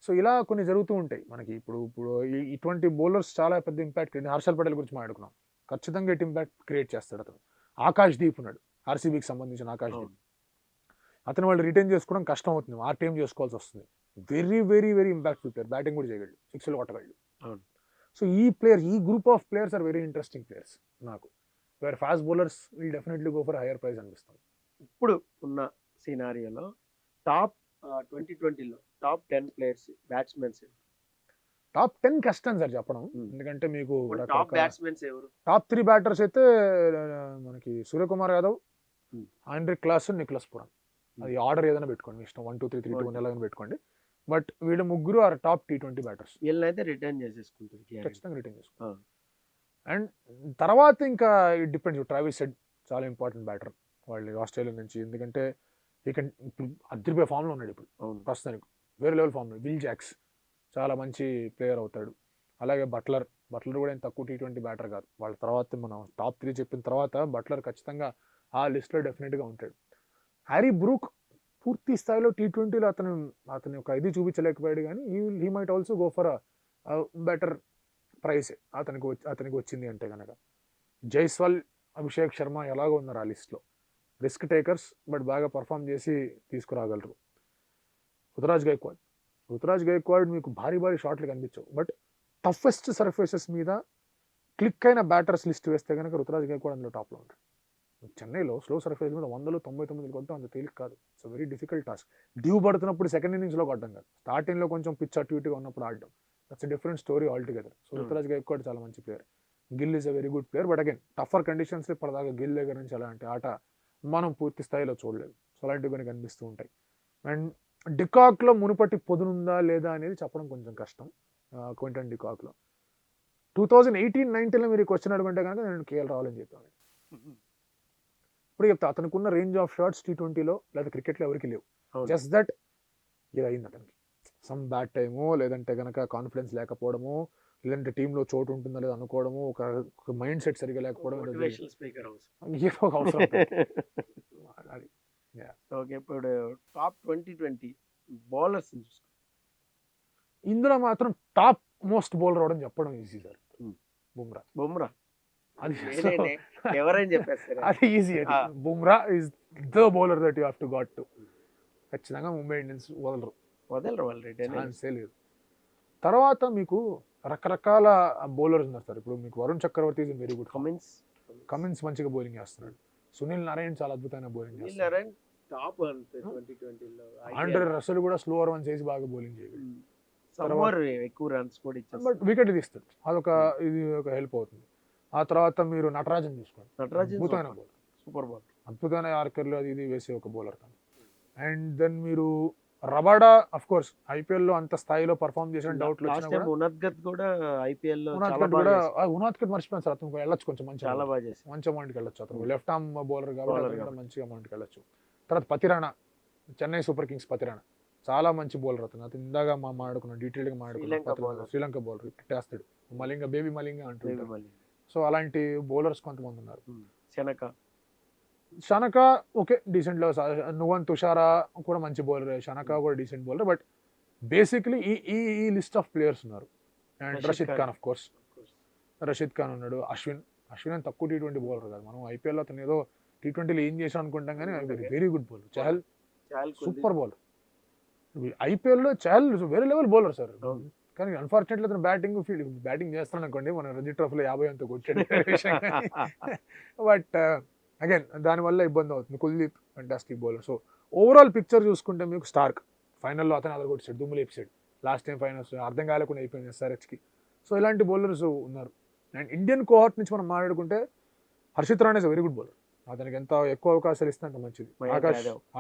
సో ఇలా కొన్ని జరుగుతూ ఉంటాయి మనకి. ఇప్పుడు ఇప్పుడు ఇటువంటి బౌలర్స్ చాలా పెద్ద ఇంపాక్ట్. హర్షల్ పటేల్ గురించి మాట్లాడుకున్నాం, ఖచ్చితంగా ఇటు ఇంపాక్ట్ క్రియేట్ చేస్తాడు అతను. ఆకాష్ దీప్ ఉన్నాడు, ఆర్సీబీకి సంబంధించిన ఆకాష్ దీప్. అతను వాళ్ళు రిటైన్ చేసుకోవడం కష్టం అవుతుంది, ఆర్టీఎం చేసుకోవాల్సి వస్తుంది. Very very very impactful player, batting కూడా చేయగలడు, సిక్స్లు కొట్టగలడు. సో ఈ ప్లేయర్, ఈ group of players are very interesting players నాకు. Where fast bowlers will definitely go for higher price అనిపిస్తుంది. ఇప్పుడు ఉన్న సినారియోలో టాప్ 2020లో టాప్ 10 ప్లేయర్స్ బ్యాట్స్మెన్స్, టాప్ 10 కష్టం సార్ చెప్పడం, ఎందుకంటే మీకు టాప్ బ్యాట్స్మెన్స్ ఎవరు? టాప్ 3 బ్యాటర్స్ అయితే మనకి Suryakumar Yadav, Heinrich Klaasen, Nicholas Pooran. అది ఆర్డర్ ఏదైనా పెట్టుకోండి, ఇష్టం 1 2 3 3 2 1 ఎలాగైనా పెట్టుకోండి. బట్ వీళ్ళ ముగ్గురు ఆర్ టాప్ T20 బ్యాటర్స్. వీళ్ళనైతే రిటర్న్ చేసేసుకుంటారు, ఖచ్చితంగా రిటర్న్ చేసుకుంటారు. అండ్ తర్వాత ఇంకా ఇట్ డిపెండ్స్. ట్రావిస్ హెడ్ చాలా ఇంపార్టెంట్ బ్యాటర్ వాళ్ళు ఆస్ట్రేలియా నుంచి, ఎందుకంటే ఇప్పుడు అద్దరిపోయే ఫామ్లో ఉన్నాడు ఇప్పుడు ప్రస్తుతానికి, వేరే లెవెల్ ఫామ్లో. విల్ జాక్స్ చాలా మంచి ప్లేయర్ అవుతాడు. అలాగే బట్లర్ కూడా ఏం తక్కువ T20 బ్యాటర్ కాదు. వాళ్ళ తర్వాత మనం టాప్ 3 చెప్పిన తర్వాత బట్లర్ ఖచ్చితంగా ఆ లిస్ట్లో డెఫినెట్గా ఉంటాడు. హ్యారీ బ్రూక్ పూర్తి స్థాయిలో T20లో అతని ఒక ఇది చూపించలేకపోయాడు, కానీ he might also go for better price అతనికి వచ్చింది అంటే కనుక. జైస్వాల్, అభిషేక్ శర్మ ఎలాగో ఉన్నారు ఆ లిస్ట్లో, రిస్క్ టేకర్స్, బట్ బాగా పర్ఫామ్ చేసి తీసుకురాగలరు. రుతురాజ్ గైక్వాడ్ మీకు భారీ షాట్లు కనిపించవు, బట్ టఫెస్ట్ సర్ఫేసెస్ మీద క్లిక్ అయిన బ్యాటర్స్ లిస్ట్ వేస్తే కనుక రుతురాజ్ గైక్వాడ్ అందులో టాప్లో ఉంటాడు. చెన్నైలో స్లో సర్ఫేస్ మీద 199 కొట్టడం అంత తేలిక కాదు. It's very difficult task. Due పడుతున్నప్పుడు సెకండ్ ఇన్నింగ్స్లో కొట్టడం కాదు, స్టార్టింగ్లో కొంచెం పిచ్ అటు ఇటుగా ఉన్నప్పుడు ఆడడం. That's a different story altogether. So Ruturaj Gaikwad చాలా మంచి player. Gill is a very good player, but again tougher conditions ఇప్పటిదాకా గిల్ దగ్గర నుంచి అలాంటి ఆట మనం పూర్తి స్థాయిలో చూడలేదు. సో అలాంటివి కొన్ని కనిపిస్తూ ఉంటాయి. అండ్ డికాక్లో మునుపటి పొదునుందా లేదా అనేది చెప్పడం కొంచెం కష్టం. క్వింటన్ డికాక్లో 2018-19లో మీరు క్వశ్చన్ అడుగుంటే కనుక నేను కేఎల్ రాహుల్ అని చెప్పాను. ఇప్పుడు చెప్తా, అతనుకున్న రేంజ్ ఆఫ్ షాట్స్ T20లో లేదా క్రికెట్లో ఎవరికి లేవు. జస్ట్ దట్ ఇది అయింది అతనికి. సమ్ బ్యాడ్ టైమో, లేదంటే కనుక కాన్ఫిడెన్స్ లేకపోవడమో, లేదంటే టీంలో చోటు ఉంటుందో లేదో అనుకోవడము, ఒక మైండ్ సెట్ సరిగా లేకపోవడం, ఏదో ఒక అవసరం. అది ఓకే. ఇప్పుడు టాప్ 2020 బౌలర్స్ ఇందులో మాత్రం టాప్ మోస్ట్ బౌలర్ అవడం చెప్పడం ఈజీ సార్. బుమ్రా అది ఎవరైనా చెప్పేస్తారు, అది easy. Bumrah is the bowler that you have to got to. ఖచ్చితంగా ముంబై ఇండియన్స్ వదలరు వాళ్ళు ఛాన్సే లేదు. తర్వాత మీకు రకరకాల బౌలర్స్ ఉన్నారు సార్. ఇప్పుడు మీకు వరుణ్ చక్రవర్తి ఈజ్ వెరీ గుడ్. కమిన్స్ మంచిగా బౌలింగ్ చేస్తున్నాడు. సునీల్ నారాయణ్ చాలా అద్భుతమైన బౌలింగ్ చేస్తున్నాడు. ఆండ్రే రసెల్ కూడా స్లోవర్ వన్ చేసి బాగా బౌలింగ్ చేయగలడు, ఎక్కువ రన్స్ కూడా ఇచ్చాడు, బట్ వికెట్ తీస్తాడు. ఇది ఒక హెల్ప్ అవుతుంది. ఆ తర్వాత మీరు నటరాజన్ చూసుకోండి, అద్భుతమైన బౌలర్, సూపర్ బౌలర్, అద్భుతమైన యార్కర్లు అది ఇది వేసే ఒక బౌలర్ తను. అండ్ దెన్ మీరు రబాడా, అఫ్ కోర్స్ ఐపీఎల్ లో అంత స్థాయిలో పర్ఫామ్ చేసిన డౌట్లు వచ్చినా ఉనాద్కట్ కూడా ఐపీఎల్ లో ఉనాద్కట్ మర్చిపోయాను సార్. అతను వెళ్ళొచ్చు కొంచెం మంచి అమౌంట్కి వెళ్ళొచ్చు. అతను లెఫ్ట్ ఆర్మ్ బౌలర్ కాబట్టి మంచి అమౌంట్కి వెళ్ళొచ్చు. తర్వాత పతిరాణా, చెన్నై సూపర్ కింగ్స్ పతిరాణా చాలా మంచి బౌలర్. అతను ఇందాక మాట్లాడుకున్నాం, డీటెయిల్గా మాట్లాడుకున్నాం. శ్రీలంక బౌలర్ ఇట్టేస్తాడు, మలింగ బేబీ మలింగ అంటుంటారు. సో అలాంటి బౌలర్స్ కొంతమంది ఉన్నారు. షనక ఓకే డీసెంట్ లో, నువన్ తుషారా కూడా మంచి బౌలర్, షనక కూడా డీసెంట్ బౌలర్. బట్ బేసిక్లీ ఈ లిస్ట్ ఆఫ్ ప్లేయర్స్ ఉన్నారు. And Rashid Khan, of course Rashid Khan ఉన్నాడు. అశ్విన్ తక్కువ T20 బౌలర్ కాదు. మనం ఐపీఎల్ లో అతను ఏదో T20లో ఏం చేసాం అనుకుంటాం, కానీ very good bowler. Chahal super bowler. ఐపీఎల్లో చహల్ వేరే లెవెల్ బౌలర్ సార్. కానీ అన్ఫార్చునేట్లీ అతను బ్యాటింగ్ చేస్తాను అనుకోండి, మన రంజీ ట్రోఫీలో 50 అంతా కొట్టాడు. బట్ అగైన్ దానివల్ల ఇబ్బంది అవుతుంది. Kuldeep fantastic bowler. So overall picture చూసుకుంటే మీకు స్టార్క్ ఫైనల్లో అతను అదరగొట్టాడు, దుమ్ములు ఎపిసాడు. లాస్ట్ టైం ఫైనల్స్ అర్థం కాలేకుండా అయిపోయింది SRHకి. సో ఇలాంటి బౌలర్స్ ఉన్నారు. అండ్ ఇండియన్ కోహార్ట్ నుంచి మనం మాట్లాడుకుంటే Harshit Rana is very good bowler. అతనికి ఎంత ఎక్కువ అవకాశాలు ఇస్తే అంత మంచిది.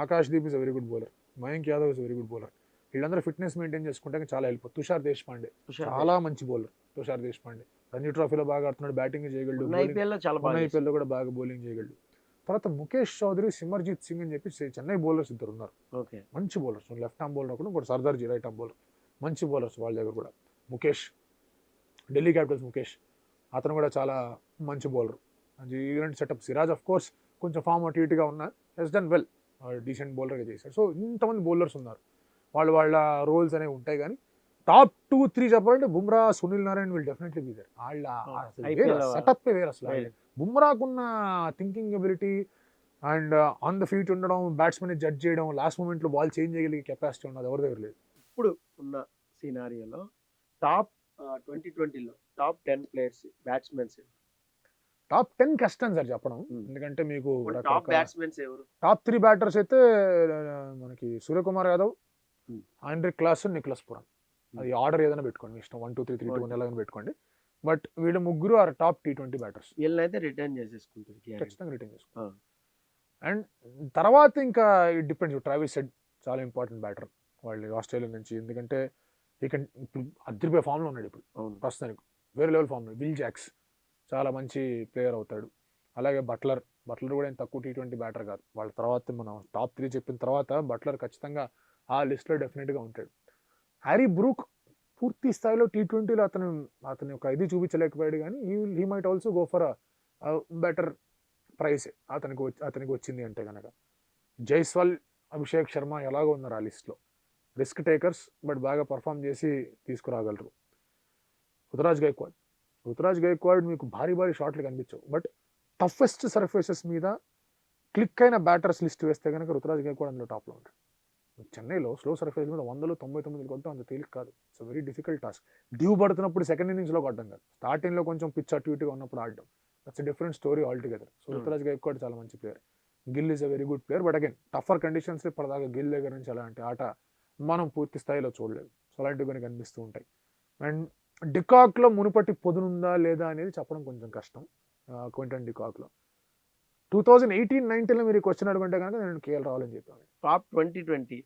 Akash Deep is very good bowler. Mayank Yadav is very good bowler. వీళ్ళందరూ ఫిట్నెస్ మెయింటైన్ చేసుకుంటే చాలా హెల్ప్. తుషార్ దేశపాండే చాలా మంచి బౌలర్. తుషార్ దేశపాండే రంజీ ట్రోఫీలో బాగా ఆడుతున్నాడు, బ్యాటింగ్ చేయగలడు, ఐపీఎల్లో కూడా బాగా బౌలింగ్ చేయగలడు. తర్వాత ముఖేష్ చౌదరి, సిమర్జిత్ సింగ్ అని చెప్పి చెన్నై బౌలర్స్ ఇద్దరు ఉన్నారు, మంచి బౌలర్స్. లెఫ్ట్ ఆర్మ్ బౌలర్ కూడా ఇంకోటి సర్దార్జీ రైట్ ఆర్మ్ బౌలర్, మంచి బౌలర్స్ వాళ్ళ దగ్గర కూడా. ముఖేష్, ఢిల్లీ క్యాపిటల్స్ ముఖేష్, అతను కూడా చాలా మంచి బౌలర్. ఇలాంటి సెటప్. సిరాజ్ ఆఫ్ కోర్స్ కొంచెం ఫామ్ అటు ఇటుగా ఉన్నా, హెస్ డన్ వెల్. డీసెంట్ బౌలర్గా చేశారు. సో ఇంతమంది బౌలర్స్ ఉన్నారు, వాళ్ళ రోల్స్ అనేవి ఉంటాయి. కానీ టాప్ 2-3 చెప్పాలంటే Bumrah, Sunil Narine will definitely be there. వాళ్ళ IPL సెటప్ వేరు అసలు. వేరు. బుమ్రాకున్న thinking ability and on the feet ఉండడం, బ్యాట్స్మెన్ జడ్జ్ చేయడం, లాస్ట్ మూమెంట్లో బాల్ చేంజ్ చేయగలిగే కెపాసిటీ ఉన్నది ఎవరి దగ్గర లేదు. ఇప్పుడు ఉన్న సినారియోలో టాప్ 2020లో టాప్ 10 ప్లేయర్స్ బ్యాట్స్మెన్స్ టాప్ 10 కష్టం సార్ చెప్పడం, ఎందుకంటే మీకు టాప్ బ్యాట్స్మెన్స్ ఎవరు? టాప్ 3 బ్యాటర్స్ అయితే మనకి Suryakumar Yadav, Heinrich Klaasen, Nicholas Pooran. అది ఆర్డర్ ఏదైనా పెట్టుకోండి, ఇష్టం 1 2 3 3 2 1 ఎలాగైనా పెట్టుకోండి. బట్ వీళ్ళ ముగ్గురు ఆర్ టాప్ T20 బ్యాటర్స్. వీళ్ళనైతే రిటర్న్ చేసేసుకుంటారు, ఖచ్చితంగా రిటర్న్ చేసుకుంటారు. అండ్ తర్వాత ఇంకా ఇట్ డిపెండ్స్. ట్రావిస్ హెడ్ చాలా ఇంపార్టెంట్ బ్యాటర్ వాళ్ళు ఆస్ట్రేలియా నుంచి, ఎందుకంటే ఇప్పుడు అద్దరిపోయే ఫామ్లో ఉన్నాడు ఇప్పుడు ప్రస్తుతానికి, వేరే లెవెల్ ఫామ్లో. విల్ జాక్స్ చాలా మంచి ప్లేయర్ అవుతాడు. అలాగే బట్లర్ కూడా ఏం తక్కువ T20 బ్యాటర్ కాదు. వాళ్ళ తర్వాత మనం టాప్ 3 చెప్పిన తర్వాత బట్లర్ ఖచ్చితంగా ఆ లిస్ట్లో డెఫినెట్గా ఉంటాడు. హ్యారీ బ్రూక్ పూర్తి స్థాయిలో T20లో అతని ఒక ఇది చూపించలేకపోయాడు, కానీ he might also go for better price అతనికి వచ్చింది అంటే కనుక. జైస్వాల్, అభిషేక్ శర్మ ఎలాగో ఉన్నారు ఆ లిస్ట్లో, రిస్క్ టేకర్స్, బట్ బాగా పర్ఫామ్ చేసి తీసుకురాగలరు. రుతురాజ్ గైక్వాడ్ మీకు భారీ షాట్లు కనిపించవు, బట్ టఫెస్ట్ సర్ఫేసెస్ మీద క్లిక్ అయిన బ్యాటర్స్ లిస్ట్ వేస్తే కనుక రుతురాజ్ గైక్వాడ్ అందులో టాప్లో ఉంటాడు. చెన్నైలో స్లో సర్ఫేస్ మీద 199 కొట్టడం అంత తేలిక కాదు. It's very difficult task. Due పడుతున్నప్పుడు సెకండ్ ఇన్నింగ్స్లో కొట్టడం కాదు, స్టార్టింగ్లో కొంచెం పిచ్ అటు ఇటుగా ఉన్నప్పుడు ఆడడం. That's a different story altogether. So Ruturaj Gaikwad చాలా మంచి player. Gill is a very good player, but again tougher conditions ఇప్పటిదాకా గిల్ దగ్గర నుంచి అలాంటి ఆట మనం పూర్తి స్థాయిలో చూడలేదు. సో అలాంటివి కొన్ని కనిపిస్తూ ఉంటాయి. అండ్ డికాక్లో మునుపటి పొదునుందా లేదా అనేది చెప్పడం కొంచెం కష్టం. క్వింటన్ డికాక్లో 2018-19లో మీరు క్వశ్చన్ అడుగుంటే కనుక నేను కేఎల్ రావాలని చెప్పాను. టాప్ 2020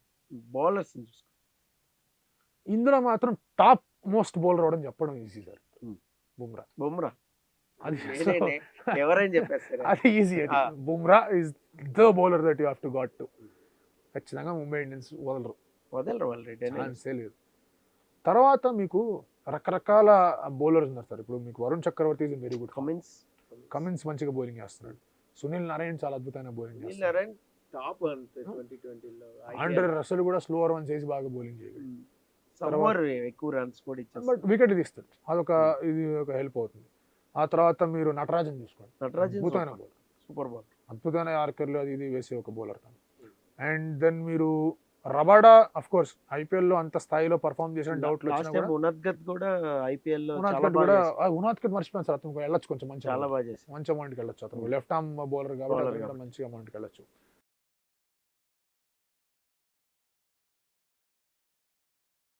బౌలర్స్ ఇందులో మాత్రం టాప్ మోస్ట్ బౌలర్ అవడం చెప్పడం ఈజీ సార్. బుమ్రా అది ఎవరైనా చెప్పేస్తారు, అది easy. Bumrah is the bowler that you have to got to. ఖచ్చితంగా ముంబై ఇండియన్స్ వదలరు వాళ్ళు ఛాన్సే లేదు. తర్వాత మీకు రకరకాల బౌలర్స్ ఉన్నారు సార్. ఇప్పుడు మీకు వరుణ్ చక్రవర్తి ఈజ్ వెరీ గుడ్. కమిన్స్ మంచిగా బౌలింగ్ చేస్తున్నాడు. సునీల్ నారాయణ చాలా అద్భుతమైన బౌలింగ్ చేస్తున్నాడు. టాప్ 2020లో ఆండ్రే రసెల్ కూడా స్లోవర్ వన్ చేసి బాగా బౌలింగ్ చేయగలడు, ఎక్కువ రన్స్ కూడా ఇచ్చారు, బట్ వికెట్ తీస్తాడు. ఇది ఒక హెల్ప్ అవుతుంది. ఆ తర్వాత మీరు నటరాజన్ చూసుకోండి, అద్భుతమైన బౌలర్, సూపర్ బౌలర్, అద్భుతమైన యార్కర్లు అది ఇది వేసే ఒక బౌలర్ తను. అండ్ దెన్ మీరు రబాడా అఫ్ కోర్స్ IPL లో అంత స్థాయిలో పర్ఫామ్ చేసిన డౌట్లు వచ్చినా ఉనాద్కత్ కూడా IPL లో ఉనాద్కత్ మర్చిపోయాను సార్. అతను వెళ్ళొచ్చు కొంచెం మంచి చాలా బాగా చేసి మంచి అమౌంట్కి వెళ్ళొచ్చు. అతను లెఫ్ట్ ఆర్మ్ బౌలర్ కాబట్టి మంచి అమౌంట్కి వెళ్ళొచ్చు.